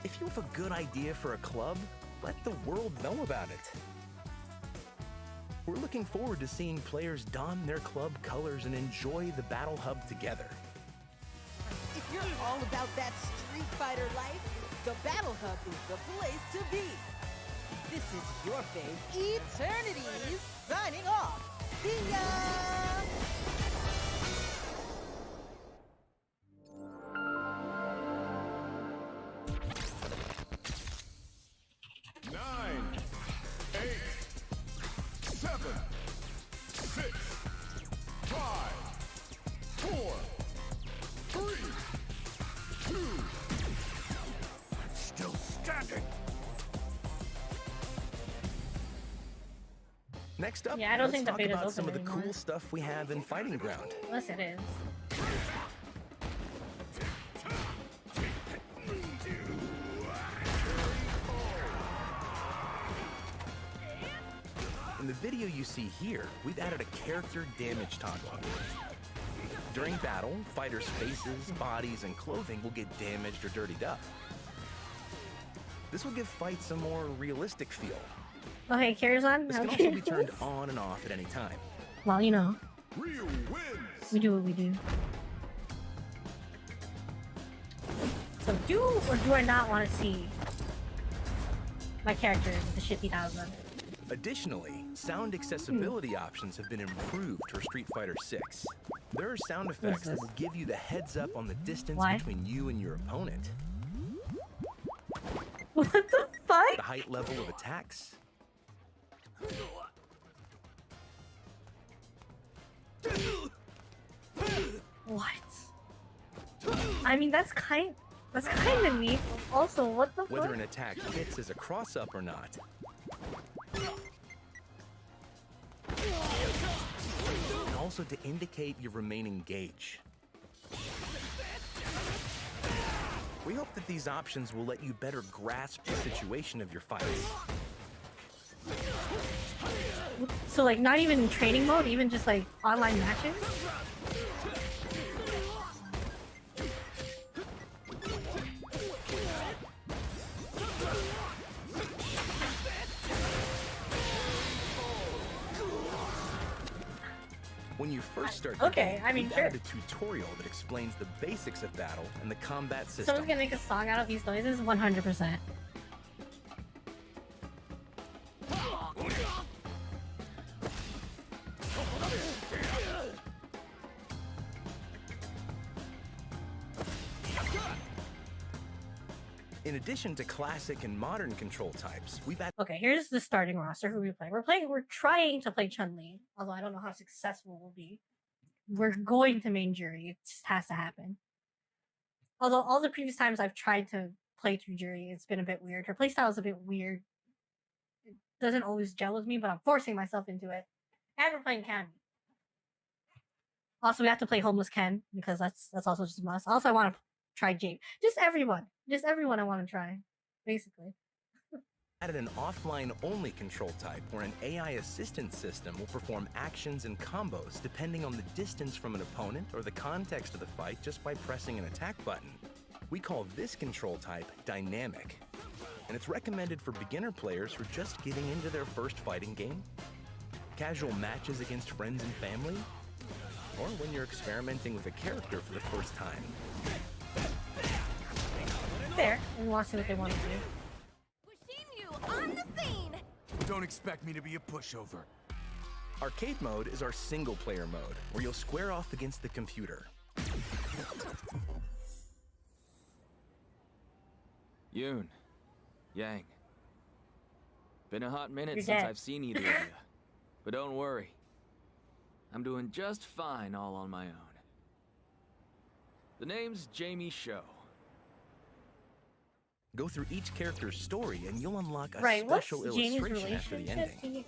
If you have a good idea for a club, let the world know about it. We're looking forward to seeing players don their club colors and enjoy the Battle Hub together. If you're all about that Street Fighter life, the Battle Hub is the place to be. This is your fave, Eternity, signing off. See ya! Nine, 8, 7, 6, 5, 4, 3, 2. Still standing. Next up, Yeah, I don't let's think the talk beta's about some of open the anymore. cool stuff we have in Fighting Ground. Unless it is. In the video you see here, we've added a character damage toggle. During battle, fighters' faces, bodies, and clothing will get damaged or dirtied up. This will give fights a more realistic feel. Okay, carries on. This can Okay. also be turned on and off at any time. Well, you know. We do what we do. So do or do I not want to see my characters with the shit beat out of them? Additionally, sound accessibility options have been improved for Street Fighter 6. There are sound effects that will give you the heads up on the distance between you and your opponent. What the fuck? The height level of attacks. What? I mean, that's kind of neat. Also, what the Whether fuck? an attack hits as a cross-up or not. And also to indicate your remaining gauge. We hope that these options will let you better grasp the situation of your fights. So like not even in training mode, even just like online matches? When you first start the Okay, game, I mean, we've sure. added a tutorial that explains the basics of battle and the combat system. Someone's gonna make a song out of these noises? 100%. In addition to classic and modern control types, we've added Okay, here's the starting roster who we play. We're trying to play Chun-Li, although I don't know how successful we'll be. We're going to main jury. It just has to happen. Although all the previous times I've tried to play through jury, it's been a bit weird. Her playstyle is a bit weird. It doesn't always gel with me, but I'm forcing myself into it. And we're playing Cammy. Also, we have to play Homeless Ken, because that's also just a must. Also, I want to try Jake. Just everyone I want to try, basically. added an offline-only control type where an AI assistance system will perform actions and combos depending on the distance from an opponent or the context of the fight just by pressing an attack button. We call this control type dynamic, and it's recommended for beginner players who are just getting into their first fighting game, casual matches against friends and family, or when you're experimenting with a character for the first time. There, and we'll see what they want to do. On the scene! Don't expect me to be a pushover. Arcade mode is our single-player mode, where you'll square off against the computer. Yoon, Yang. Been a hot minute You're since dead. I've seen either of you. But don't worry. I'm doing just fine all on my own. The name's Jamie Sho. Go through each character's story and you'll unlock a Right, what's special Jamie's illustration after the relationship ending.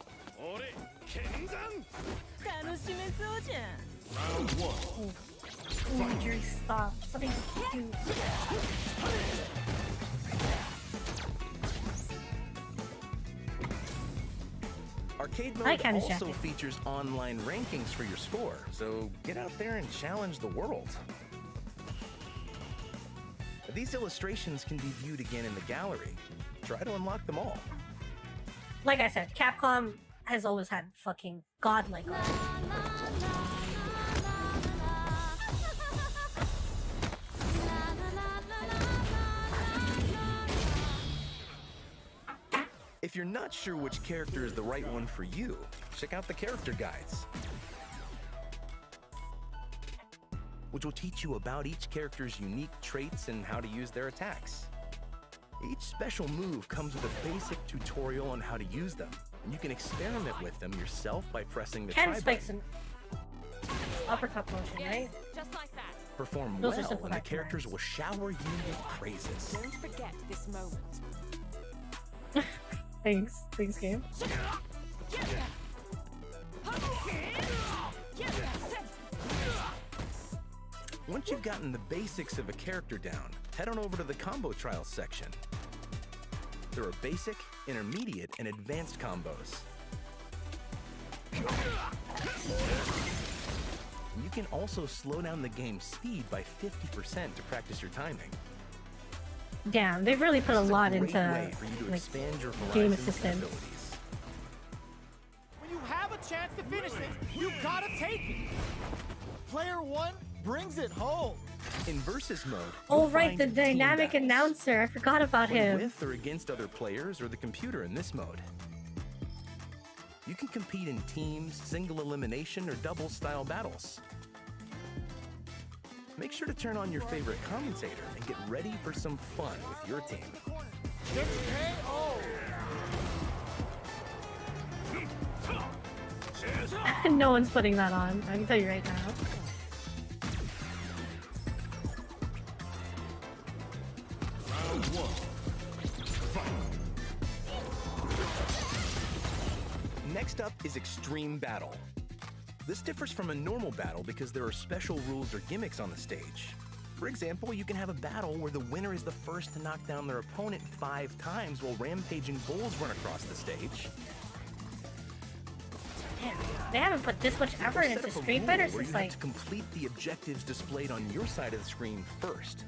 Round one. Ooh, jury stop. Something cute. Arcade I mode kinda also jacket. features online rankings for your score, so get out there and challenge the world. These illustrations can be viewed again in the gallery. Try to unlock them all. Like I said, Capcom has always had fucking godlike art. If you're not sure which character is the right one for you, check out the character guides, which will teach you about each character's unique traits and how to use their attacks. Each special move comes with a basic tutorial on how to use them, and you can experiment with them yourself by pressing the Ken try spikes button. an uppercut motion, right? Just like that. Perform Those are well, simple and the back characters commands. will shower you with praises. Don't forget this moment. Thanks, game. Once you've gotten the basics of a character down, head on over to the combo trials section. There are basic, intermediate, and advanced combos. can also slow down the game's speed by 50% to practice your timing. Damn, they've really put a lot Great into way for you to like expand your game horizons and assistance. abilities. When you have a chance to finish it, you gotta take it. Player one brings it home. In versus mode, Oh you'll right, find the team dynamic battles. announcer. I forgot about Play him. with or against other players or the computer in this mode. You can compete in teams, single elimination, or double style battles. Make sure to turn on your favorite commentator and get ready for some fun with your team. No one's putting that on. I can tell you right now. Next up is Extreme Battle. This differs from a normal battle because there are special rules or gimmicks on the stage. For example, you can have a battle where the winner is the first to knock down their opponent 5 times while rampaging bulls run across the stage. Man, they haven't put this much effort Or set into up a Street rule Fighter where since you like have to complete the objectives displayed on your side of the screen first.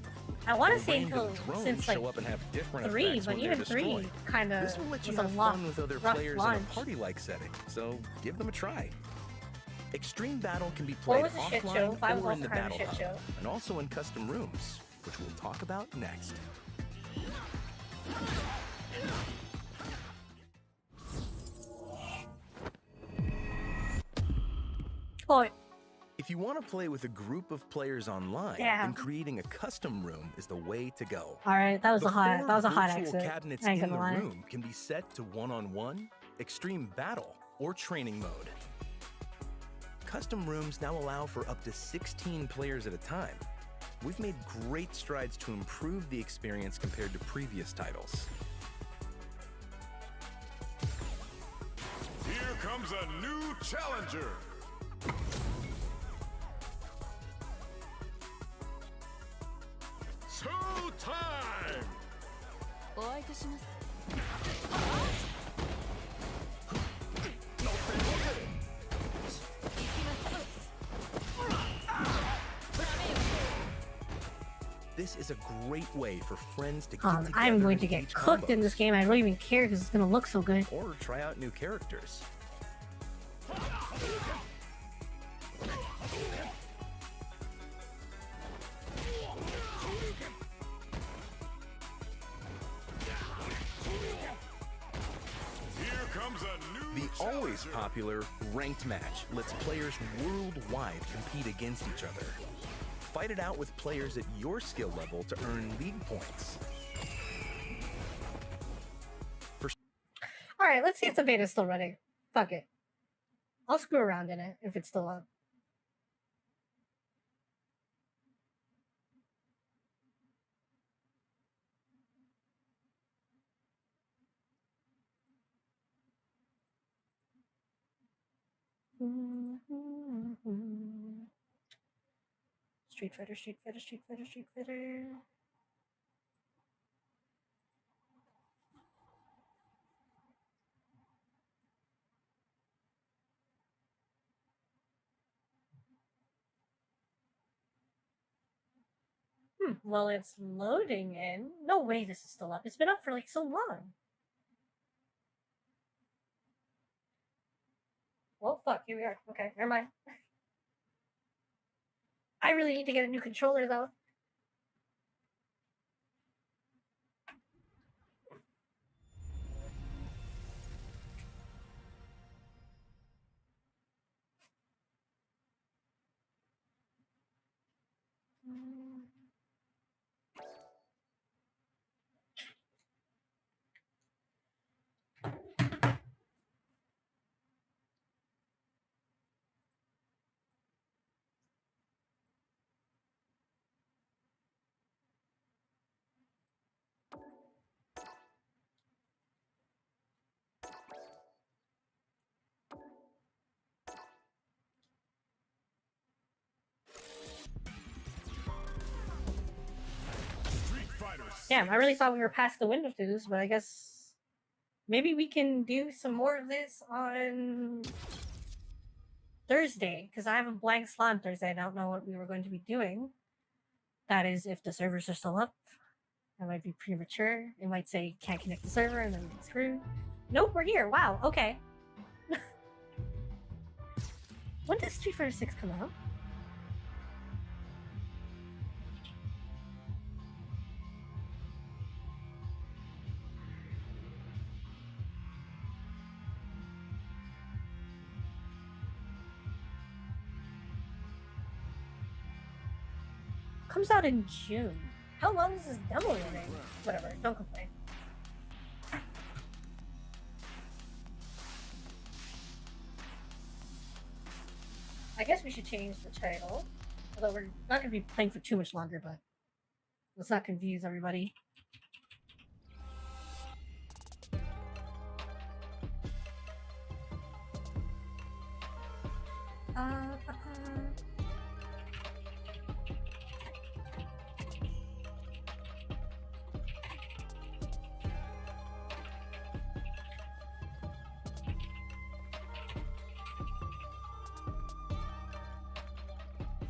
I want Or to say random until drones since like show up and have different 3, effects but when they're even 3 destroyed. kind of This will let you was a have lot fun with other rough players launch. in a party-like setting, so give them a try. Extreme Battle can be 4 played was a shit offline show, 5 was or in also the kind of a Battle shit Hub, show. and also in custom rooms, which we'll talk about next. Oh, If you want to play with a group of players online, Yeah. then creating a custom room is the way to go. alright, that was The a hot four exit. virtual cabinets I ain't in gonna the lie. room can be set to one-on-one, extreme battle, or training mode. Custom rooms now allow for up to 16 players at a time. We've made great strides to improve the experience compared to previous titles. Here comes a new challenger. Showtime! お相手します This is a great way for friends to get together I'm going to and get teach cooked in this combos, game. I don't even care because it's gonna look so good. or try out new characters. Here comes a new The always popular ranked match lets players worldwide compete against each other. Fight it out with players at your skill level to earn league points. Alright, let's see if the beta's still running. Fuck it. I'll screw around in it if it's still up. Street Fighter, Street Fighter, Street Fighter, Street Fighter. Well, it's loading in. No way this is still up. It's been up for like so long. Well, fuck, here we are. Okay, never mind. I really need to get a new controller though. Damn, I really thought we were past the window to this, but I guess maybe we can do some more of this on Thursday, because I have a blank slot on Thursday. I don't know what we were going to be doing. That is, if the servers are still up. That might be premature. It might say can't connect the server and then we get screwed. Nope, we're here. Wow, okay. When does Street Fighter 6 come out? Comes out in June. How long is this demo running? Whatever, don't complain. I guess we should change the title. Although we're not going to be playing for too much longer, but let's not confuse everybody.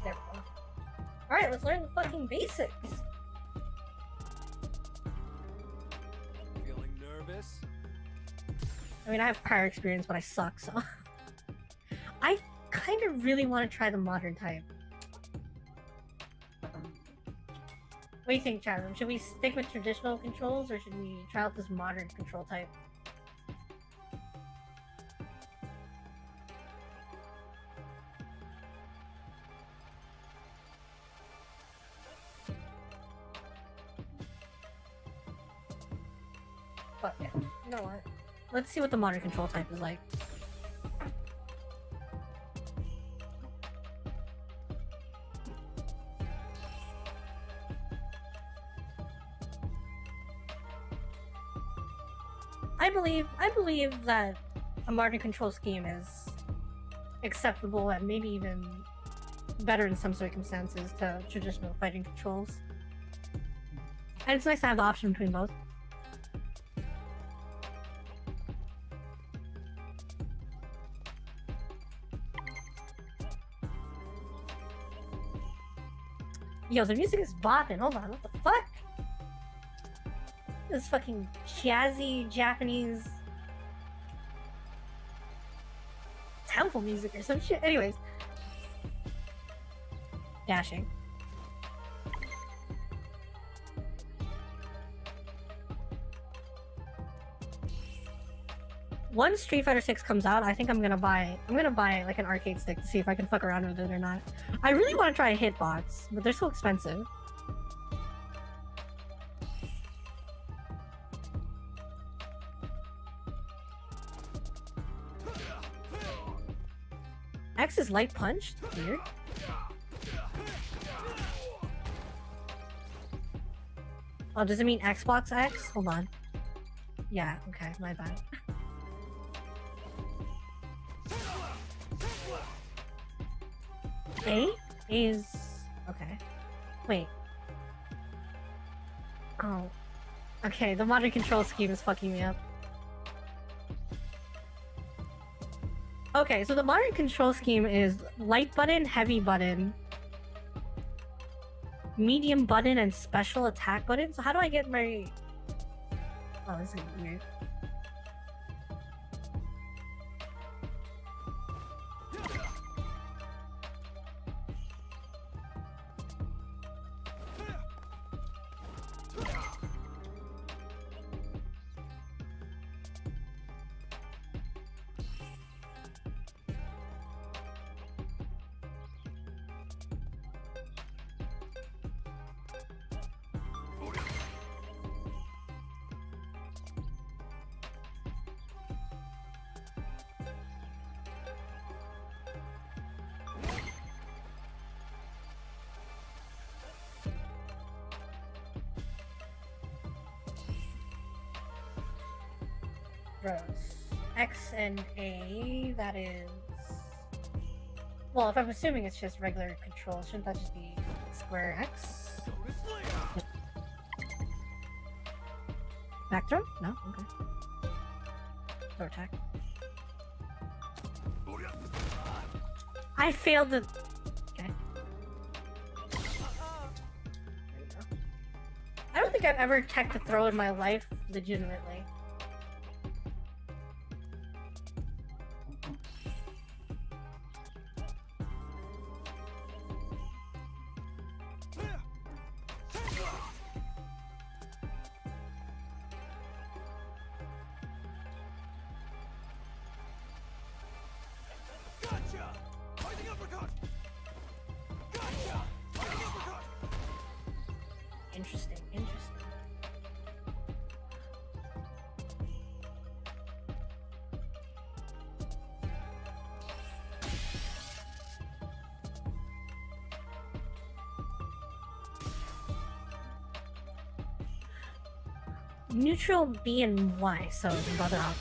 There we go. Alright, let's learn the fucking basics. Feeling nervous? I mean, I have prior experience, but I suck, so... I kind of really want to try the modern type. What do you think, Chasm? Should we stick with traditional controls, or should we try out this modern control type? Fuck yeah. You know what? Let's see what the modern control type is like. I believe that a modern control scheme is acceptable and maybe even better in some circumstances to traditional fighting controls. And it's nice to have the option between both. Yo, the music is bopping. Hold on, what the fuck? This fucking jazzy Japanese temple music or some shit. Anyways. Dashing. Once Street Fighter 6 comes out, I think I'm gonna buy like an arcade stick to see if I can fuck around with it or not. I really want to try a hitbox, but they're so expensive. X is light punched? Weird. Oh, does it mean Xbox X? Hold on. Yeah, okay, my bad. A is... okay. Wait. Oh. Okay, the modern control scheme is fucking me up. Okay, so the modern control scheme is light button, heavy button, medium button, and special attack button. So how do I get my... oh, this is weird. X and A, that is... well, if I'm assuming it's just regular control, shouldn't that just be square X? Yep. Back throw? No? Okay. Throw attack. I failed to... Okay. I don't think I've ever teched a throw in my life, legitimately. Gotcha! Fighting uppercut! Gotcha! Fighting uppercut! Interesting, interesting. Neutral B and Y, so brother out.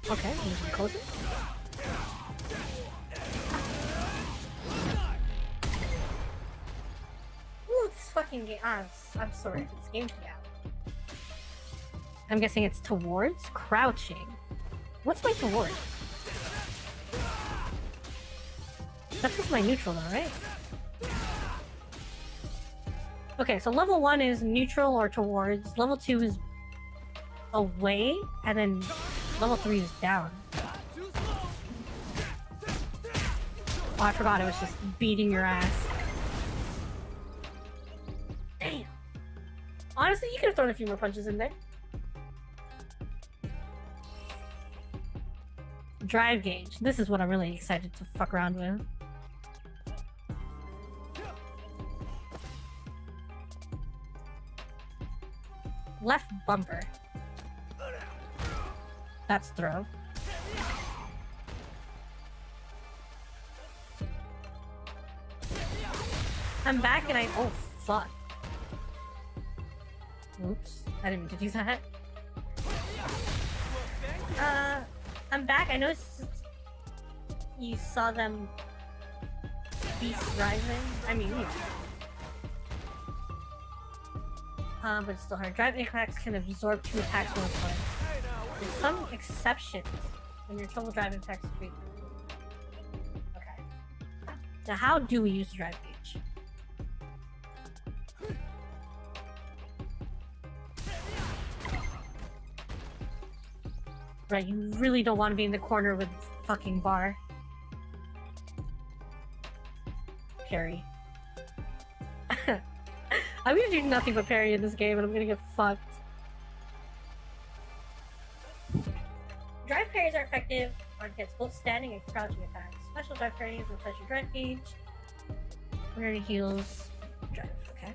Okay, I'm closer. Ooh, this fucking game. I'm sorry if this game's out. I'm guessing it's towards crouching. What's my towards? That's just my neutral though, right? Okay, so level 1 is neutral or towards, level 2 is away, and then level 3 is down. Oh, I forgot it was just beating your ass. Damn. Honestly, you could have thrown a few more punches in there. Drive gauge. This is what I'm really excited to fuck around with. Left bumper. That's throw. I'm back and oh fuck. Oops. I didn't mean to do that. I'm back. I noticed you saw them beast rising. I mean, yeah. But it's still hard. Drive attacks can absorb 2 attacks from a point. There's some exceptions when your total drive attacks are 3. Okay. Now, how do we use the drive gauge? Right, you really don't want to be in the corner with fucking bar. Parry. I'm gonna do nothing but parry in this game and I'm gonna get fucked. Drive parries are effective on hits, both standing and crouching attacks. Special drive parries replace your drive gauge. When it heals, drive, okay.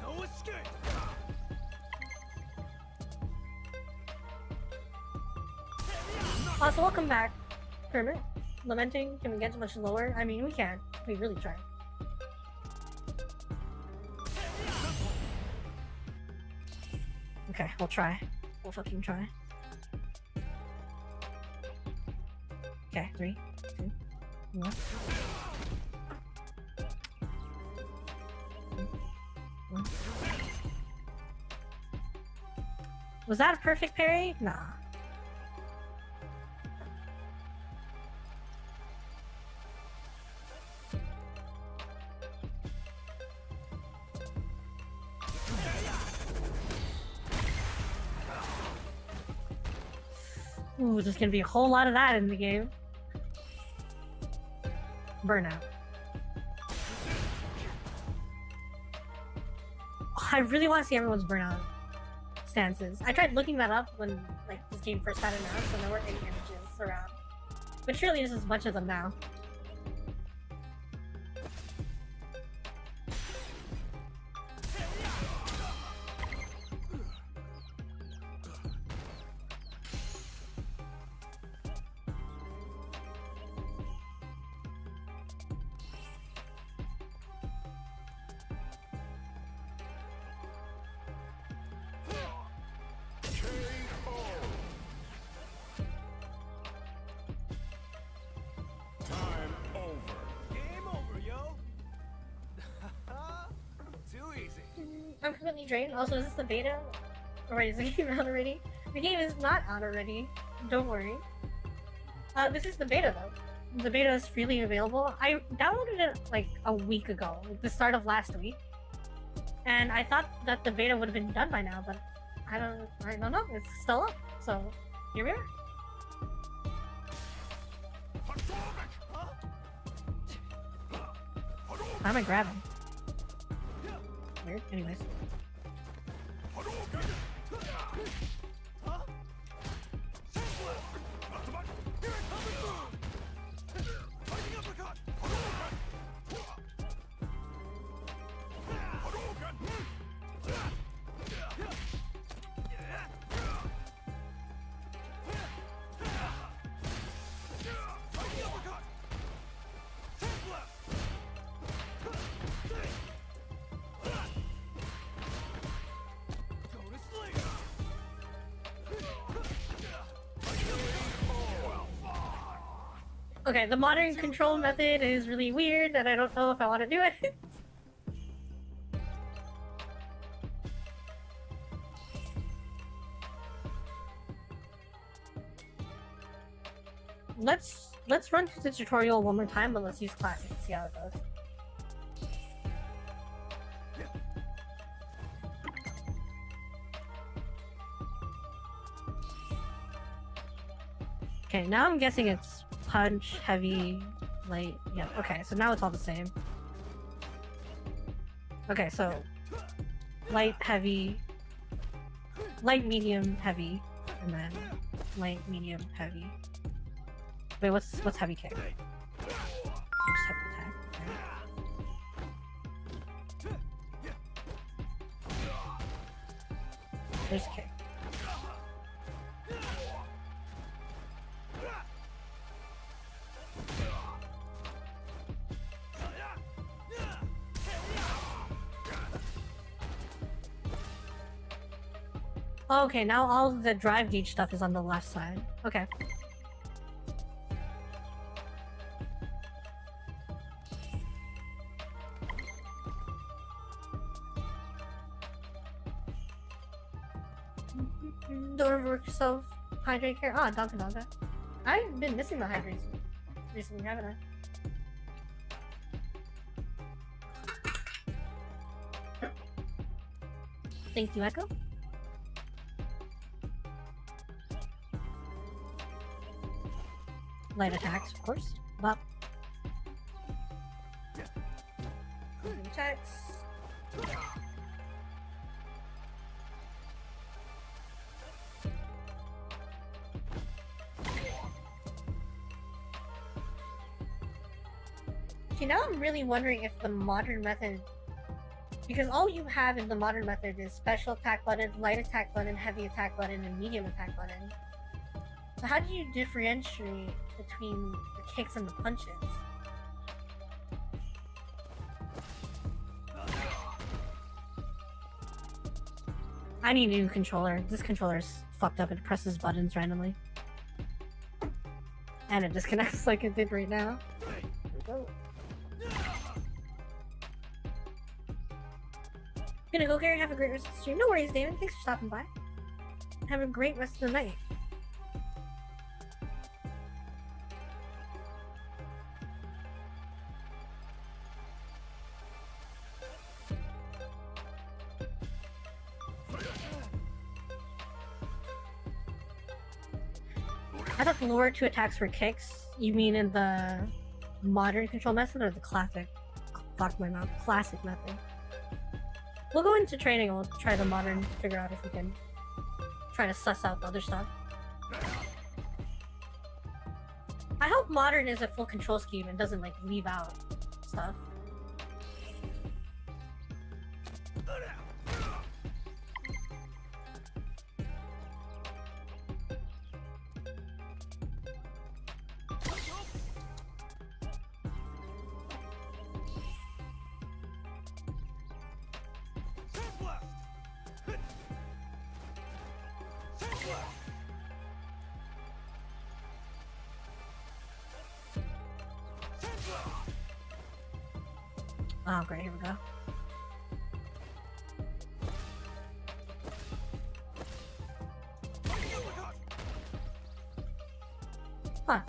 No escape! Also, welcome back, Kermit. Lamenting, can we get much lower? I mean, we can. We really try. Okay, we'll try. We'll fucking try. Okay, 3, 2, 1. Was that a perfect parry? Nah. Ooh, there's gonna be a whole lot of that in the game. Burnout. Oh, I really want to see everyone's burnout stances. I tried looking that up when like this game first got announced and there weren't any images around. But surely there's a bunch of them now. HP drain. Also, is this the beta? Or wait, is the game out already? The game is not out already. Don't worry. This is the beta though. The beta is freely available. I downloaded it like a week ago, like the start of last week. And I thought that the beta would have been done by now, but I don't know. It's still up. So here we are. How am I grabbing? Weird. Anyways. Okay, the modern control method is really weird and I don't know if I want to do it. Let's run through the tutorial one more time, but let's use classic and see how it goes. Okay, now I'm guessing it's punch, heavy, light. Yeah, okay, so now it's all the same. Okay, so light, heavy, light, medium, heavy, and then light, medium, heavy. Wait, what's heavy kick? Just heavy attack. Okay. There's kick. Okay, now all the drive gauge stuff is on the left side. Okay. Don't overwork yourself. Hydrate care. Ah, Donka. I've been missing the hydrates recently, haven't I? Thank you, Echo. Light attacks, of course. Bop. Attacks. See, now I'm really wondering if the modern method... Because all you have in the modern method is special attack button, light attack button, heavy attack button, and medium attack button. So how do you differentiate between the kicks and the punches? I need a new controller. This controller's fucked up. It presses buttons randomly. And it disconnects like it did right now. There we go. Gonna go, Gary. Have a great rest of the stream. No worries, David. Thanks for stopping by. Have a great rest of the night. I thought the lower two attacks were kicks. You mean in the modern control method or the classic? Fuck my mouth. Classic method. We'll go into training and we'll try the modern to figure out if we can try to suss out the other stuff. I hope modern is a full control scheme and doesn't like leave out stuff. Oh great, here we go. Huh.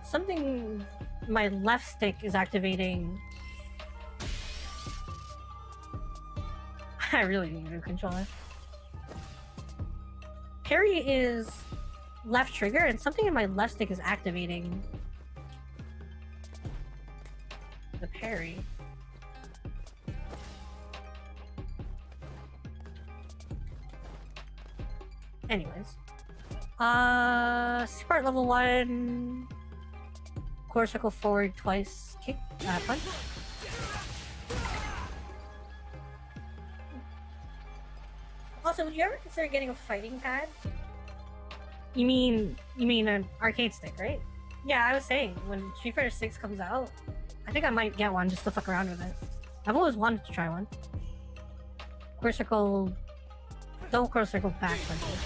Something... My left stick is activating... I really need a new controller. Parry is left trigger, and something in my left stick is activating the parry. Anyways. Super level 1. Core circle forward twice. Kick. Punch. Also, would you ever consider getting a fighting pad? You mean an arcade stick, right? Yeah, I was saying, when Street Fighter 6 comes out, I think I might get one just to fuck around with it. I've always wanted to try one. Core circle... Double core circle back punches.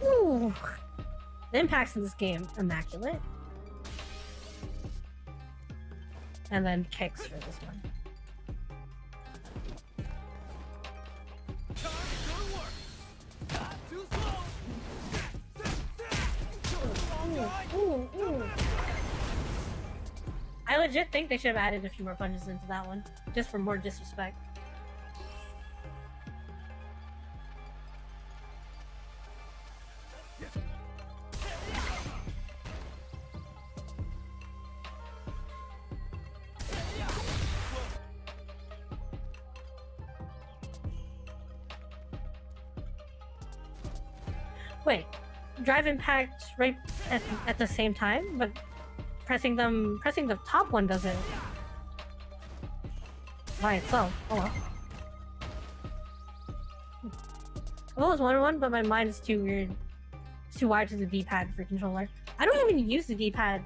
Ooh! The impacts in this game, immaculate. And then kicks for this one. Ooh. I legit think they should have added a few more punches into that one, just for more disrespect. Wait, drive impact right at the same time, but pressing the top one does it by itself. Oh well. I've always wanted one, but my mind is too weird. It's too wide to the D-pad for controller. I don't even use the D-pad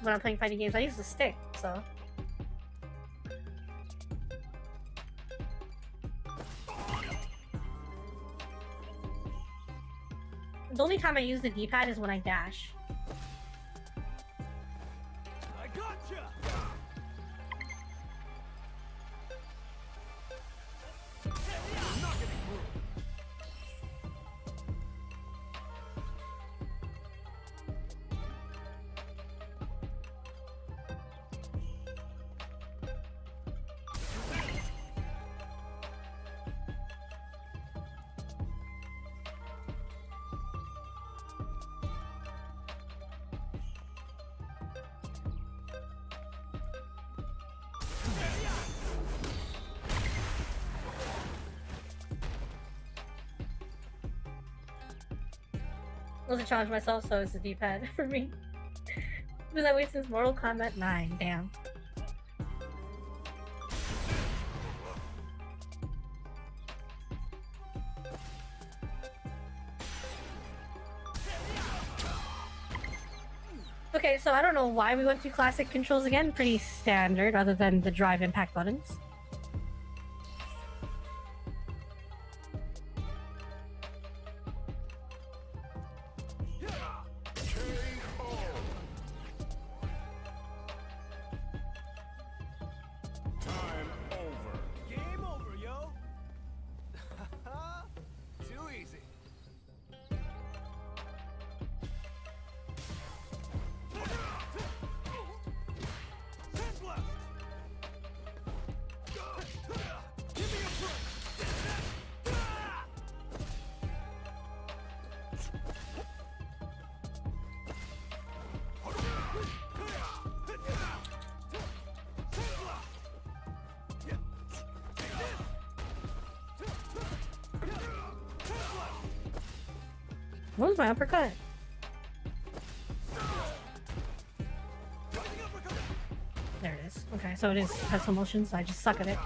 when I'm playing fighting games. I use the stick, so. The only time I use the D-pad is when I dash. I gotcha. I wasn't challenge myself, so it's the D-pad for me. Been that way since Mortal Kombat 9, damn. Okay, so I don't know why we went to classic controls again. Pretty standard, other than the drive impact buttons. Game over, yo. Too easy. What was my uppercut? There it is. Okay, so it has some motion, so I just suck at it.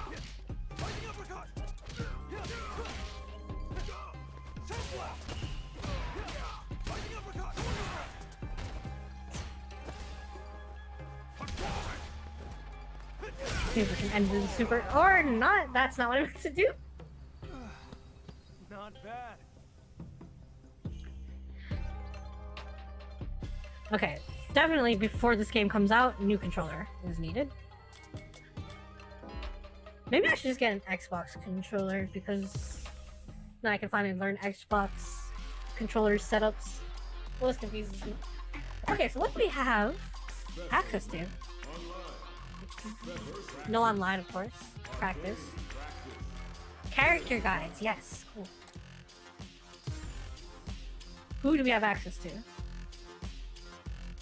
See if we can end the super, or not. That's not what I meant to do. Not bad. Okay, definitely before this game comes out, new controller is needed. Maybe I should just get an Xbox controller because then I can finally learn Xbox controller setups. Well, this confuses me. Okay, so what do we have access to? No online, of course. Practice. Character guides, yes, cool. Who do we have access to?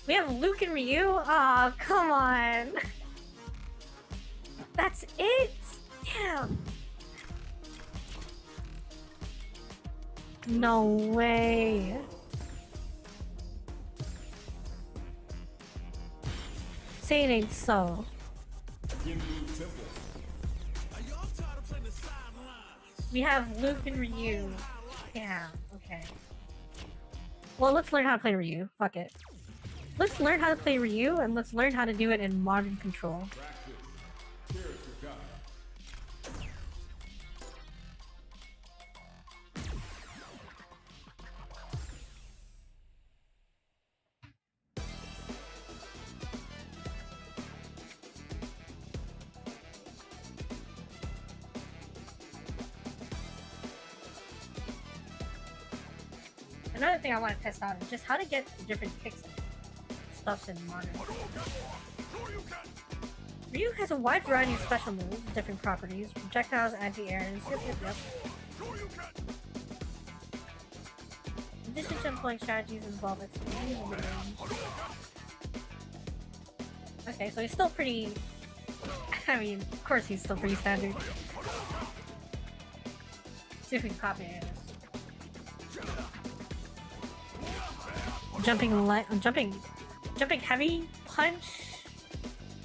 We have Luke and Ryu? Aw, come on. That's it? Damn. No way. Say it ain't so. We have Luke and Ryu. Yeah, okay. Well, let's learn how to play Ryu. Fuck it. Let's learn how to play Ryu, and let's learn how to do it in modern control. Another thing I want to test out is just how to get the different kicks and stuffs in modern. Ryu has a wide variety of special moves, different properties, projectiles, anti-airs, yep. In addition to employing strategies involve expertise and range. Okay, so he's still pretty... I mean, of course he's still pretty standard. See if we can copy it. Jumping heavy punch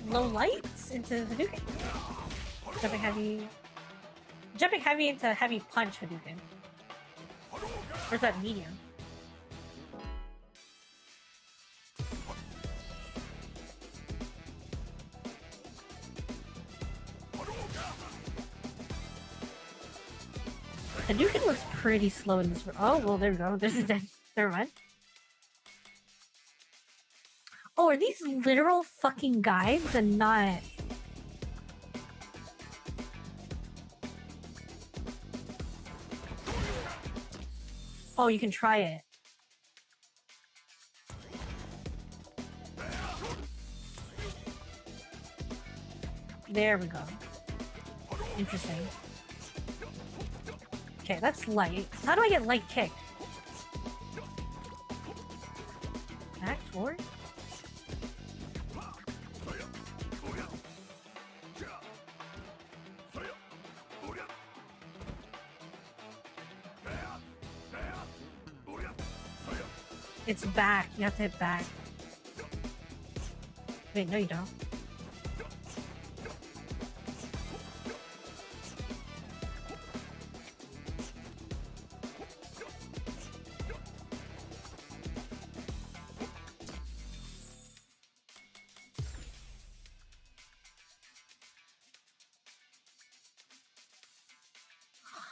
low lights into Hadouken. Jumping heavy into heavy punch Hadouken. Or is that medium? Hadouken looks pretty slow in this. Oh well, there we go. This is dead. Never mind. Oh, are these literal fucking guides and not... Oh, you can try it. There we go. Interesting. Okay, that's light. So how do I get light kick? Back forward? It's back. You have to hit back. Wait, no you don't.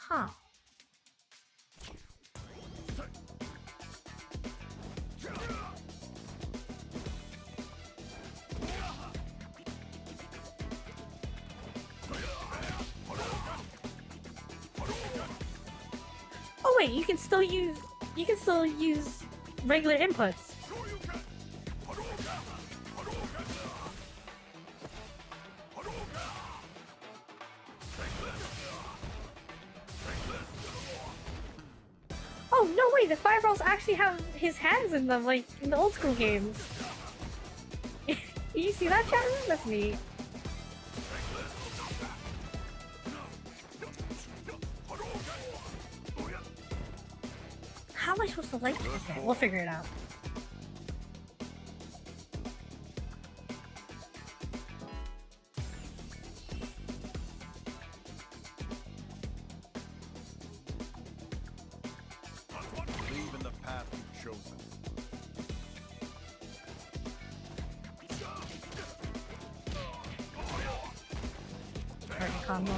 Huh. Oh wait, you can still use regular inputs. Oh no way, the fireballs actually have his hands in them like in the old school games. You see that, chat room? That's neat. How am I supposed to like it? Okay, we'll figure it out. Believe in the path you've chosen. Target combo.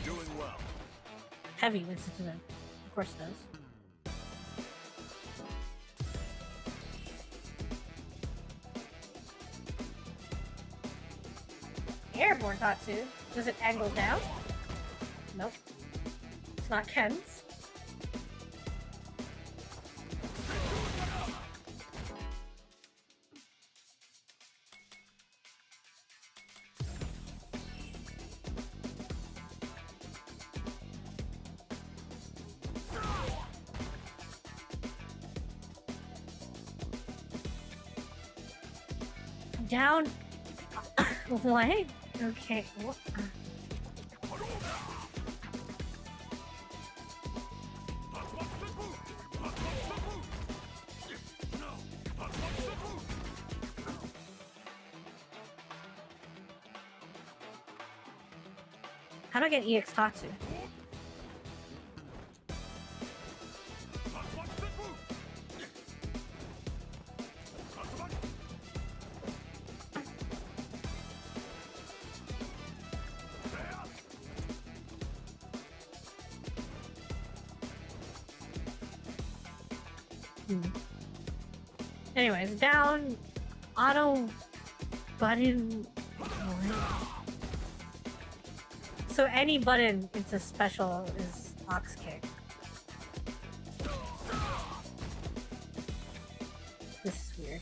Doing well. heavy links into them. Of course it does. Airborne Tatsu. Does it angle down? Nope. It's not Ken's. Down. What? Okay. What? How do I get EX Tatsu? Anyways, down, auto, button. So any button into special is Ox Kick. This is weird.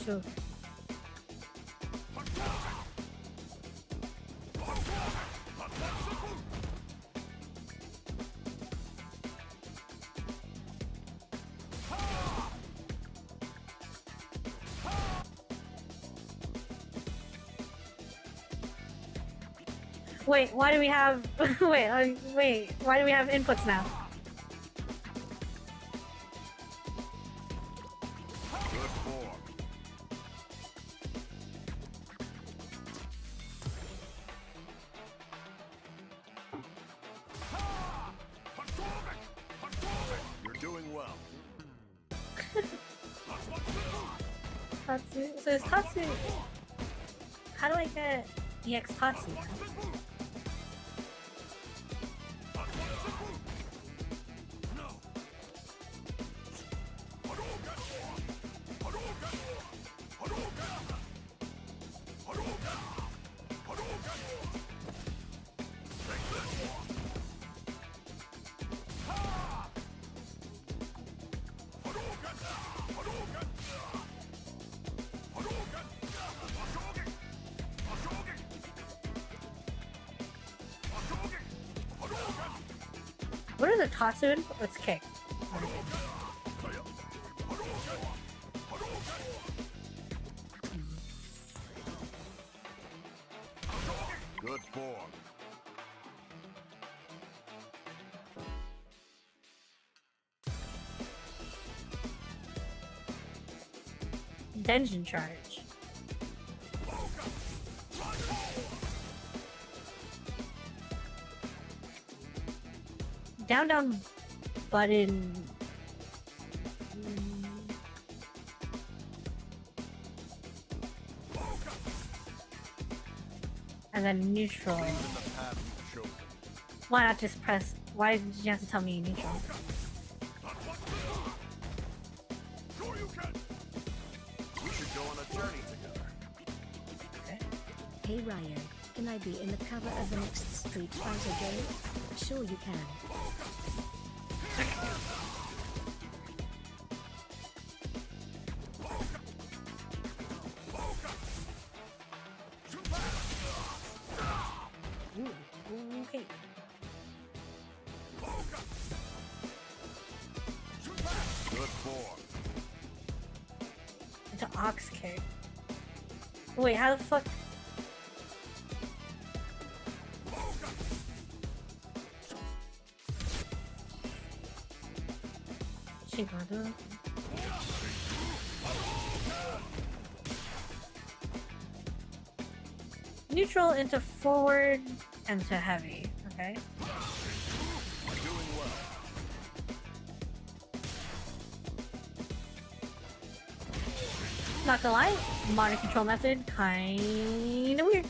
Sure. Wait, why do we have... wait, why do we have inputs now? Tatsu. So is Tatsu... How do I get EX Tatsu? What are the Tatsu? Let's kick. Good form. Dungeon charge. Down button. And then neutral. Why not just press? Why did you have to tell me neutral? We should go on a journey together. Hey Ryo, can I be in the cover of the next Street Fighter game? Sure you can. Okay. Good form. Ox kick. Wait, how the fuck? Chingada. Neutral into forward and to heavy. Okay. Not gonna lie, modern control method kinda weird.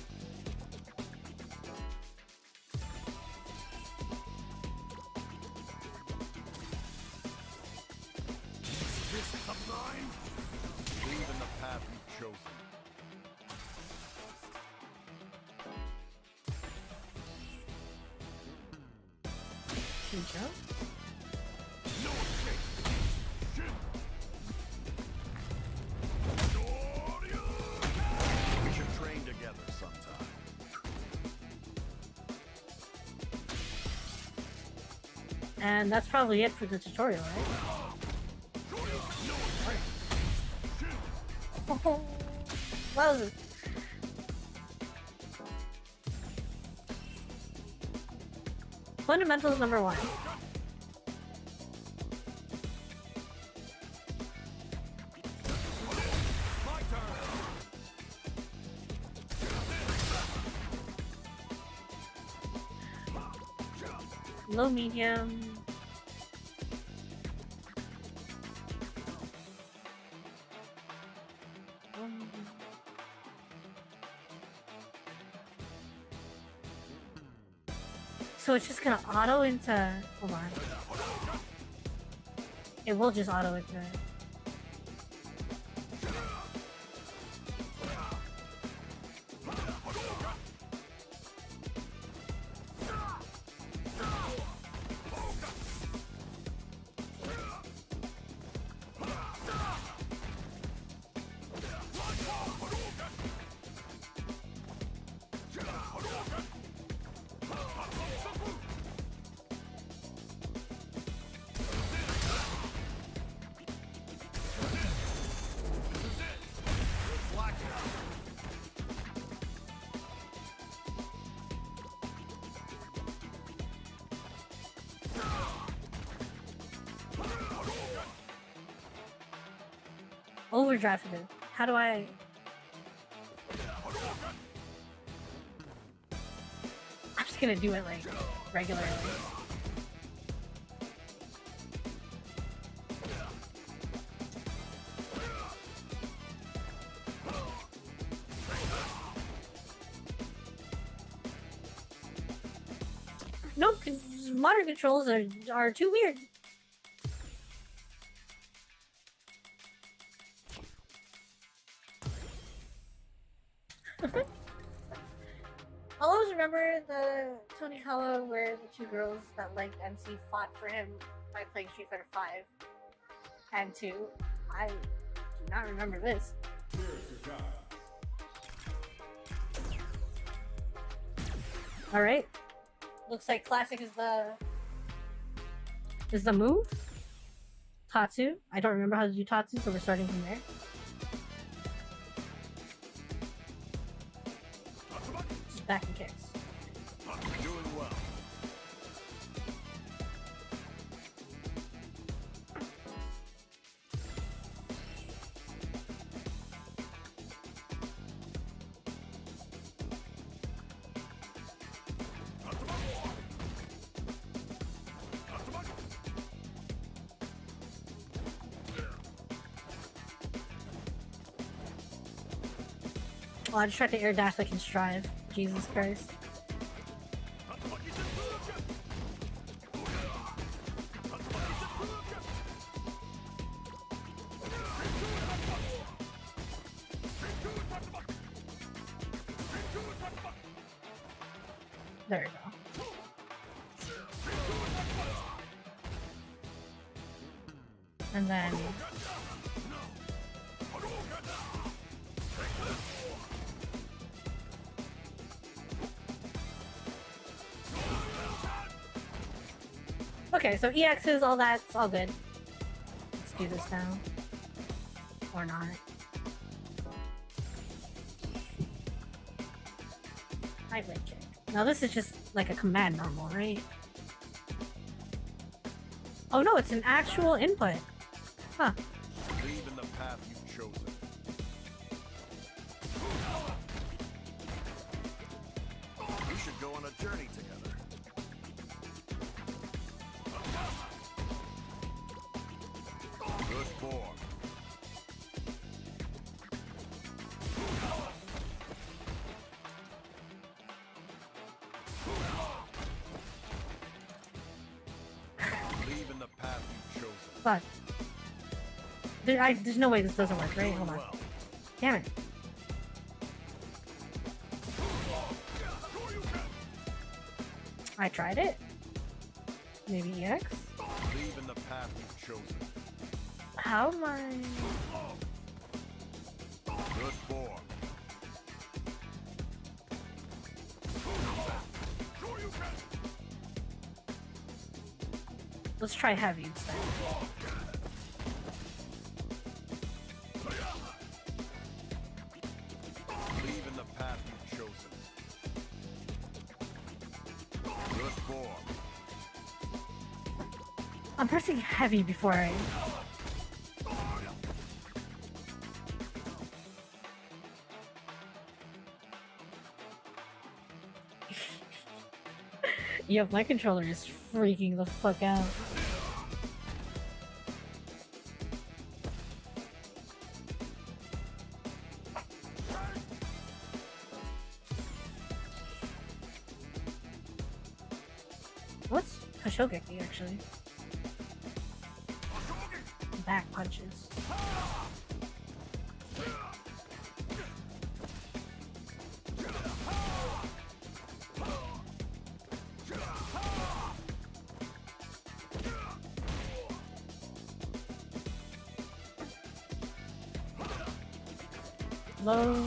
This sublime? Believe in the path you've chosen. Chincho? No escape. We should train together sometime. And that's probably it for the tutorial, right? Wowza. Fundamentals number 1. Low, medium. So it's just gonna auto into. Hold on. It will just auto into it. Overdrafted it. How do I... I'm just gonna do it like regularly. Nope, modern controls are too weird. I'll always remember the Tony Kawa where the two girls that liked MC fought for him by playing Street Fighter 5 and 2. I do not remember this. Alright. Looks like classic is the move. Tatsu. I don't remember how to do Tatsu, so we're starting from there. Just back and kicks. Doing well. Oh, I just tried to air dash like in Strive. Jesus Christ. There we go. And then... Okay, so EXs, all that's all good. Let's do this now. Or not. Right leg kick. Now this is just like a command normal, right? Oh no, it's an actual input. Huh. Believe in the path you've chosen. We should go on a journey together. Good form. Believe in the path you've chosen. Fuck. There's no way this doesn't work, right? Hold on. Damn it. I tried it. Maybe EX? Believe in the path you've chosen. How am I... Good form. Let's try heavy instead. Believe in the path you've chosen. Good form. I'm pressing heavy before I... Yo, my controller is freaking the fuck out. What's Hashogeki actually? Back punches. Low.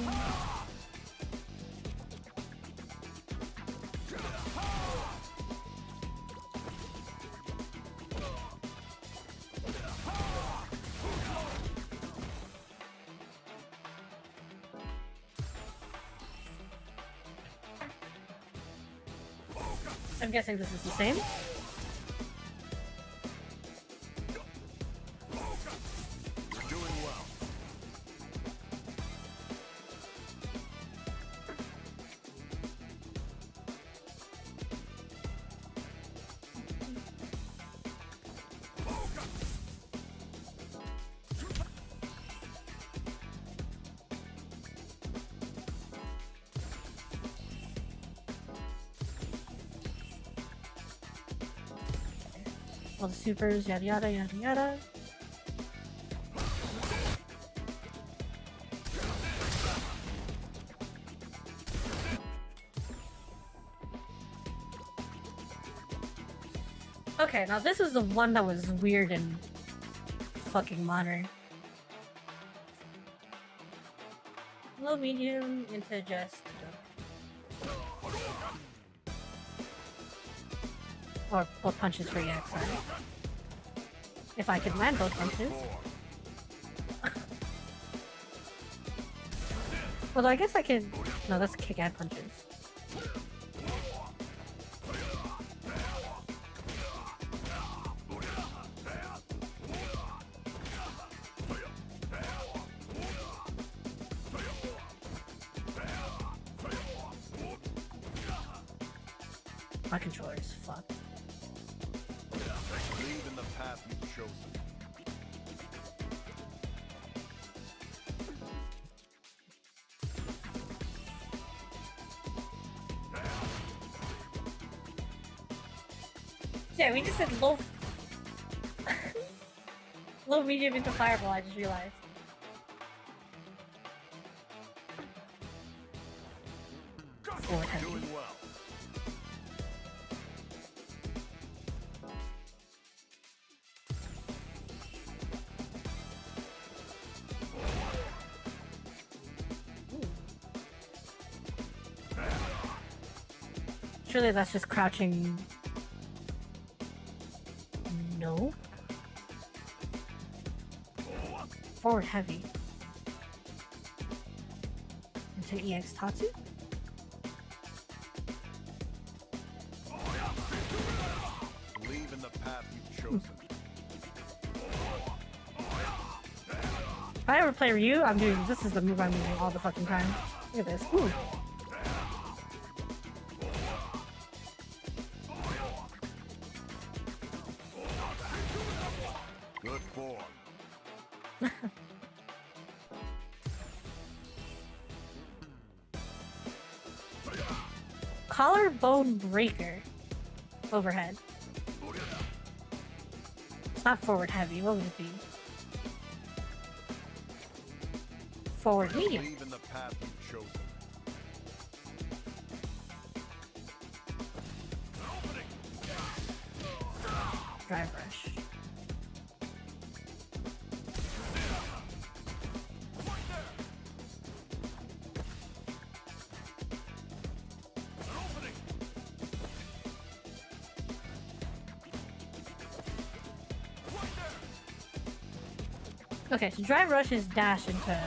I'm guessing this is the same. You're doing well. All the supers, yada yada yada yada. Okay, now this is the one that was weird and fucking modern. Low medium into just... Or both punches for EX, sorry. If I could land both punches. Although I guess I could... No, that's kick and punches. My controller is fucked. Believe in the path you've chosen. Yeah, we just said low... low medium into fireball, I just realized. Forward heavy. Doing well. Surely that's just crouching. No. Forward heavy. Into EX Tatsu? If I ever play Ryu, I'm doing this is the move I'm using all the fucking time. Look at this. Ooh. Good boy. Collarbone breaker. Overhead. It's not forward heavy. What would it be? Forward medium. Believe in the path you've chosen. Drive rush. Okay, so drive rush is dash into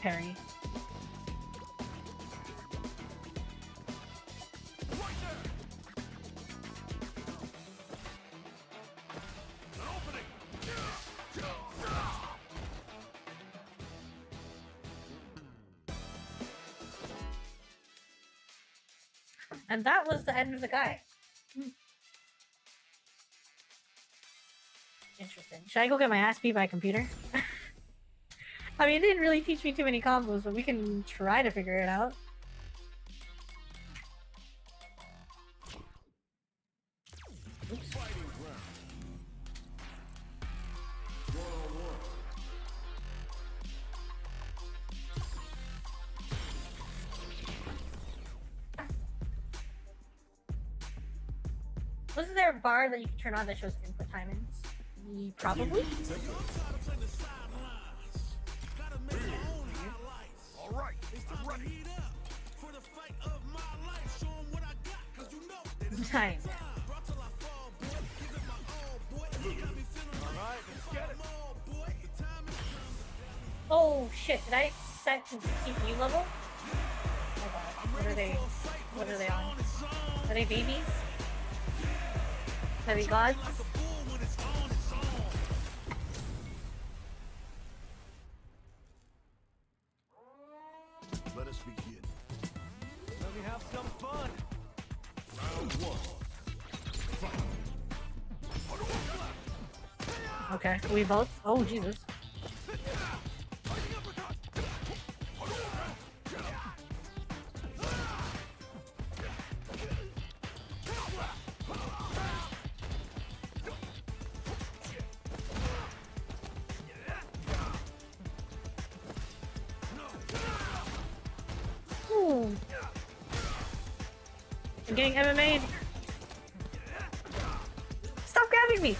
parry. And that was the end of the guy. Interesting. Should I go get my ass beat by a computer? I mean, it didn't really teach me too many combos, but we can try to figure it out. Oops. Wasn't there a bar that you could turn on that shows input timings? Probably. Alright, I'm ready. Time. Oh shit, did I set to CPU level? Oh god, what are they? What are they on? Are they babies? Heavy gods? Let us begin. Let me have some fun. Round one. Okay, we both? Oh, Jesus. Ooh. I'm getting MMA'd. Stop grabbing me!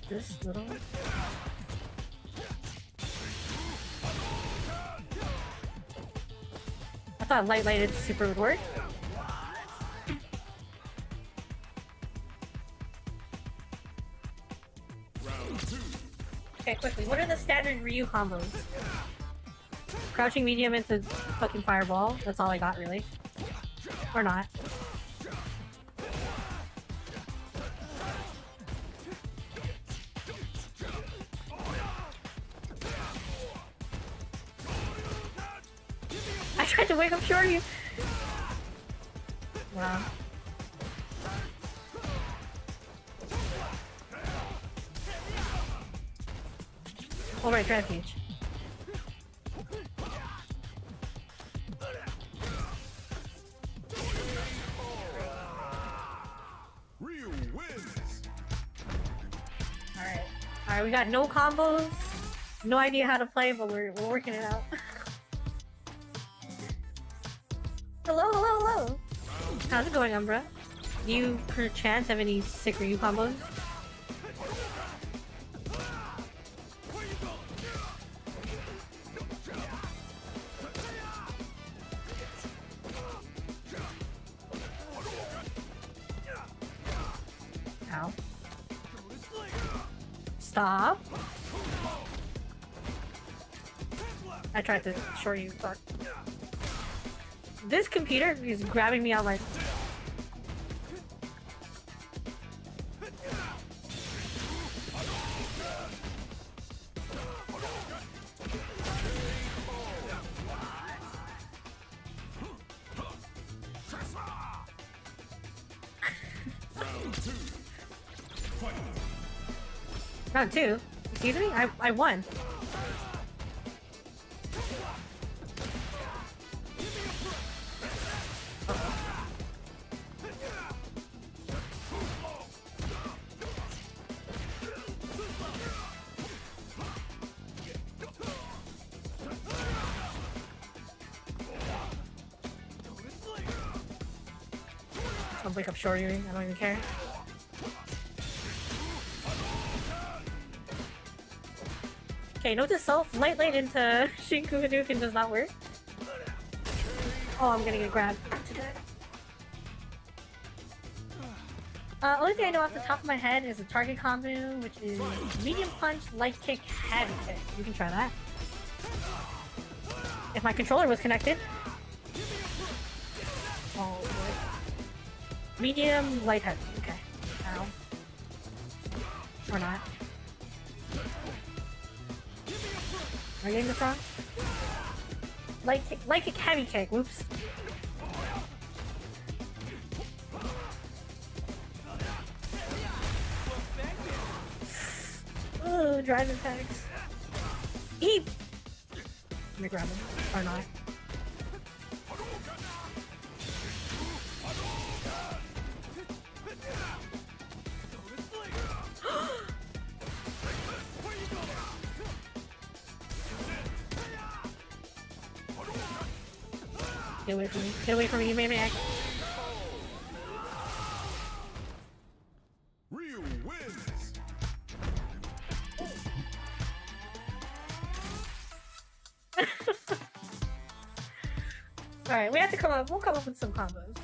This little... I thought lighted super would work. Okay, quickly, what are the standard Ryu combos? Crouching medium into fucking fireball. That's all I got, really. Or not. I tried to wake up Shorty! Wow. Alright, drive cage. Ryu wins. Alright, we got no combos. No idea how to play, but we're working it out. Hello, hello, hello! How's it going, Umbra? Do you, perchance, have any sick Ryu combos? Ow. Stop! I tried to short you, fuck. This computer is grabbing me out like. Round 2? Excuse me? I won. I'll wake up Shoryuing, I don't even care. Okay, note to self, light into Shinku Hadouken does not work. Oh, I'm gonna get grabbed to death. Only thing I know off the top of my head is a target combo, which is medium punch, light kick, heavy kick. You can try that. If my controller was connected. Oh boy. Medium, light, heavy. Okay. Ow. Or not. Am I getting this wrong? Light kick, heavy kick. Whoops. Oh, drive impacts. Eep! Let me grab him. Or not. Get away from me. Get away from me, you maniac. Ryu wins. Alright, we have to come up. We'll come up with some combos.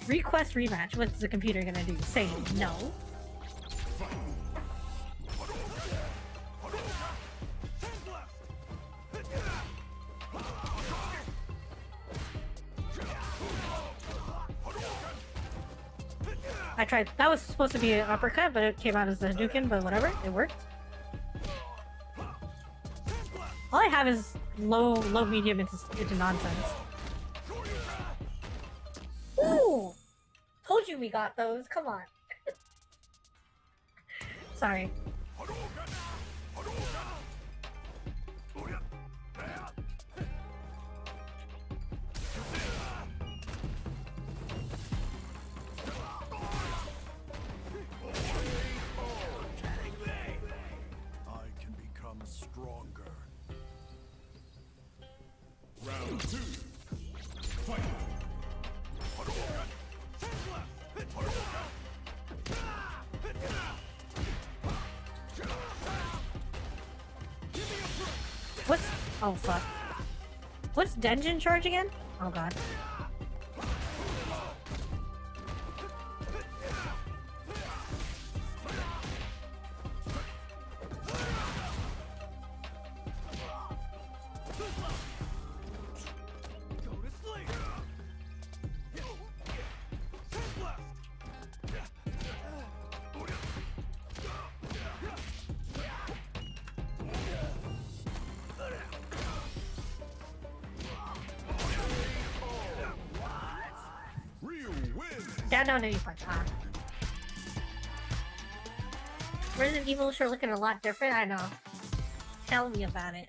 Request rematch. What's the computer gonna do? Say no. I tried. That was supposed to be an uppercut, but it came out as a Hadouken, but whatever. It worked. All I have is low, medium into nonsense. Ooh! Told you we got those. Come on. Sorry. Stronger. Round 2. Fight. What's... Oh, fuck. What's Denjin charge again? Oh, God. Down any punch. Ah. Resident Evil sure looking a lot different. I know. Tell me about it.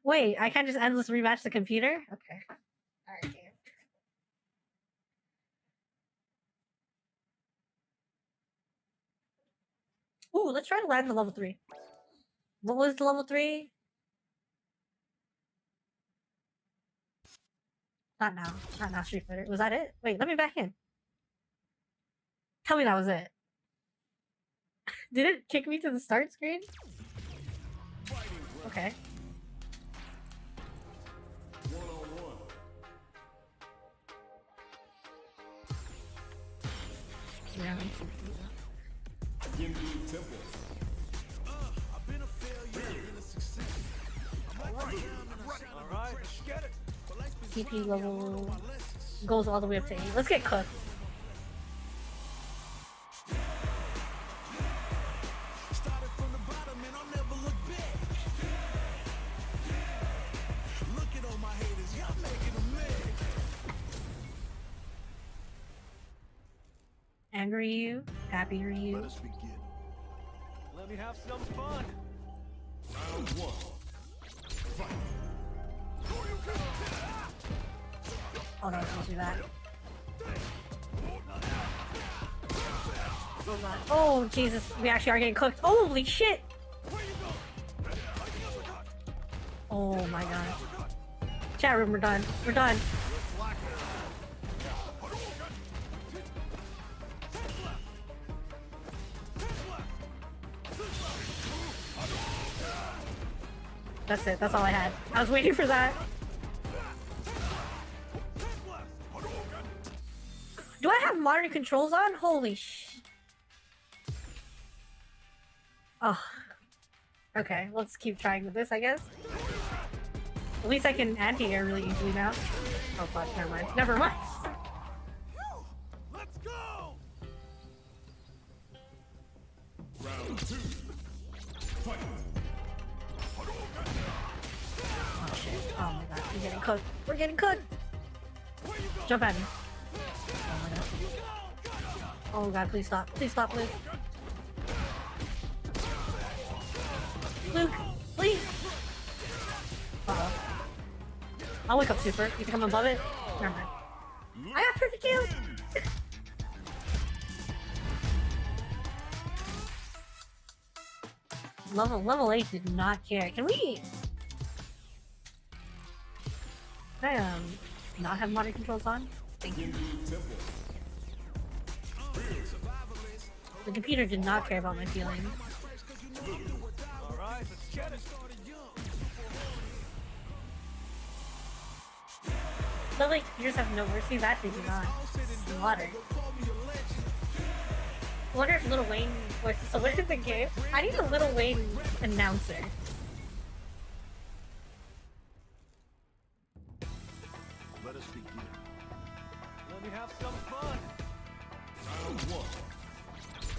Wait, I can't just endless rematch the computer? Okay. Alright. Ooh, let's try to land the level 3. What was the level 3? Not now. Not now, Street Fighter. Was that it? Wait, let me back in. Tell me that was it. Did it kick me to the start screen? Okay. Yeah. I've been a failure, I've been a success. I'm alright. TP level goes all the way up to 8. Let's get cooked. Angry you, happy you. Let us begin. Let me have some fun. Round 1. Fight. Oh no, it's supposed to be that. Oh god. Oh Jesus, we actually are getting cooked. Holy shit! Oh my god. Chat room, we're done. We're done. That's it, that's all I had. I was waiting for that. Do I have modern controls on? Holy sh... Oh. Okay, let's keep trying with this, I guess. At least I can anti-air really easily now. Oh fuck, never mind. Never mind! Let's go! Round 2. Fight. Oh shit. Oh my god, we're getting cooked. We're getting cooked! Jump at me. Oh my god. Oh god, please stop. Please stop, Luke. Luke, please! Uh-oh. I'll wake up super. You think I'm above it? Never mind. I got perfect kill! Level 8 did not care. Can we... Can I, not have modern controls on? Thank you. The computer did not care about my feelings. Alright, let's get it. But like, computers have no mercy, that they do not. Slaughter. I wonder if Lil Wayne voices someone in the game. I need a Lil Wayne announcer. Let us begin. Let me have some fun. Round 1.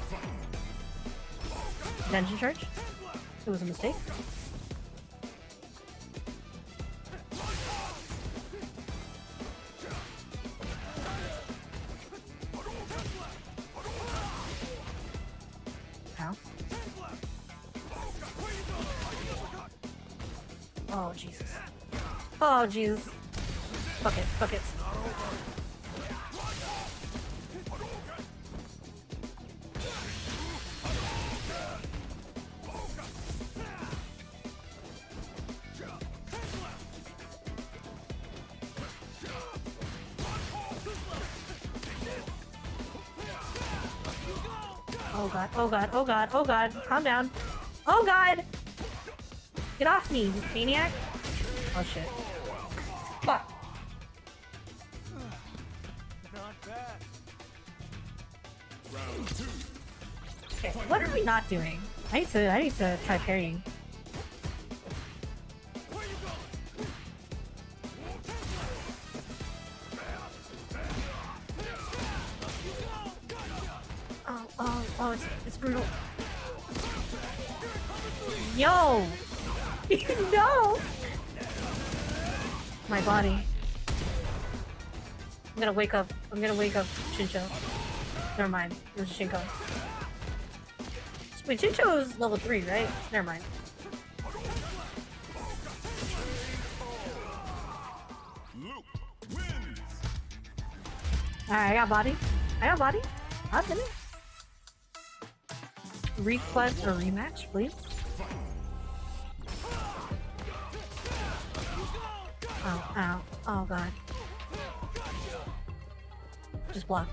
Fight. Dungeon charge? It was a mistake. How? Oh Jesus. Oh Jesus. Fuck it, fuck it. Oh god, oh god, oh god, oh god, calm down. Oh god! Get off me, you maniac! Oh shit. Fuck. Not bad. Round 2. Okay, what are we not doing? I need to try parrying. Oh, it's brutal. Yo! No! My body. I'm gonna wake up Shincho. Never mind, it was Shinko. Wait, Shincho is level 3, right? Never mind. Alright, I got body. I'll finish. Request a rematch, please. Ow, ow, oh god. Just block.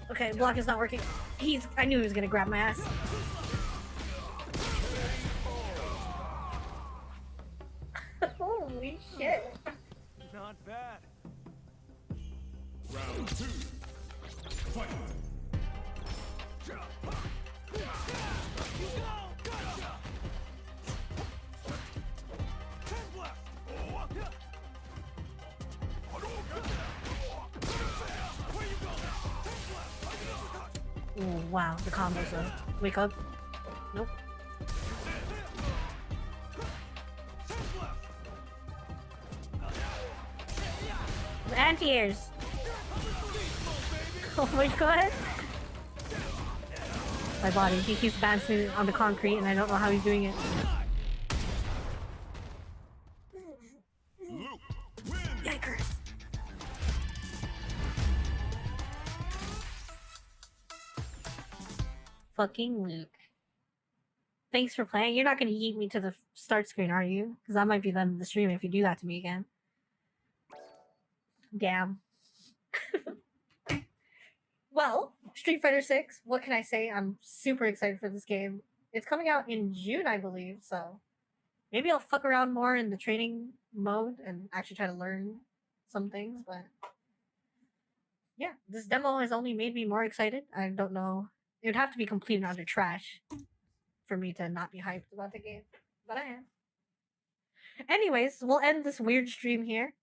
Okay, block is not working. I knew he was gonna grab my ass. Holy shit. Not bad. Round 2. Fight. Oh wow, the combos though. Wake up. Nope. Anti-airs. Oh my god. My body, he keeps bouncing on the concrete and I don't know how he's doing it. Yikers. Fucking Luke. Thanks for playing. You're not gonna yeet me to the start screen, are you? Because that might be the end of the stream if you do that to me again. Damn. Well, Street Fighter 6, what can I say? I'm super excited for this game. It's coming out in June, I believe, so maybe I'll fuck around more in the training mode and actually try to learn some things, but yeah, this demo has only made me more excited. I don't know. It would have to be complete and utter trash for me to not be hyped about the game, but I am. Anyways, we'll end this weird stream here.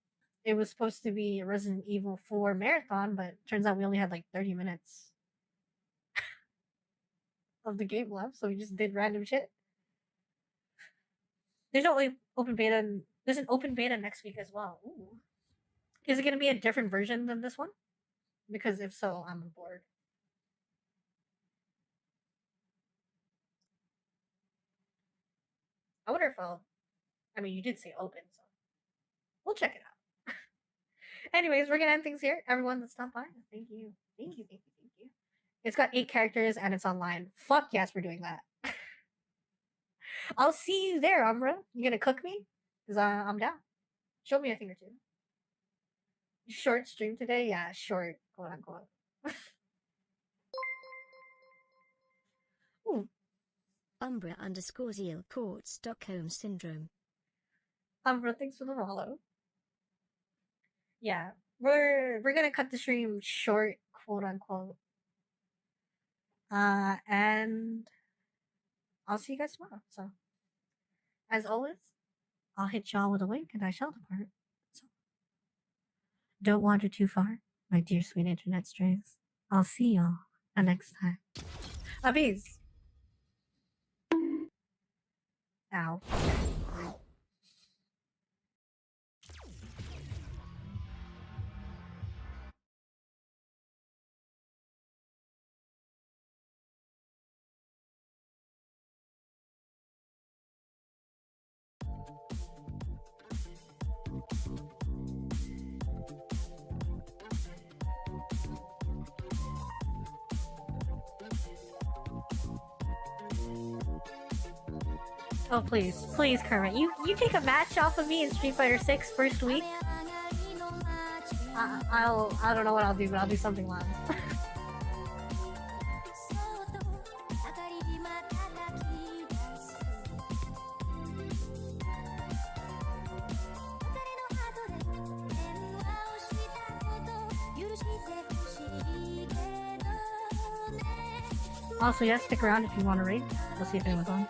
It was supposed to be a Resident Evil 4 marathon, but turns out we only had like 30 minutes of the game left, so we just did random shit. There's no open beta. There's an open beta next week as well. Ooh. Is it going to be a different version than this one? Because if so, I'm on board. I wonder if I'll... I mean, you did say open, so we'll check it out. Anyways, we're going to end things here. Everyone that stopped by, thank you. Thank you, thank you, thank you. It's got 8 characters and it's online. Fuck yes, we're doing that. I'll see you there, Umbra. You gonna cook me? Because I'm down. Show me a thing or two. Short stream today? Yeah, short, quote unquote. Ooh. Umbra_Zeal caught Stockholm Syndrome. Umbra, thanks for the follow. Yeah, we're gonna cut the stream short, quote unquote. And I'll see you guys tomorrow. So, as always, I'll hit y'all with a wink and I shall depart. So, don't wander too far, my dear sweet internet strays. I'll see y'all next time. Peace. Ow. Oh please, please, Kermit. You take a match off of me in Street Fighter 6 first week. I don't know what I'll do, but I'll do something live. Also, yes, stick around if you want to raid. We'll see if anyone's on.